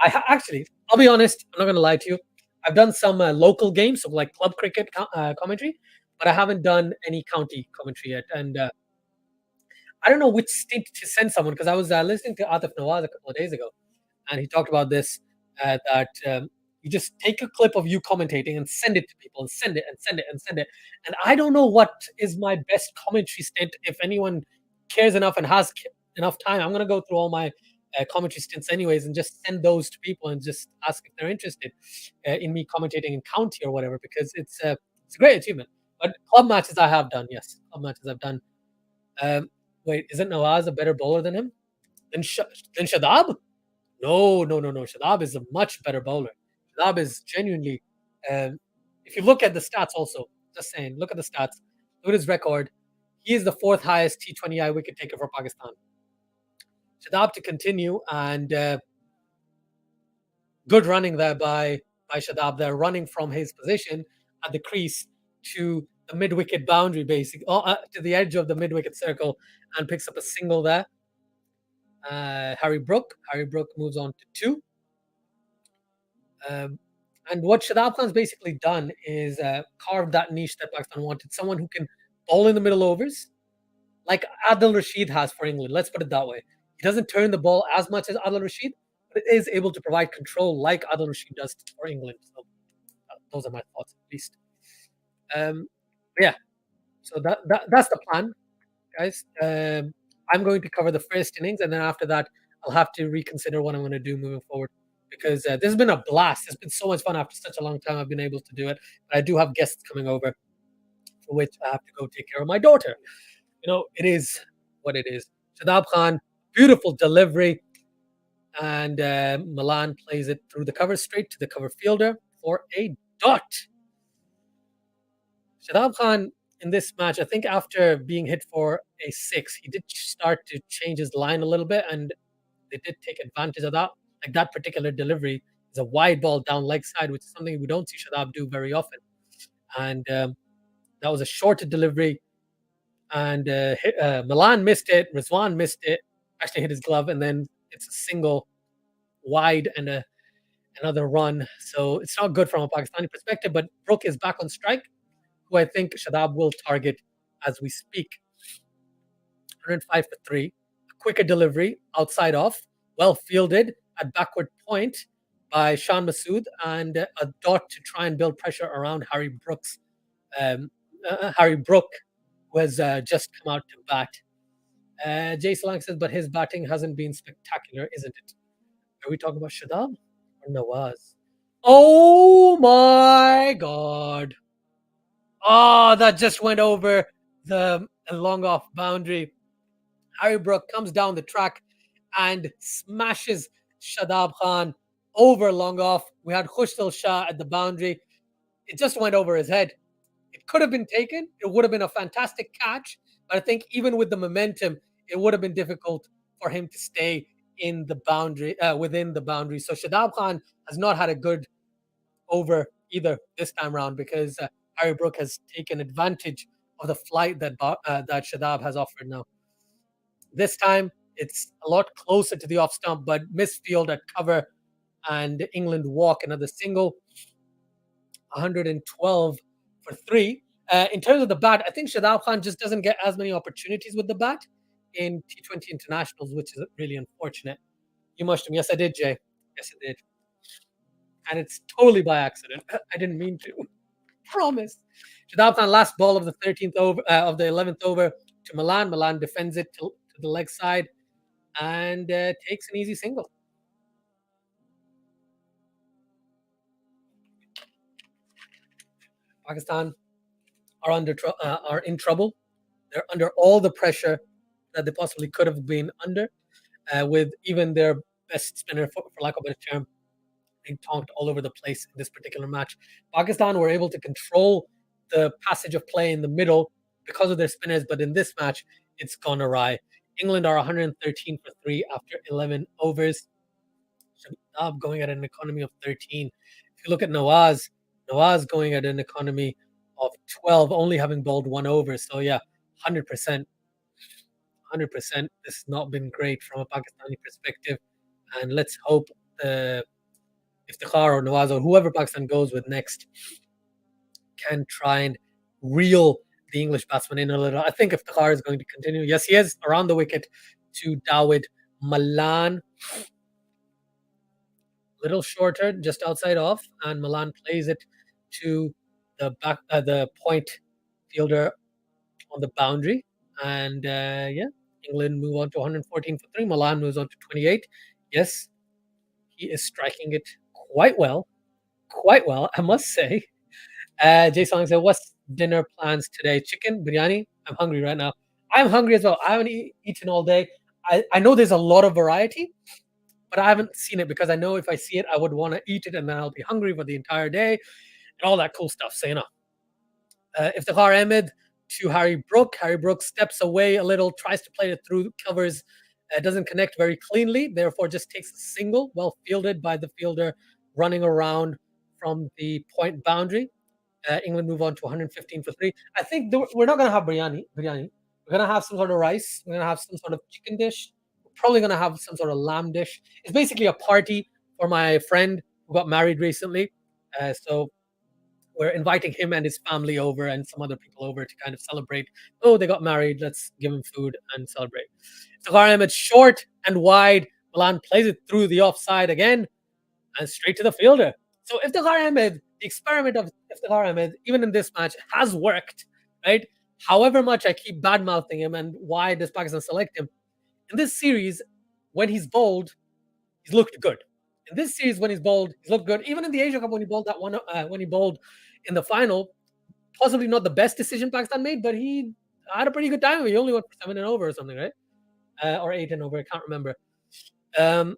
actually, I'll be honest, I'm not going to lie to you. I've done some local games, so like club cricket commentary, but I haven't done any county commentary yet. And I don't know which stint to send someone because I was listening to Atif Nawaz a couple of days ago, and he talked about this, that you just take a clip of you commentating and send it to people and send it. And I don't know what is my best commentary stint. If anyone cares enough and has enough time, I'm going to go through all my commentary stints anyways and just send those to people and just ask if they're interested in me commentating in county or whatever, because it's a great achievement. But club matches I have done, yes. Club matches I've done. Wait, isn't Nawaz a better bowler than him? Than Shadab? No. Shadab is a much better bowler. Shadab is genuinely, if you look at the stats also, just saying, look at the stats, look at his record. He is the 4th highest T20I wicket taker for Pakistan. Shadab to continue, and good running there by Shadab there, running from his position at the crease to the mid-wicket boundary, basically, to the edge of the mid-wicket circle, and picks up a single there. Harry Brook. Harry Brook moves on to 2. And what Shadab Khan's basically done is carved that niche that Pakistan wanted. Someone who can bowl in the middle overs, like Adil Rashid has for England. Let's put it that way. He doesn't turn the ball as much as Adil Rashid, but is able to provide control like Adil Rashid does for England. So those are my thoughts, at least. Yeah. So that's the plan, guys. I'm going to cover the first innings, and then after that, I'll have to reconsider what I'm going to do moving forward. Because this has been a blast. It's been so much fun after such a long time. I've been able to do it. But I do have guests coming over, for which I have to go take care of my daughter. You know, it is what it is. Shadab Khan, beautiful delivery. And Milan plays it through the cover straight to the cover fielder for a dot. Shadab Khan in this match, I think after being hit for a 6, he did start to change his line a little bit, and they did take advantage of that. Like that particular delivery is a wide ball down leg side, which is something we don't see Shadab do very often. And that was a shorter delivery. And Milan missed it. Rizwan missed it. Actually hit his glove, and then it's a single wide and another run. So it's not good from a Pakistani perspective, but Brook is back on strike, who I think Shadab will target as we speak. 105 for 3. A quicker delivery, outside off, well fielded at backward point by Shan Masood, and a dot to try and build pressure around Harry Brook's. Harry Brook, who has just come out to bat. Jay Salang says, but his batting hasn't been spectacular, isn't it? Are we talking about Shadab or Nawaz? Oh my God. Oh, that just went over the long off boundary. Harry Brook comes down the track and smashes Shadab Khan over long off. We had Khushal Shah at the boundary. It just went over his head. It could have been taken. It would have been a fantastic catch. But I think even with the momentum, it would have been difficult for him to stay in the boundary, within the boundary. So Shadab Khan has not had a good over either this time round, because Harry Brook has taken advantage of the flight that Shadab has offered now. This time, it's a lot closer to the off stump, but misfield at cover, and England walk another single. 112 for 3. In terms of the bat, I think Shadab Khan just doesn't get as many opportunities with the bat in T20 internationals, which is really unfortunate. You mushed him. Yes, I did, Jay. Yes, I did. And it's totally by accident. I didn't mean to. Promise. Shadab Khan, last ball of the 13th over, of the 11th over to Milan. Milan defends it to the leg side and takes an easy single. Pakistan are in trouble. They're under all the pressure that they possibly could have been under, with even their best spinner, for lack of a better term, being tonked all over the place in this particular match. Pakistan were able to control the passage of play in the middle because of their spinners, but in this match, it's gone awry. England are 113 for 3 after 11 overs. Shadab going at an economy of 13. If you look at Nawaz going at an economy of 12, only having bowled 1 over. So yeah, 100%. 100%. This has not been great from a Pakistani perspective. And let's hope Iftikhar or Nawaz or whoever Pakistan goes with next can try and reel the English batsman in a little. I think Iftikhar is going to continue. Yes, he is around the wicket to Dawid Malan. Little shorter, just outside off, and Milan plays it to the point fielder on the boundary. And yeah, England move on to 114 for 3. Milan moves on to 28. Yes, he is striking it quite well, I must say. Jay Song said, "What's dinner plans today? Chicken, biryani? I'm hungry right now. I'm hungry as well. I haven't eaten all day. I know there's a lot of variety, but I haven't seen it because I know if I see it, I would want to eat it, and then I'll be hungry for the entire day and all that cool stuff." So, you know, Iftikhar Ahmed to Harry Brook. Harry Brook steps away a little, tries to play it through covers, doesn't connect very cleanly, therefore just takes a single, well fielded by the fielder running around from the point boundary. England move on to 115 for 3. I think we're not going to have biryani. We're going to have some sort of rice. We're going to have some sort of chicken dish. probably going to have some sort of lamb dish. It's basically a party for my friend who got married recently. So we're inviting him and his family over and some other people over to kind of celebrate. Oh, they got married. Let's give him food and celebrate. Iftikhar Ahmed, short and wide. Milan plays it through the offside again and straight to the fielder. So Iftikhar Ahmed, the experiment of Iftikhar Ahmed, even in this match, has worked, right? However much I keep bad-mouthing him and why does Pakistan select him, in this series, when he's bowled, he's looked good. In this series, when he's bowled, he's looked good. Even in the Asia Cup, when he bowled that one, when he bowled in the final, possibly not the best decision Pakistan made, but he had a pretty good time. He only went for 7 and over or something, right? Or 8 and over, I can't remember. So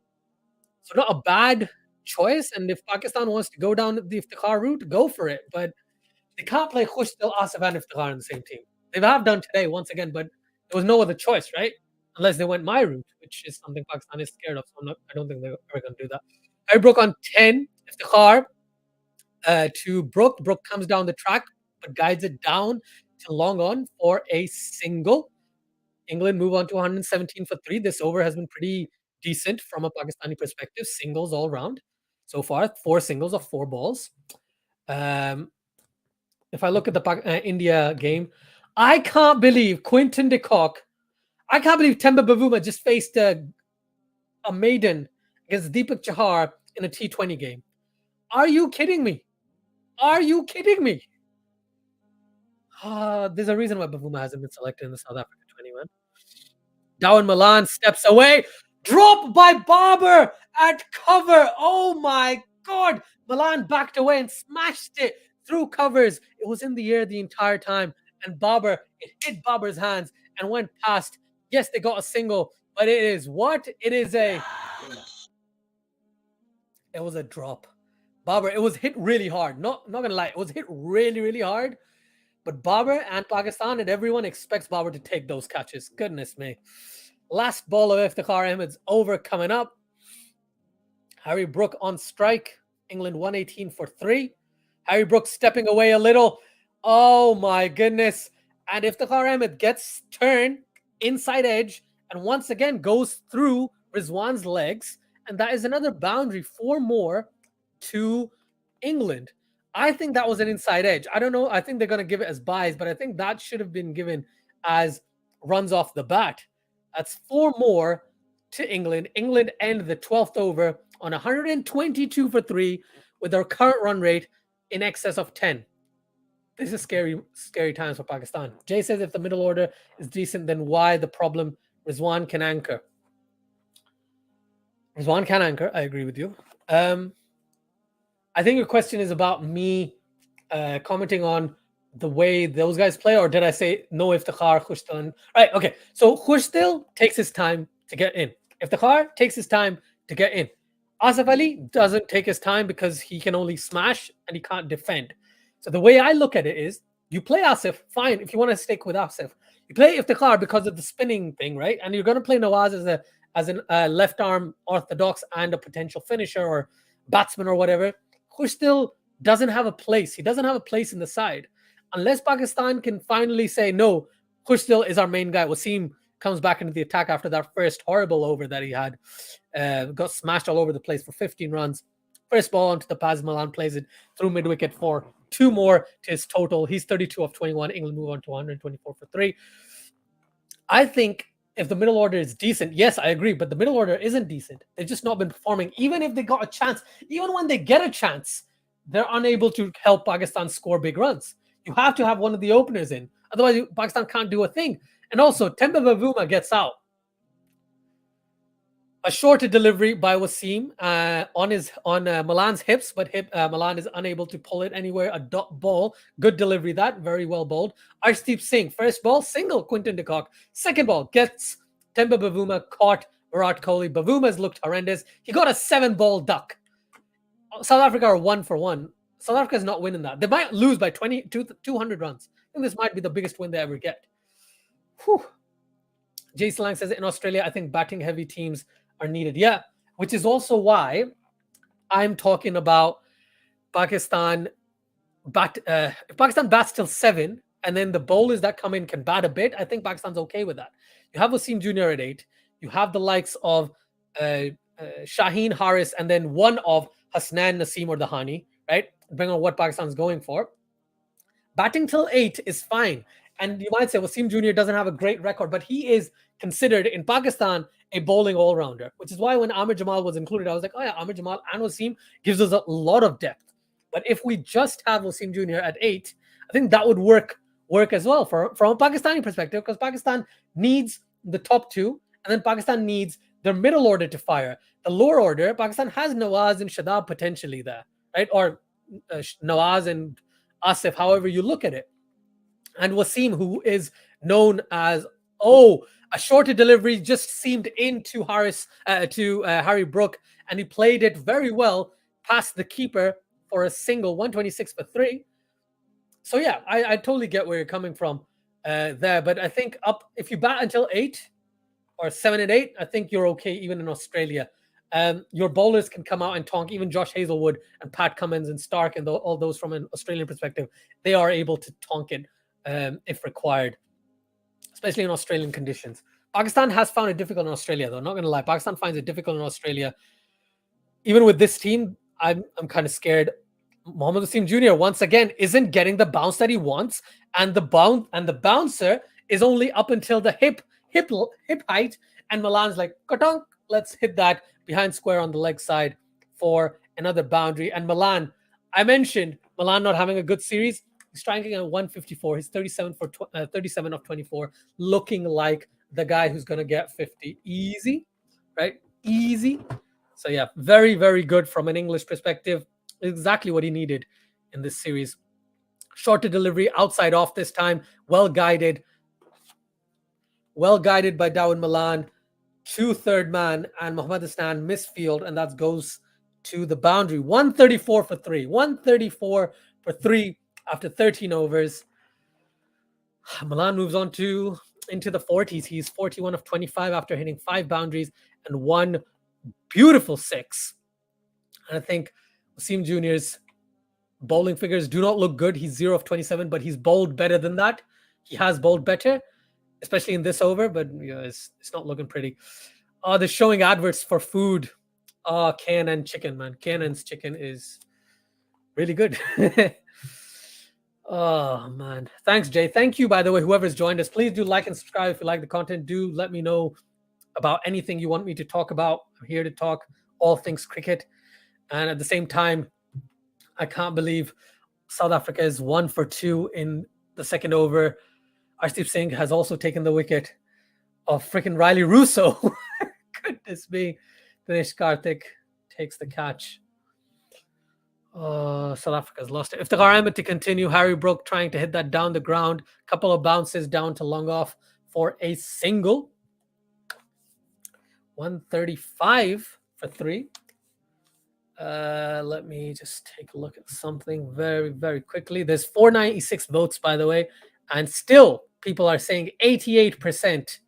not a bad choice. And if Pakistan wants to go down the Iftikhar route, go for it. But they can't play Khushtil, Asif, and Iftikhar in the same team. They have done today once again, but there was no other choice, right? Unless they went my route, which is something Pakistan is scared of. So I don't think they're ever going to do that. I broke on 10. Iftikhar to Brook. Brook comes down the track, but guides it down to long on for a single. England move on to 117 for 3. This over has been pretty decent from a Pakistani perspective. Singles all round so far. 4 singles of 4 balls. If I look at the India game, I can't believe Quinton de Kock. I can't believe Temba Bavuma just faced a maiden against Deepak Chahar in a T20 game. Are you kidding me? Are you kidding me? There's a reason why Bavuma hasn't been selected in the South Africa 21. Down Milan steps away. Drop by Babar at cover. Oh my God. Milan backed away and smashed it through covers. It was in the air the entire time. And Babar, it hit Babar's hands and went past. Yes, they got a single, but it is what? It was a drop. Babar, it was hit really hard. Not gonna lie, it was hit really, really hard. But Babar and Pakistan and everyone expects Babar to take those catches. Goodness me. Last ball of Iftikhar Ahmed's over coming up. Harry Brook on strike. England 118 for 3. Harry Brook stepping away a little. Oh my goodness. And Iftikhar Ahmed gets turned inside edge and once again goes through Rizwan's legs. And that is another boundary, 4 more to England. I think that was an inside edge. I don't know. I think they're going to give it as buys, but I think that should have been given as runs off the bat. That's 4 more to England. England end the 12th over on 122 for 3 with their current run rate in excess of 10. This is scary, scary times for Pakistan. Jay says if the middle order is decent, then why the problem? Rizwan can anchor. Rizwan can anchor. I agree with you. I think your question is about me commenting on the way those guys play, or did I say no Iftikhar, Khushtil? Right, okay. So Khushtil takes his time to get in. Iftikhar takes his time to get in. Asif Ali doesn't take his time because he can only smash and he can't defend. So the way I look at it is, you play Asif, fine, if you want to stick with Asif. You play Iftikhar because of the spinning thing, right? And you're going to play Nawaz as a left arm orthodox and a potential finisher or batsman or whatever. Khushtil doesn't have a place. He doesn't have a place in the side. Unless Pakistan can finally say, no, Khushtil is our main guy. Wasim comes back into the attack after that first horrible over that he had. Got smashed all over the place for 15 runs. First ball onto the pads. Milan plays it through mid-wicket for 2 more to his total. He's 32 of 21. England move on to 124 for 3. I think if the middle order is decent, yes, I agree, but the middle order isn't decent. They've just not been performing. Even if they got a chance, even when they get a chance, they're unable to help Pakistan score big runs. You have to have one of the openers in. Otherwise, Pakistan can't do a thing. And also, Temba Bavuma gets out. A shorter delivery by Wasim on Milan's hips, but Milan is unable to pull it anywhere. A dot ball. Good delivery that. Very well bowled. Arshdeep Singh. First ball, single Quinton de Kock. Second ball, gets Temba Bavuma caught Virat Kohli. Bavuma's looked horrendous. He got a 7-ball duck. South Africa are 1 for 1. South Africa is not winning that. They might lose by 200 runs. I think this might be the biggest win they ever get. Whew. Jason Lang says in Australia, I think batting heavy teams are needed. Yeah, which is also why I'm talking about Pakistan. If Pakistan bats till 7 and then the bowlers that come in can bat a bit, I think Pakistan's okay with that. You have Wasim Jr. at 8. you have the likes of Shaheen Haris and then one of Hasnan, Naseem or Dahani, right? Depending on what Pakistan's going for. Batting till 8 is fine. And you might say Wasim Jr. doesn't have a great record, but he is considered in Pakistan a bowling all-rounder, which is why when Amir Jamal was included, I was like, oh yeah, Amir Jamal and Wasim gives us a lot of depth. But if we just have Wasim Jr. at 8, I think that would work as well from a Pakistani perspective, because Pakistan needs the top 2, and then Pakistan needs their middle order to fire. The lower order, Pakistan has Nawaz and Shadab potentially there, right? Or Nawaz and Asif, however you look at it. And Wasim, who is known as, a shorter delivery just seemed into Harry Brook, and he played it very well past the keeper for a single, 126 for 3. So yeah, I totally get where you're coming from there. But I think if you bat until 8 or 7 and 8, I think you're okay even in Australia. Your bowlers can come out and tonk. Even Josh Hazelwood and Pat Cummins and Stark and all those from an Australian perspective, they are able to tonk it if required, especially in Australian conditions. Pakistan has found it difficult in Australia, though. Not going to lie, Pakistan finds it difficult in Australia. Even with this team, I'm kind of scared. Mohammad Wasim Jr. once again isn't getting the bounce that he wants, and the bouncer is only up until the hip height, and Milan's like, katonk, let's hit that behind square on the leg side for another boundary. And Milan, I mentioned Milan not having a good series. He's striking at 154. He's 37 of 24, looking like the guy who's going to get 50. Easy, right? Easy. So yeah, very, very good from an English perspective. Exactly what he needed in this series. Shorter delivery, outside off this time. Well guided by Dawood Milan. 2 third man, and Mohammad Hasnan misfield, and that goes to the boundary. 134 for 3. 134 for 3 after 13 overs. Milan moves on into the 40s. He's 41 of 25 after hitting 5 boundaries and 1 beautiful 6. And I think Wasim Jr.'s bowling figures do not look good. He's 0 of 27, but he's bowled better than that. He has bowled better, especially in this over, but it's not looking pretty. They're showing adverts for food. K&N chicken, man. K&N's chicken is really good. Oh, man. Thanks, Jay. Thank you, by the way, whoever's joined us. Please do like and subscribe if you like the content. Do let me know about anything you want me to talk about. I'm here to talk all things cricket. And at the same time, I can't believe South Africa is 1 for 2 in the second over. Arshdeep Singh has also taken the wicket of freaking Riley Russo. Goodness me. Dinesh Karthik takes the catch. South Africa's lost it. Iftikhar Ahmed to continue. Harry Brook trying to hit that down the ground. Couple of bounces down to long off for a single. 135 for 3. Let me just take a look at something very, very quickly. There's 496 votes, by the way, and still people are saying 88%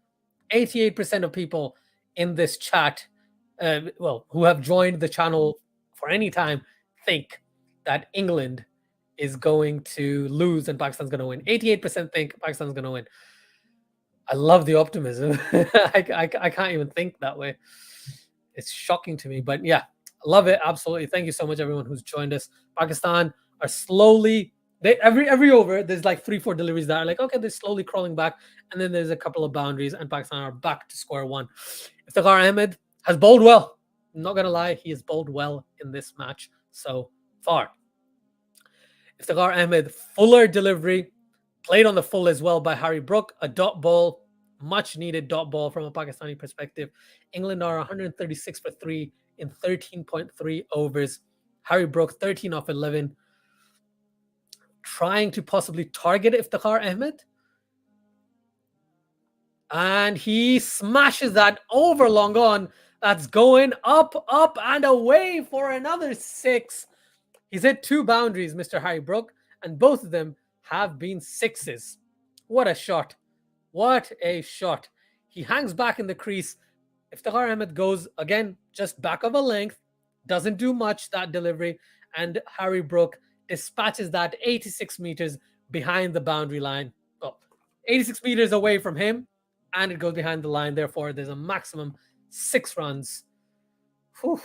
of people in this chat, who have joined the channel for any time, think that England is going to lose and Pakistan's going to win. 88% think Pakistan's going to win. I love the optimism. I can't even think that way. It's shocking to me, but yeah, I love it. Absolutely. Thank you so much, everyone who's joined us. Pakistan are slowly, every over, there's like 3-4 deliveries that are like, okay, they're slowly crawling back. And then there's a couple of boundaries and Pakistan are back to square one. Iftikhar Ahmed has bowled well. I'm not going to lie. He has bowled well in this match so far. Iftikhar Ahmed, fuller delivery, played on the full as well by Harry Brook. A dot ball, much needed dot ball from a Pakistani perspective. England are 136 for 3 in 13.3 overs. Harry Brook, 13 off 11. Trying to possibly target Iftikhar Ahmed. And he smashes that over long on. That's going up, and away for another 6. He's hit 2 boundaries, Mr. Harry Brook, and both of them have been 6s. What a shot. What a shot. He hangs back in the crease. Iftikhar Ahmed goes, again, just back of a length. Doesn't do much, that delivery. And Harry Brook dispatches that 86 meters behind the boundary line. Well, 86 meters away from him, and it goes behind the line. Therefore, there's a maximum 6 runs. Whew.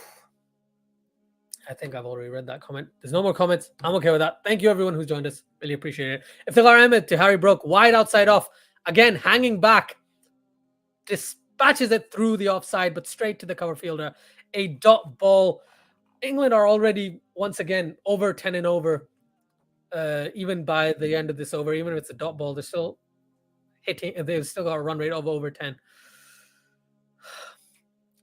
I think I've already read that comment. There's no more comments. I'm okay with that. Thank you, everyone who's joined us. Really appreciate it. Iftikhar Ahmed to Harry Brook, wide outside off. Again, hanging back. Dispatches it through the offside, but straight to the cover fielder. A dot ball. England are already, once again, over 10 and over. Even by the end of this over, even if it's a dot ball, they're still hitting. They've still got a run rate of over 10.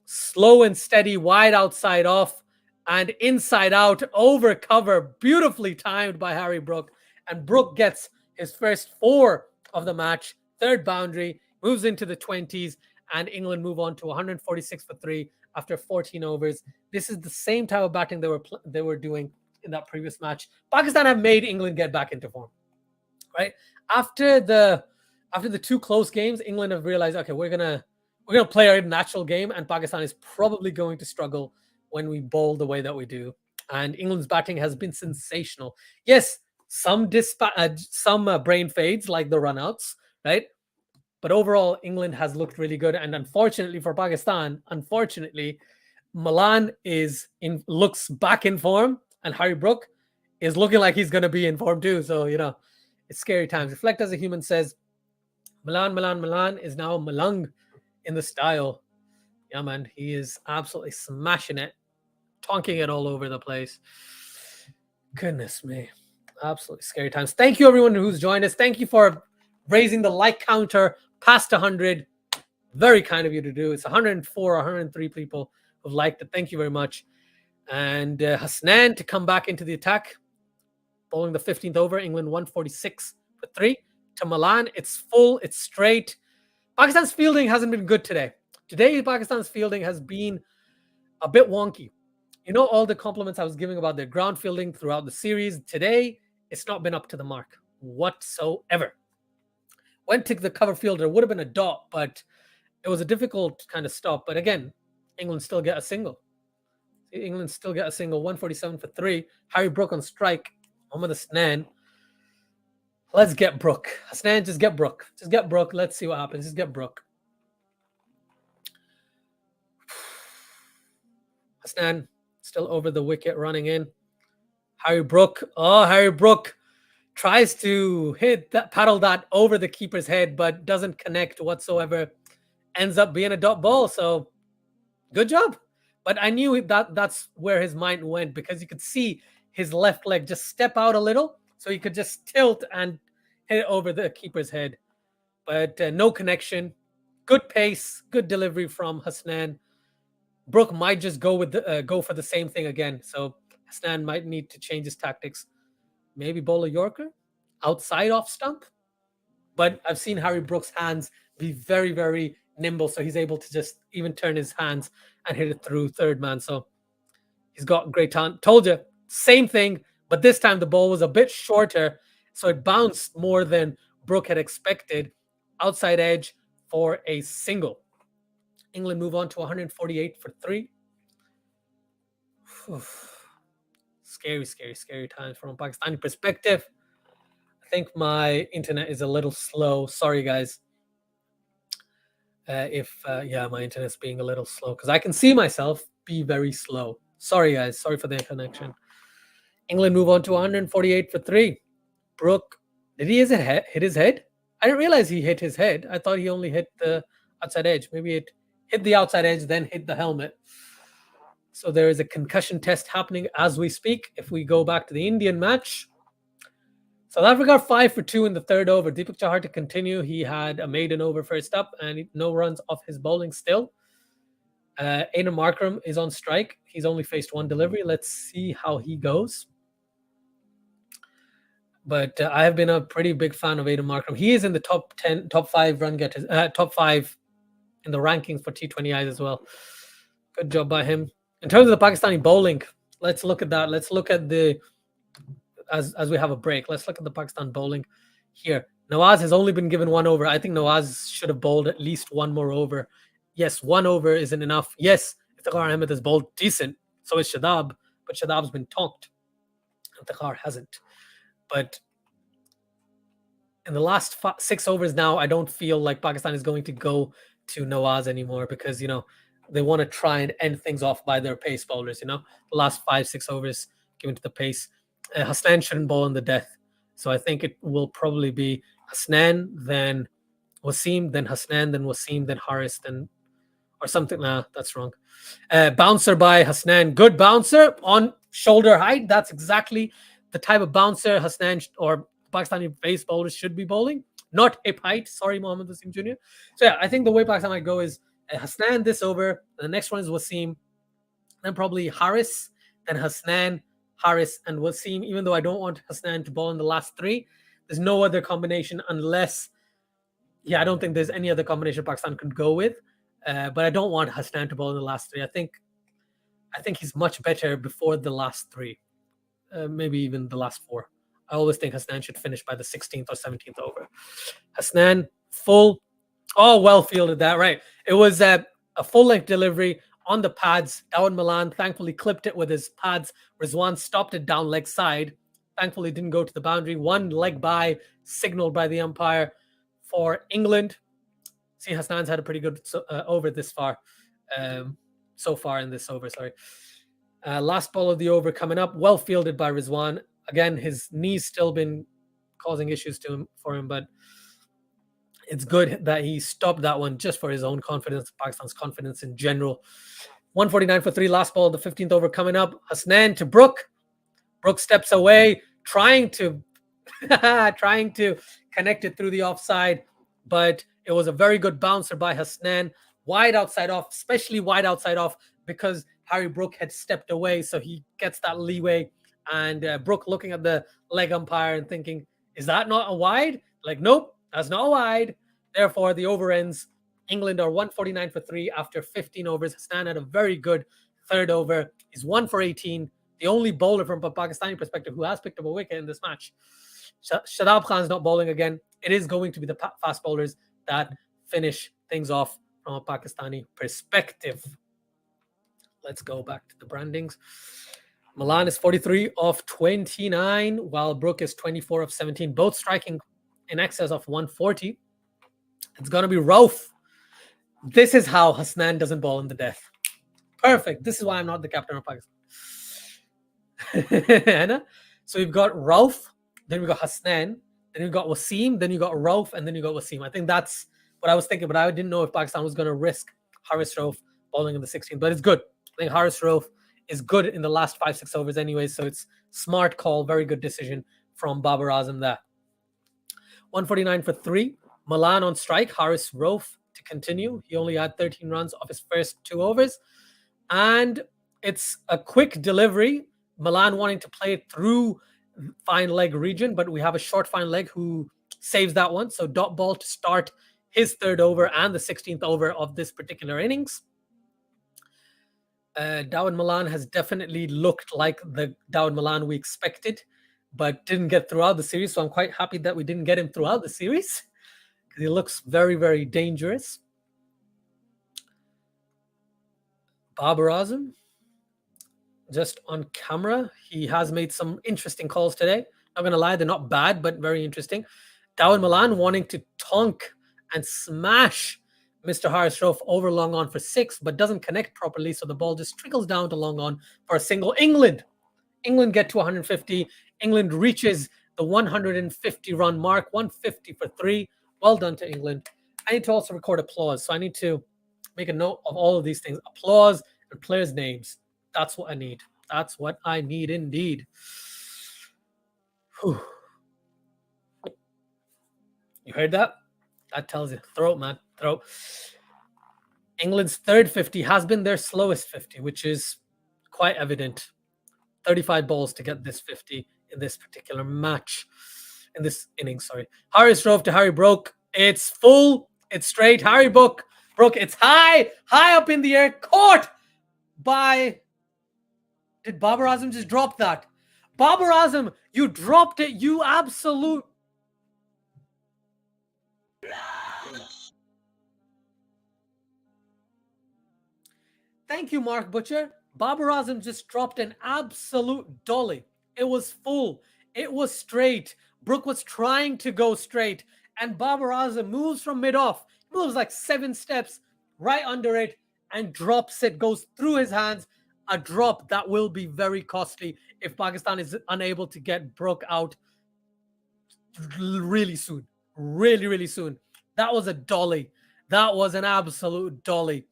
Slow and steady, wide outside off. And inside out, over cover, beautifully timed by Harry Brook. And Brook gets his first 4 of the match. 3rd boundary, moves into the 20s, and England move on to 146 for 3 after 14 overs. This is the same type of batting they were doing in that previous match. Pakistan have made England get back into form, right? After the 2 close games, England have realized, okay, we're gonna play our natural game, and Pakistan is probably going to struggle when we bowl the way that we do. And England's batting has been sensational. Yes, some brain fades like the runouts, right? But overall, England has looked really good. And unfortunately for Pakistan, Malan looks back in form, and Harry Brook is looking like he's going to be in form too. So, it's scary times. Reflect as a Human says, Malan is now Malang in the style. Yeah, man, he is absolutely smashing it, tonking it all over the place. Goodness me. Absolutely scary times. Thank you, everyone who's joined us. Thank you for raising the like counter past 100. Very kind of you to do. It's 104, 103 people who've liked it. Thank you very much. And Hasnan to come back into the attack. Bowling the 15th over. England 146 for 3. To Malan, it's full. It's straight. Pakistan's fielding hasn't been good today. Today, Pakistan's fielding has been a bit wonky. All the compliments I was giving about their ground fielding throughout the series. Today, it's not been up to the mark whatsoever. Went to the cover fielder, would have been a dot, but it was a difficult kind of stop. But again, England still get a single. 147 for 3. Harry Brook on strike. Mohammad Hasnan. Let's get Brook. Hasnan, just get Brook. Just get Brook. Let's see what happens. Just get Brook. Hasnan still over the wicket, running in. Harry Brook. Oh, Harry Brook tries to paddle that over the keeper's head, but doesn't connect whatsoever. Ends up being a dot ball. So good job. But I knew that's where his mind went, because you could see his left leg just step out a little. So he could just tilt and hit it over the keeper's head. But no connection. Good pace. Good delivery from Hasnan. Brook might just go for the same thing again. So Hasnan might need to change his tactics. Maybe bowl a Yorker outside off stump. But I've seen Harry Brook's hands be very, very nimble. So he's able to just even turn his hands and hit it through third man. So he's got great talent. Told you, same thing. But this time the ball was a bit shorter. So it bounced more than Brook had expected. Outside edge for a single. England move on to 148 for 3. Scary, scary, scary times from a Pakistani perspective. I think my internet is a little slow. Sorry, guys. My internet's being a little slow, because I can see myself be very slow. Sorry, guys. Sorry for the connection. England move on to 148 for 3. Brook, did he hit his head? I didn't realize he hit his head. I thought he only hit the outside edge. Maybe it hit the outside edge, then hit the helmet. So there is a concussion test happening as we speak. If we go back to the Indian match, South Africa 5 for 2 in the 3rd over. Deepak Chahar to continue. He had a maiden over first up and no runs off his bowling still. Aidan Markram is on strike. He's only faced 1 delivery. Let's see how he goes. But I have been a pretty big fan of Aidan Markram. He is in the top 5 run getters, top 5 in the rankings for T20Is as well. Good job by him. In terms of the Pakistani bowling, let's look at that. Let's look at as we have a break. Let's look at the Pakistan bowling here. Nawaz has only been given 1 over. I think Nawaz should have bowled at least 1 more over. Yes, 1 over isn't enough. Yes, Iftikhar Ahmed has bowled decent. So is Shadab. But Shadab's been tonked. Iftikhar hasn't. But in the last 6 overs now, I don't feel like Pakistan is going to go to Nawaz anymore because, you know, they want to try and end things off by their pace bowlers, you know. The last 5-6 overs given to the pace. Hasnan shouldn't bowl in the death. So I think it will probably be Hasnan, then Wasim, then Hasnan, then Wasim, then Haris, then or something. Nah, that's wrong. Bouncer by Hasnan. Good bouncer on shoulder height. That's exactly the type of bouncer Hasnan or Pakistani pace bowlers should be bowling. Not hip height. Sorry, Mohammad Wasim Jr. So yeah, I think the way Pakistan might go is Hasnan this over. The next one is Wasim. Then probably Haris. Then Hasnan, Haris, and Wasim. Even though I don't want Hasnan to bowl in the last 3, there's no other combination unless, yeah, I don't think there's any other combination Pakistan could go with. But I don't want Hasnan to bowl in the last 3. I think he's much better before the last 3, maybe even the last 4. I always think Hasnan should finish by the 16th or 17th over. Hasnan, full. Oh, well fielded that, right. It was a full-length delivery on the pads. Dawood Malan thankfully clipped it with his pads. Rizwan stopped it down leg side. Thankfully didn't go to the boundary. 1 leg by, signaled by the umpire for England. See, Hasnan's had a pretty good over this far. So far in this over, sorry. Last ball of the over coming up. Well fielded by Rizwan. Again, his knee's still been causing issues for him, but it's good that he stopped that one just for his own confidence, Pakistan's confidence in general. 149 for 3. Last ball of the 15th over coming up. Hasnan to Brook. Brook steps away, trying to connect it through the offside, but it was a very good bouncer by Hasnan. Wide outside off, especially wide outside off because Harry Brook had stepped away, so he gets that leeway. And Brook looking at the leg umpire and thinking, is that not a wide? Like, nope, that's not a wide. Therefore, the over ends. England are 149 for 3 after 15 overs. Hasnan had a very good third over. He's 1 for 18. The only bowler from a Pakistani perspective who has picked up a wicket in this match. Shadab Khan's not bowling again. It is going to be the fast bowlers that finish things off from a Pakistani perspective. Let's go back to the brandings. Malan is 43 of 29, while Brook is 24 of 17, both striking in excess of 140. It's going to be Rauf. This is how Hasnan doesn't bowl in the death. Perfect. This is why I'm not the captain of Pakistan. So we've got Rauf, then we've got Hasnan, then you've got Wasim, then you got Rauf, and then you got Wasim. I think that's what I was thinking, but I didn't know if Pakistan was going to risk Haris Rauf bowling in the 16th, but it's good. I think Haris Rauf is good in the last 5-6 overs anyway, so it's smart call, very good decision from Babar Azam there. 149 for 3. Malan on strike, Haris Rauf to continue. He only had 13 runs off his first 2 overs. And it's a quick delivery. Malan wanting to play it through fine leg region, but we have a short fine leg who saves that one. So dot ball to start his third over and the 16th over of this particular innings. Dawood Malan has definitely looked like the Dawood Malan we expected, but didn't get throughout the series. So I'm quite happy that we didn't get him throughout the series because he looks very, very dangerous. Babar Azam, just on camera, he has made some interesting calls today. Not going to lie, they're not bad, but very interesting. Dawood Malan wanting to tonk and smash Mr. Haris Rauf over long on for 6, but doesn't connect properly, so the ball just trickles down to long on for a single. England get to 150. England reaches the 150 run mark, 150 for 3. Well done to England. I need to also record applause, so I need to make a note of all of these things. Applause and players' names. That's what I need. That's what I need indeed. Whew. You heard that? That tells you. Throat, man. Throat. England's third 50 has been their slowest 50, which is quite evident. 35 balls to get this 50 in this particular match. In this innings, sorry. Haris Rauf to Harry Brook. It's full. It's straight. Harry Brook. It's high up in the air. Caught by... Did Babar Azam just drop that? Babar Azam, you dropped it. You absolute... Thank you, Mark Butcher. Babar Azam just dropped an absolute dolly. It was full. It was straight. Brook was trying to go straight, and Babar Azam moves from mid-off, moves like 7 steps right under it and drops it, goes through his hands. A drop that will be very costly if Pakistan is unable to get Brook out really soon. Really soon. That was a dolly. That was an absolute dolly.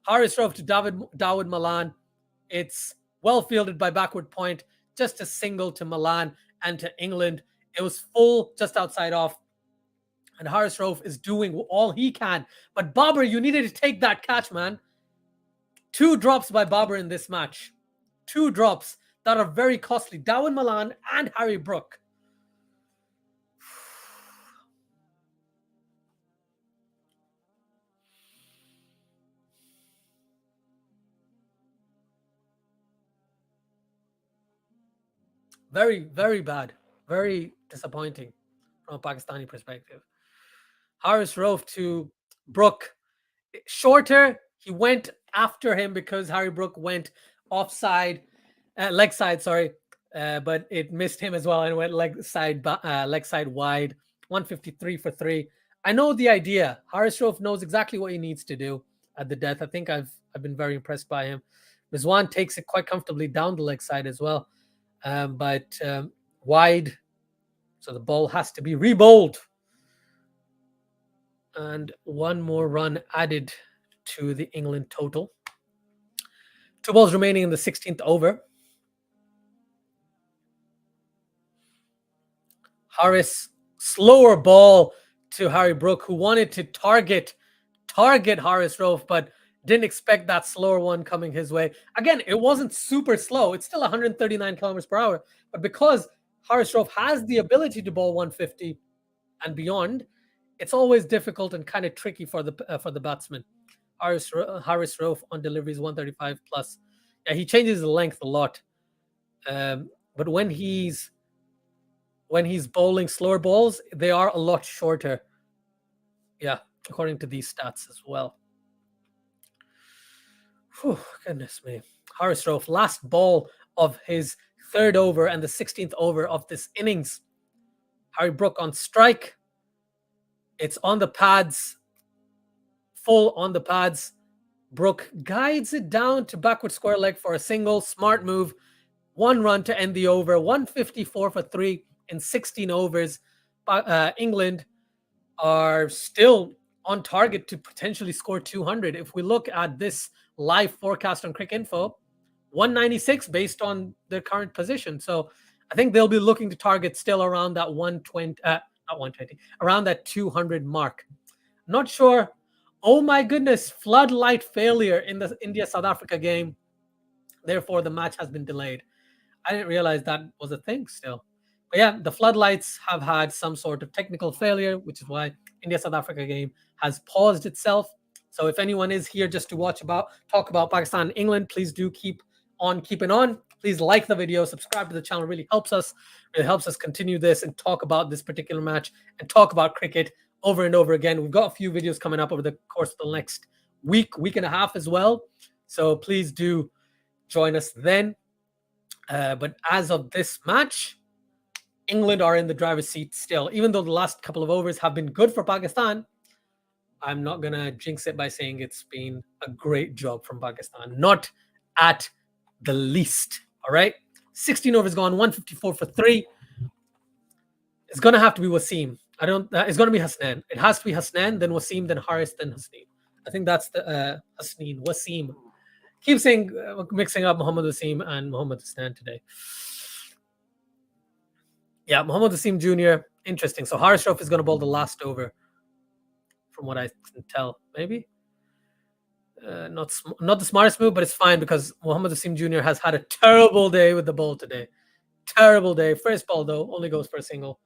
Haris Rauf to Dawud Malan. It's well fielded by backward point. Just a single to Malan and to England. It was full just outside off. And Haris Rauf is doing all he can. But Babar, you needed to take that catch, man. 2 drops by Babar in this match. 2 drops that are very costly. Dawud Malan and Harry Brook. Very, very bad. Very disappointing from a Pakistani perspective. Haris Rauf to Brook. Shorter. He went after him because Harry Brook went offside, leg side, sorry. But it missed him as well and went leg side wide. 153 for 3. I know the idea. Haris Rauf knows exactly what he needs to do at the death. I think I've been very impressed by him. Rizwan takes it quite comfortably down the leg side as well. But wide, so the ball has to be re-bowled. And 1 more run added to the England total. 2 balls remaining in the 16th over. Haris, slower ball to Harry Brook, who wanted to target Haris Rauf, but didn't expect that slower one coming his way. Again, it wasn't super slow. It's still 139 kilometers per hour. But because Haris Rauf has the ability to bowl 150 and beyond, it's always difficult and kind of tricky for the batsman. Haris Rauf on deliveries 135 plus. Yeah, he changes the length a lot. But when he's bowling slower balls, they are a lot shorter. Yeah, according to these stats as well. Whew, goodness me. Haris Rauf, last ball of his 3rd over and the 16th over of this innings. Harry Brook on strike. It's on the pads. Full on the pads. Brook guides it down to backward square leg for a single. Smart move. 1 run to end the over. 154 for 3 in 16 overs. England are still on target to potentially score 200. If we look at this live forecast on Cricinfo, 196 based on their current position. So I think they'll be looking to target still around that 120, not 120, around that 200 mark. Not sure. Oh my goodness, floodlight failure in the India-South Africa game. Therefore, the match has been delayed. I didn't realize that was a thing still. But yeah, the floodlights have had some sort of technical failure, which is why India-South Africa game has paused itself. So if anyone is here just to talk about Pakistan and England, please do keep on keeping on. Please like the video, subscribe to the channel. It really helps us. It helps us continue this and talk about this particular match and talk about cricket over and over again. We've got a few videos coming up over the course of the next week and a half as well. So please do join us then. But as of this match, England are in the driver's seat still. Even though the last couple of overs have been good for Pakistan, I'm not going to jinx it by saying it's been a great job from Pakistan. Not at the least. All right? 16 overs gone, 154 for 3. It's going to have to be Wasim. It's going to be Hasnain. It has to be Hasnain, then Wasim, then Haris, then Hasnain. I think that's the Hasnain, Wasim. Keep saying, mixing up Muhammad Wasim and Muhammad Hasnain today. Yeah, Muhammad Wasim Jr. Interesting. So Haris Rauf is going to bowl the last over, from what I can tell. Maybe not the smartest move, but it's fine because Muhammad Wasim Jr. has had a terrible day with the ball today. Terrible day. First ball though only goes for a single.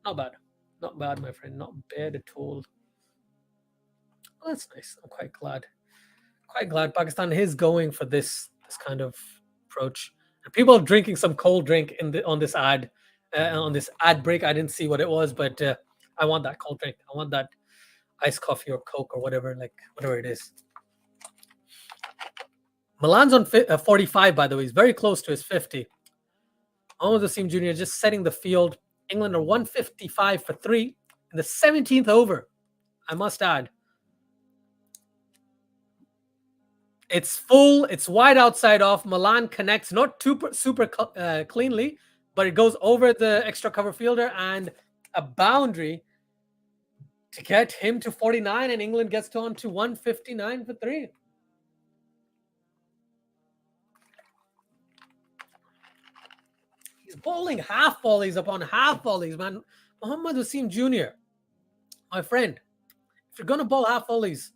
Not bad. Not bad, my friend. Not bad at all. Well, that's nice. I'm quite glad. Quite glad Pakistan is going for this kind of approach. And people are drinking some cold drink on this ad break. I didn't see what it was, but I want that cold drink. I want that iced coffee or Coke or whatever it is. Milan's on 45, by the way. He's very close to his 50. Mohammad Wasim Jr. just setting the field. England are 155 for 3 in the 17th over, I must add. It's full. It's wide outside off. Milan connects, not super cleanly, but it goes over the extra cover fielder and a boundary to get him to 49, and England gets on to 159 for 3. He's bowling half volleys upon half volleys, man. Mohammad Wasim Jr., my friend, if you're going to bowl half volleys,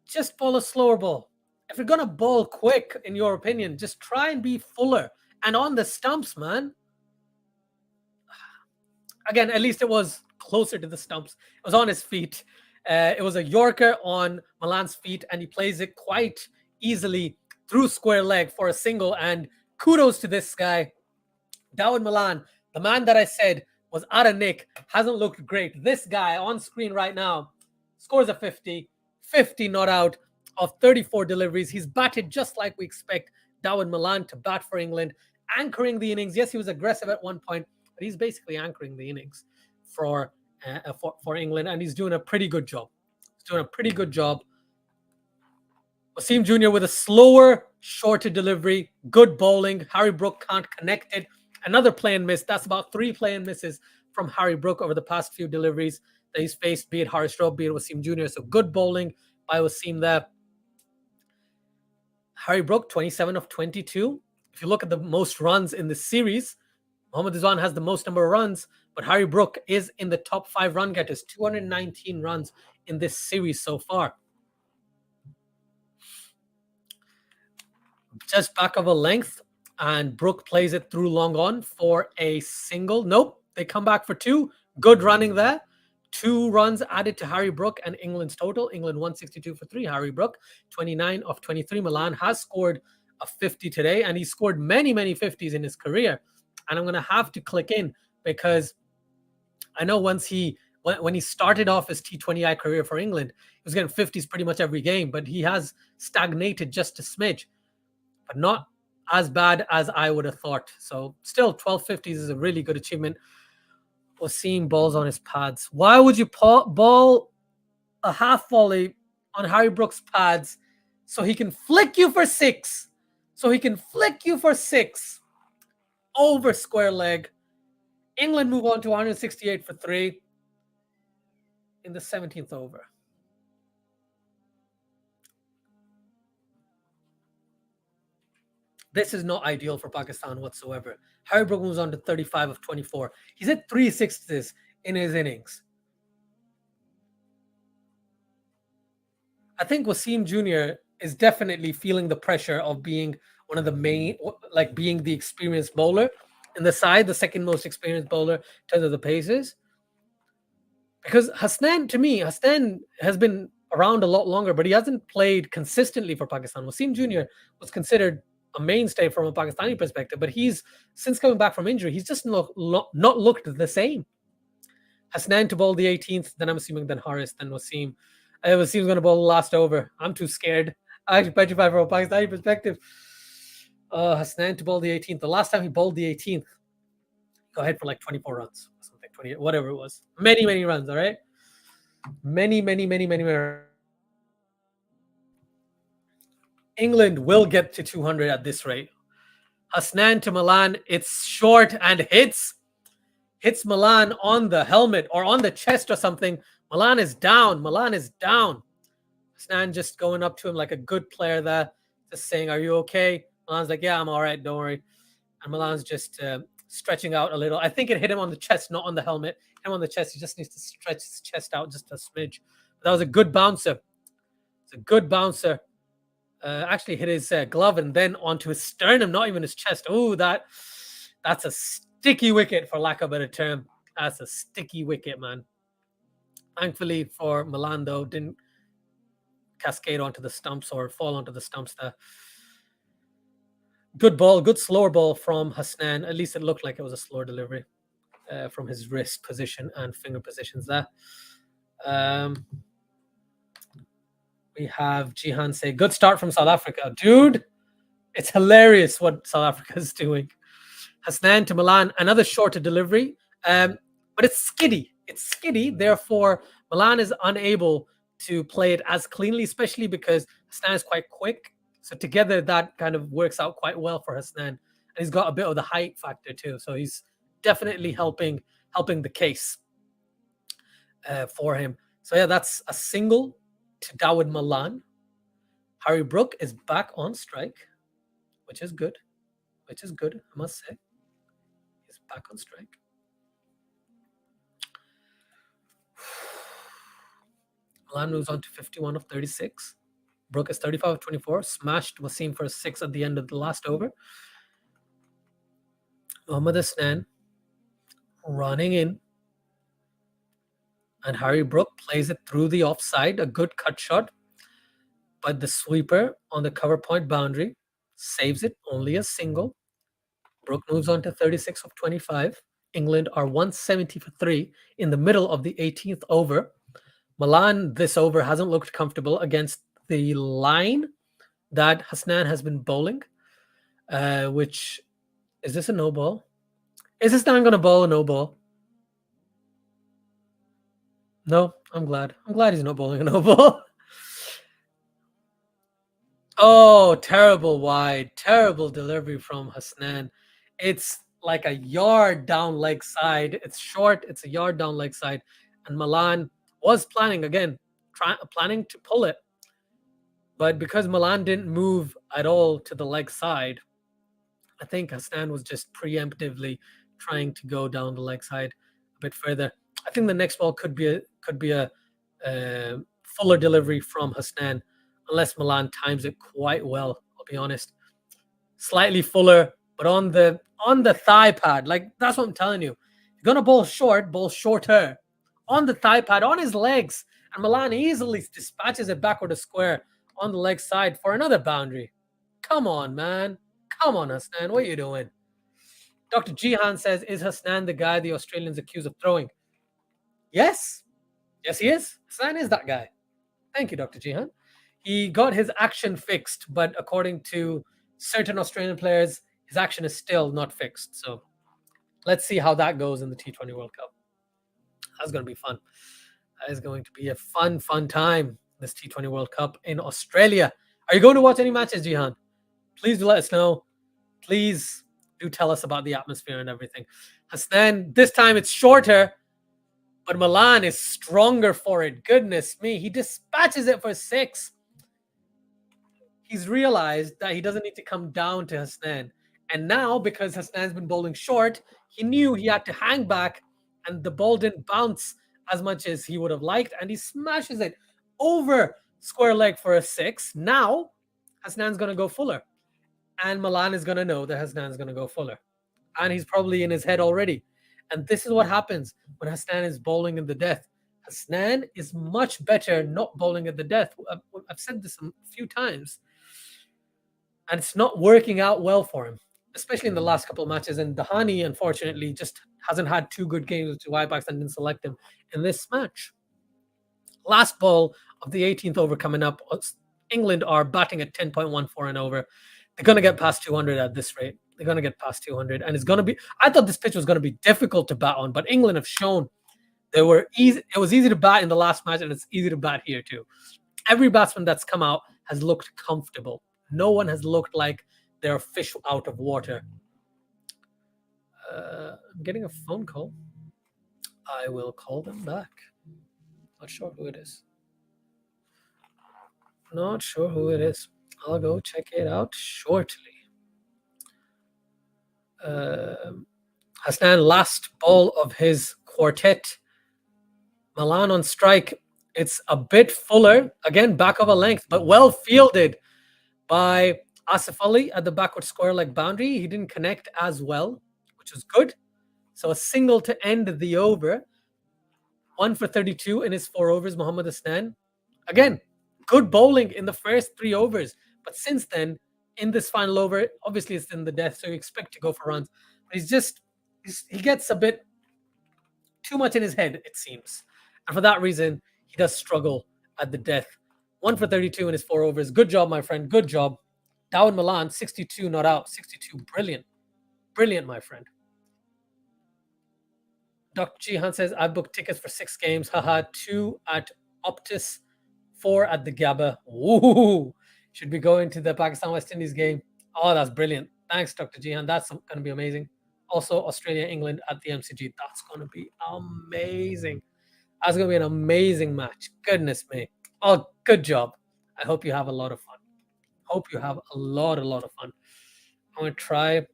just bowl a slower ball. If you're going to bowl quick, in your opinion, just try and be fuller and on the stumps, man. Again, at least it was closer to the stumps. It was on his feet. It was a Yorker on Milan's feet, and he plays it quite easily through square leg for a single. And kudos to this guy, Dawid Malan, the man that I said was out of nick, hasn't looked great. This guy on screen right now scores a 50 not out of 34 deliveries. He's batted just like we expect Dawid Malan to bat for England, anchoring the innings. Yes, he was aggressive at one point, but he's basically anchoring the innings for England, and he's doing a pretty good job. Wasim Jr. with a slower, shorter delivery, good bowling. Harry Brook can't connect it. Another play and miss. That's about 3 play and misses from Harry Brook over the past few deliveries that he's faced, be it Harris Rowe, be it Wasim Jr. So good bowling by Wasim there. Harry Brook, 27 of 22. If you look at the most runs in the series, Mohammad Rizwan has the most number of runs, but Harry Brook is in the top 5 run getters, 219 runs in this series so far. Just back of a length, and Brook plays it through long on for a single. Nope, they come back for 2. Good running there. 2 runs added to Harry Brook and England's total. England 162 for 3. Harry Brook, 29 of 23. Milan has scored a 50 today, and he scored many 50s in his career. And I'm going to have to click in because I know when he started off his T20I career for England, he was getting 50s pretty much every game, but he has stagnated just a smidge, but not as bad as I would have thought. So still 12 50s is a really good achievement. Wasim balls on his pads. Why would you ball a half volley on Harry Brook's pads so he can flick you for 6? Over square leg. England move on to 168 for 3 in the 17th over. This is not ideal for Pakistan whatsoever. Harry Brook moves on to 35 of 24. He's hit 3 sixes in his innings. I think Wasim Jr. is definitely feeling the pressure of being one of the main, like being the experienced bowler in the side, the second most experienced bowler in terms of the paces. Because Hasnan has been around a lot longer, but he hasn't played consistently for Pakistan. Wasim Jr. was considered a mainstay from a Pakistani perspective, but he's, since coming back from injury, he's just not looked the same. Hasnan to bowl the 18th, then I'm assuming then Haris, then Wasim. Wasim's going to bowl the last over. I'm too scared. I actually petrified from a Pakistani perspective. Hasnan to bowl the 18th. The last time he bowled the 18th, go ahead for like 24 runs, something, 28, whatever it was. Many runs, all right? Many runs. England will get to 200 at this rate. Hasnan to Milan, it's short and hits Milan on the helmet or on the chest or something. Milan is down. Hasnan just going up to him like a good player there, just saying, "Are you okay?" Milan's like, "Yeah, I'm all right, don't worry." And Milan's just stretching out a little. I think it hit him on the chest, not on the helmet. Hit him on the chest. He just needs to stretch his chest out just a smidge. But that was a good bouncer. It's a good bouncer. Actually hit his glove and then onto his sternum, not even his chest. Oh, that's a sticky wicket, for lack of a better term. That's a sticky wicket, man. Thankfully for Milan, though, didn't cascade onto the stumps or fall onto the stumps there. Good ball, good slower ball from Hasnan. At least it looked like it was a slower delivery from his wrist position and finger positions there. We have Jihan say, good start from South Africa. Dude, it's hilarious what South Africa is doing. Hasnan to Milan, another shorter delivery, but it's skiddy. It's skiddy. Therefore, Milan is unable to play it as cleanly, especially because Hasnan is quite quick. So together, that kind of works out quite well for Hasnan. And he's got a bit of the height factor too. So he's definitely helping the case for him. So yeah, that's a single to Dawid Malan. Harry Brook is back on strike, which is good. I must say. He's back on strike. Malan moves on to 51 of 36. Brook is 35 of 24. Smashed Wasim for a 6 at the end of the last over. Mohammad Hasnan running in. And Harry Brook plays it through the offside. A good cut shot. But the sweeper on the cover point boundary saves it. Only a single. Brook moves on to 36 of 25. England are 170 for 3 in the middle of the 18th over. Milan, this over, hasn't looked comfortable against the line that Hasnan has been bowling, which, is this a no ball? Is Hasnan going to bowl a no ball? No, I'm glad. I'm glad he's not bowling a no ball. Oh, terrible wide. Terrible delivery from Hasnan. It's like a yard down leg side. It's short. It's a yard down leg side. And Milan was planning to pull it. But because Milan didn't move at all to the leg side, I think Hasnan was just preemptively trying to go down the leg side a bit further. I think the next ball could be a fuller delivery from Hasnan, unless Milan times it quite well. I'll be honest, slightly fuller, but on the thigh pad. Like, that's what I'm telling you. You're gonna bowl short, bowl shorter on the thigh pad, on his legs, and Milan easily dispatches it backward to square on the leg side for another boundary. Come on, man. Come on, Hasnan. What are you doing? Dr. Jihan says, is Hasnan the guy the Australians accuse of throwing? Yes. Yes, he is. Hasnan is that guy. Thank you, Dr. Jihan. He got his action fixed, but according to certain Australian players, his action is still not fixed. So let's see how that goes in the T20 World Cup. That's going to be fun. That is going to be a fun time, this T20 World Cup in Australia. Are you going to watch any matches, Jihan? Please do let us know. Please do tell us about the atmosphere and everything. Hasnan, this time it's shorter, but Milan is stronger for it. Goodness me. He dispatches it for 6. He's realized that he doesn't need to come down to Hasnan. And now, because Hasnan's been bowling short, he knew he had to hang back, and the ball didn't bounce as much as he would have liked, and he smashes it over square leg for a 6. Now, Hasnan's going to go fuller. And Milan is going to know that Hasnan's going to go fuller. And he's probably in his head already. And this is what happens when Hasnan is bowling in the death. Hasnan is much better not bowling at the death. I've said this a few times. And it's not working out well for him, especially in the last couple of matches. And Dahani, unfortunately, just hasn't had 2 good games, which is why Pakistan didn't select him in this match. Last ball of the 18th over coming up. England are batting at 10.14 and over. They're going to get past 200 at this rate. They're going to get past 200. And it's going to be... I thought this pitch was going to be difficult to bat on, but England have shown they were easy. It was easy to bat in the last match, and it's easy to bat here too. Every batsman that's come out has looked comfortable. No one has looked like they're a fish out of water. I'm getting a phone call. I will call them back. Not sure who it is. Not sure who it is. I'll go check it out shortly. Hasnan, last ball of his quartet. Milan on strike. It's a bit fuller. Again, back of a length, but well fielded by Asif Ali at the backward square leg boundary. He didn't connect as well, which was good. So a single to end the over. 1 for 32 in his 4 overs, Mohammad Hasnan. Again, good bowling in the first 3 overs. But since then, in this final over, obviously it's in the death, so you expect to go for runs. But he gets a bit too much in his head, it seems. And for that reason, he does struggle at the death. 1 for 32 in his 4 overs. Good job, my friend. Good job. Dawid Malan, 62 not out. 62, brilliant. Brilliant, my friend. Dr. Jihan says, I booked tickets for 6 games. Haha, 2 at Optus, 4 at the Gabba. Ooh, should be going to the Pakistan West Indies game. Oh, that's brilliant. Thanks, Dr. Jihan. That's going to be amazing. Also, Australia, England at the MCG. That's going to be amazing. That's going to be an amazing match. Goodness me. Oh, good job. I hope you have a lot of fun. Hope you have a lot of fun. I'm going to try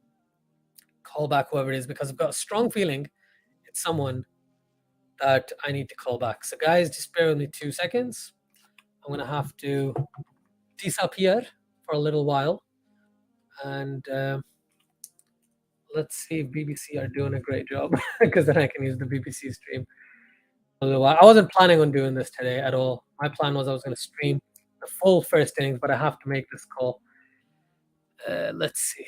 call back whoever it is because I've got a strong feeling it's someone that I need to call back. So guys, just bear with me 2 seconds. I'm going to have to disappear for a little while. And let's see if BBC are doing a great job because then I can use the BBC stream. A little while. I wasn't planning on doing this today at all. My plan was I was going to stream the full first innings, but I have to make this call. Let's see.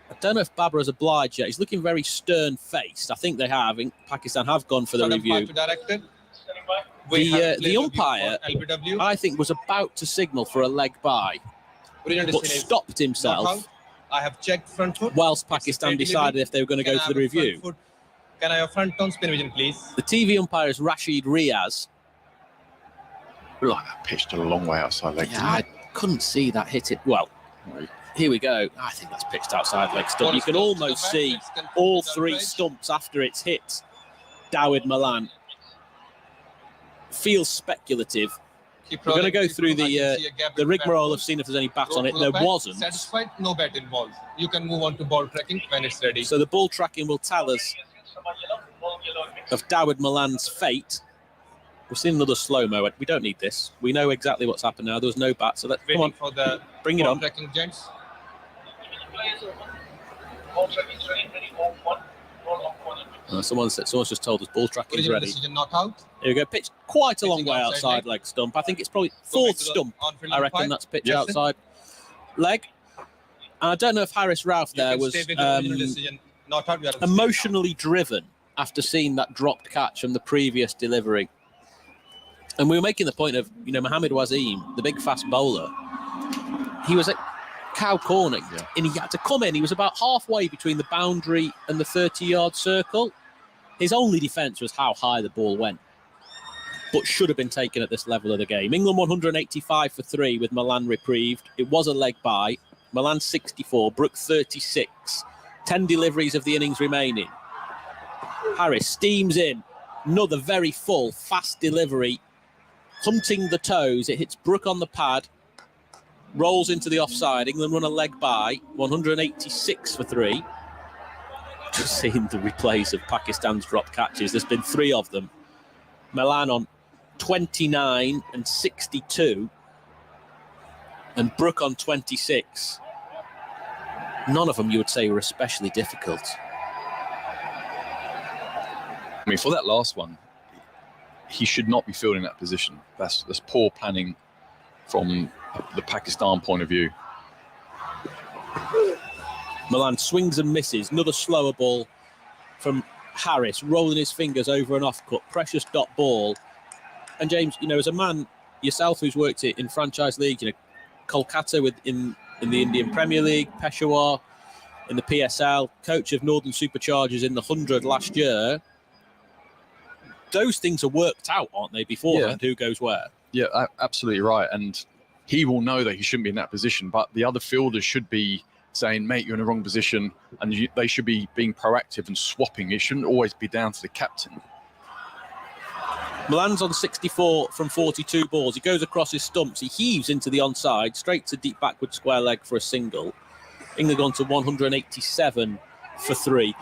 I don't know if Babar is obliged yet. He's looking very stern-faced. I think they have. Pakistan have gone for the review. The umpire, I think, was about to signal for a leg by, but stopped himself. I have checked front foot. Whilst Pakistan decided if they were going to go for the review. Can I have front on spin vision, please? The TV umpire is Rashid Riaz. Like that pitched a long way outside leg. Yeah, I couldn't see that hit it. Well, here we go. I think that's pitched outside leg stump. You can almost see all 3 stumps after it's hit. Dawid Malan. Feels speculative. We're going to go through the rigmarole of seeing if there's any bat on it. There wasn't. Satisfied, no bat involved. You can move on to ball tracking when it's ready. So the ball tracking will tell us of Dawid Malan's fate. We've seen another slow-mo. We don't need this. We know exactly what's happened now. There was no bat, so let's come on. For the bring it on. Tracking, gents. Someone's just told us ball tracking is ready. Decision not out. Here we go. Pitch quite a long way outside leg stump. I think it's probably 4th stump. I reckon that's pitch outside leg. And I don't know if Harris Ralph there was emotionally driven after seeing that dropped catch from the previous delivery. And we were making the point of, Mohamed Waseem, the big fast bowler. He was at cow corner, and he had to come in. He was about halfway between the boundary and the 30-yard circle. His only defence was how high the ball went, but should have been taken at this level of the game. England 185 for 3 with Malan reprieved. It was a leg by. Malan 64, Brook 36. 10 deliveries of the innings remaining. Harris steams in. Another very full, fast delivery. Hunting the toes. It hits Brook on the pad. Rolls into the offside. England run a leg by. 186 for 3. Just seeing the replays of Pakistan's dropped catches. There's been 3 of them. Malan on 29 and 62. And Brook on 26. None of them you would say were especially difficult. I mean, for that last one, he should not be fielding that position. That's poor planning from the Pakistan point of view. Malan swings and misses. Another slower ball from Harris, rolling his fingers over an off-cut. Precious dot ball. And James, as a man yourself who's worked in franchise leagues, Kolkata in the Indian Premier League, Peshawar, in the PSL, coach of Northern Superchargers in the 100 last year. Those things are worked out, aren't they, beforehand, who goes where? Yeah, absolutely right. And he will know that he shouldn't be in that position, but the other fielders should be saying, mate, you're in the wrong position, and they should be being proactive and swapping. It shouldn't always be down to the captain. Milan's on 64 from 42 balls. He goes across his stumps. He heaves into the onside, straight to deep backward square leg for a single. England on to 187 for 3.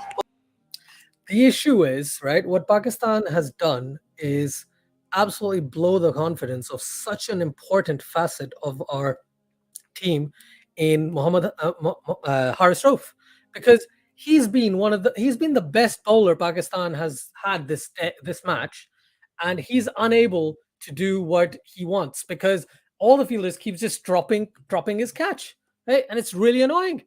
The issue is, right, what Pakistan has done is absolutely blow the confidence of such an important facet of our team in Mohammad Haris Rauf, because he's been the best bowler Pakistan has had this match, and he's unable to do what he wants because all the fielders keep just dropping his catch, right? And it's really annoying.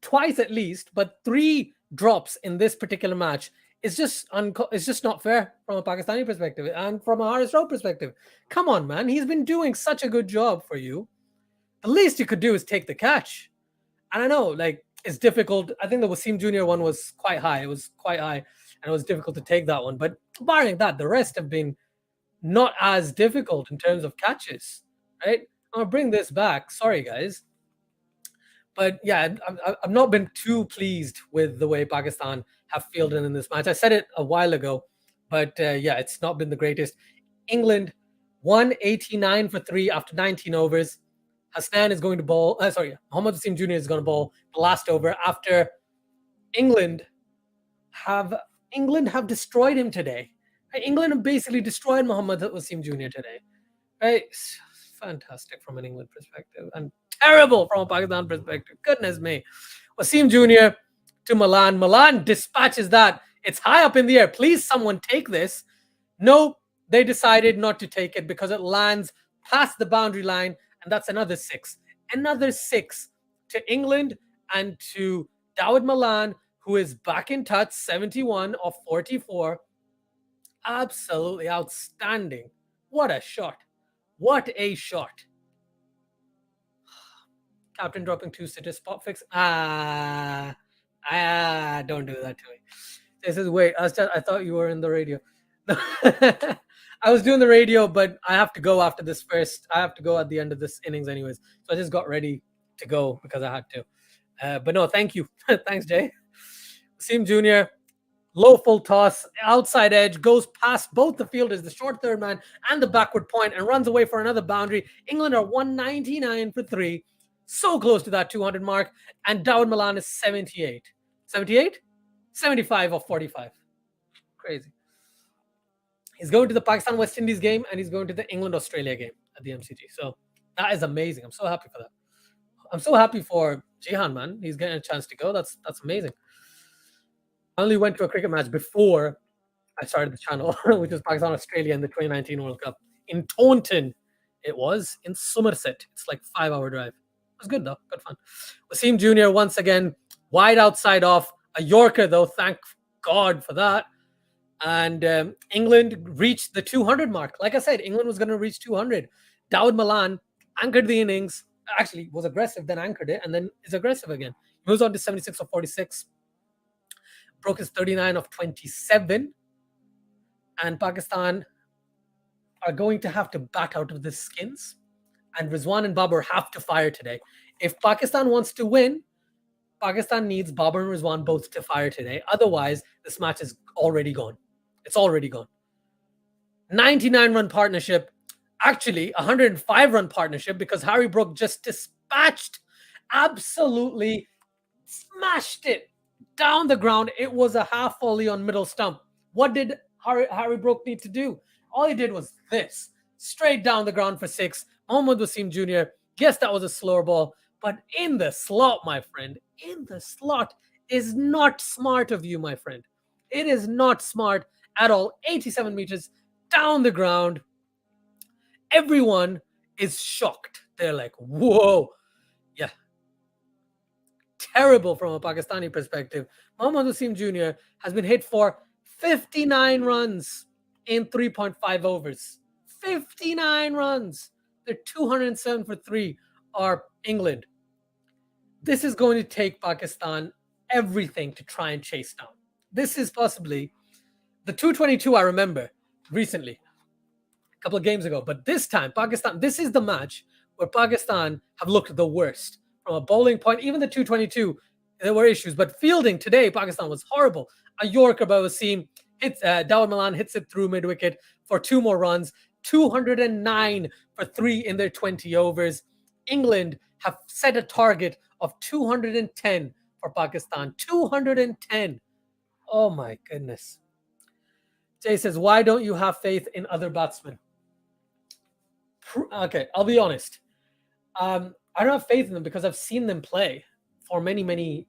Twice at least, but 3 drops in this particular match is just not fair from a Pakistani perspective and from a Haris Rauf perspective. Come on, man. He's been doing such a good job for you. The least you could do is take the catch. And I know, like, it's difficult. I think the Wasim Jr. one was quite high. It was quite high, and it was difficult to take that one. But barring that, the rest have been not as difficult in terms of catches, right? I'm going to bring this back. Sorry, guys. But yeah, I've not been too pleased with the way Pakistan have fielded in this match. I said it a while ago, but yeah, it's not been the greatest. England 189 for 3 after 19 overs. Hassan is going to bowl. Mohammad Wasim Jr. is going to bowl the last over after England have destroyed him today. England have basically destroyed Mohammad Wasim Jr. today. Right? Fantastic from an England perspective and terrible from a Pakistan perspective. Goodness me. Wasim Jr. to Milan. Milan dispatches that. It's high up in the air. Please, someone take this. No, they decided not to take it because it lands past the boundary line, and that's another 6. Another 6 to England and to Dawid Malan, who is back in touch, 71 of 44. Absolutely outstanding. What a shot. What a shot. Captain dropping 2 sitter spot fix. Don't do that to me. This is wait, Asjad, I thought you were in the radio. I was doing the radio, but I have to go after this first. I have to go at the end of this innings anyways. So I just got ready to go because I had to. But no, thank you. Thanks, Jay. Wasim Jr., low full toss, outside edge, goes past both the fielders, the short third man and the backward point, and runs away for another boundary. England are 199 for 3. So close to that 200 mark. And Dawid Malan is 78. 78? 75 of 45. Crazy. He's going to the Pakistan-West Indies game, and he's going to the England-Australia game at the MCG. So that is amazing. I'm so happy for that. I'm so happy for Jihan, man. He's getting a chance to go. That's amazing. I only went to a cricket match before I started the channel, which was Pakistan-Australia in the 2019 World Cup. In Taunton, it was. In Somerset. It's like a 5-hour drive. It was good, though. Good fun. Wasim Jr. once again, wide outside off. A Yorker, though. Thank God for that. And England reached the 200 mark. Like I said, England was going to reach 200. Dawid Malan anchored the innings. Actually, was aggressive, then anchored it, and then is aggressive again. He moves on to 76 of 46. Broke his 39 of 27. And Pakistan are going to have to bat out of the skins. And Rizwan and Babar have to fire today. If Pakistan wants to win, Pakistan needs Babar and Rizwan both to fire today. Otherwise, this match is already gone. It's already gone. 99-run partnership. Actually, 105-run partnership because Harry Brook just dispatched, absolutely smashed it down the ground. It was a half volley on middle stump. What did Harry Brook need to do? All he did was this. Straight down the ground for 6. Mohammad Wasim Jr. Yes, that was a slower ball. But in the slot, my friend, in the slot is not smart of you, my friend. It is not smart at all. 87 meters down the ground. Everyone is shocked. They're like, whoa. Yeah. Terrible from a Pakistani perspective. Mohammad Wasim Jr. has been hit for 59 runs in 3.5 overs. 59 runs. They're 207 for 3 are England. this is going to take Pakistan everything to try and chase down. This is possibly the 222 I remember recently, a couple of games ago. But this time, Pakistan, this is the match where Pakistan have looked the worst. From a bowling point, even the 222, there were issues. But fielding today, Pakistan was horrible. A Yorker by Wasim hits, Dawud Malan hits it through mid-wicket for 2 more runs. 209 for 3 in their 20 overs. England have set a target of 210 for Pakistan. 210. Oh my goodness. Jay says, why don't you have faith in other batsmen? Okay, I'll be honest. I don't have faith in them because I've seen them play for many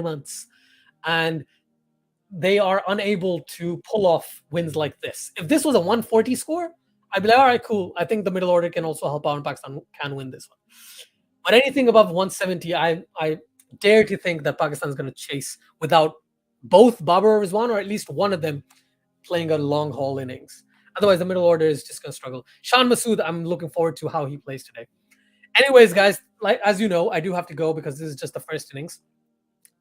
months. And they are unable to pull off wins like this. If this was a 140 score, I'd be like, all right, cool. I think the middle order can also help out and Pakistan can win this one. But anything above 170, I dare to think that Pakistan is going to chase without both Babar or Rizwan, or at least one of them playing a long haul innings. Otherwise, the middle order is just going to struggle. Shan Masood, I'm looking forward to how he plays today. Anyways, guys, like as you know, I do have to go because this is just the first innings.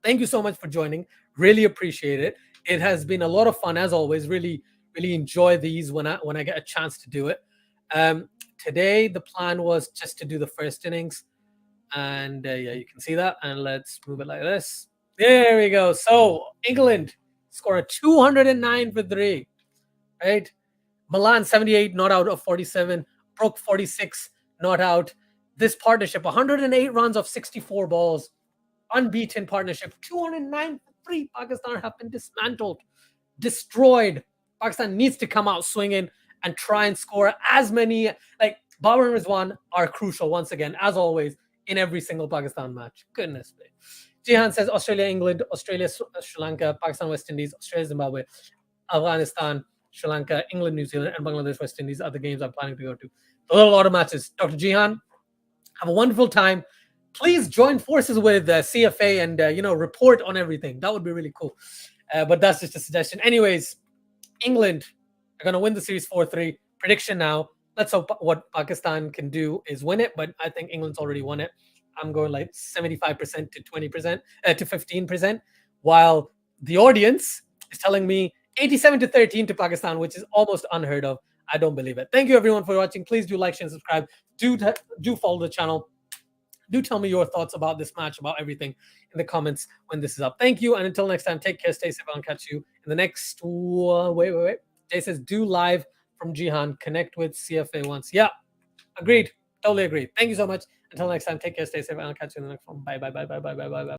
Thank you so much for joining. Really appreciate it. It has been a lot of fun as always. Really enjoy these when I get a chance to do it. Today the plan was just to do the first innings, and yeah, you can see that. And let's move it like this. There we go. So England score a 209 for 3, right? Milan 78 not out of 47. Brook 46 not out. This partnership 108 runs of 64 balls. Unbeaten partnership, 209 for 3. Pakistan have been dismantled, destroyed. Pakistan needs to come out swinging and try and score as many. Like Babar and Rizwan are crucial once again, as always, in every single Pakistan match. Goodness me. Jihan says Australia, England, Australia, Sri Lanka, Pakistan, West Indies, Australia, Zimbabwe, Afghanistan, Sri Lanka, England, New Zealand, and Bangladesh, West Indies are the games I'm planning to go to. Those are a lot of matches. Dr. Jihan, have a wonderful time. Please join forces with CFA and, report on everything. That would be really cool. But that's just a suggestion. Anyways, England are going to win the series 4-3. Prediction now. Let's hope what Pakistan can do is win it. But I think England's already won it. I'm going like 75% to 20%, to 15%. While the audience is telling me 87-13 to Pakistan, which is almost unheard of. I don't believe it. Thank you, everyone, for watching. Please do like, share, and subscribe. Do follow the channel. Do tell me your thoughts about this match, about everything in the comments when this is up. Thank you. And until next time, take care, stay safe. I'll catch you in the next wait. Jay says, do live from Jihan. Connect with CFA once. Yeah, agreed. Totally agreed. Thank you so much. Until next time, take care, stay safe. I'll catch you in the next one. Bye.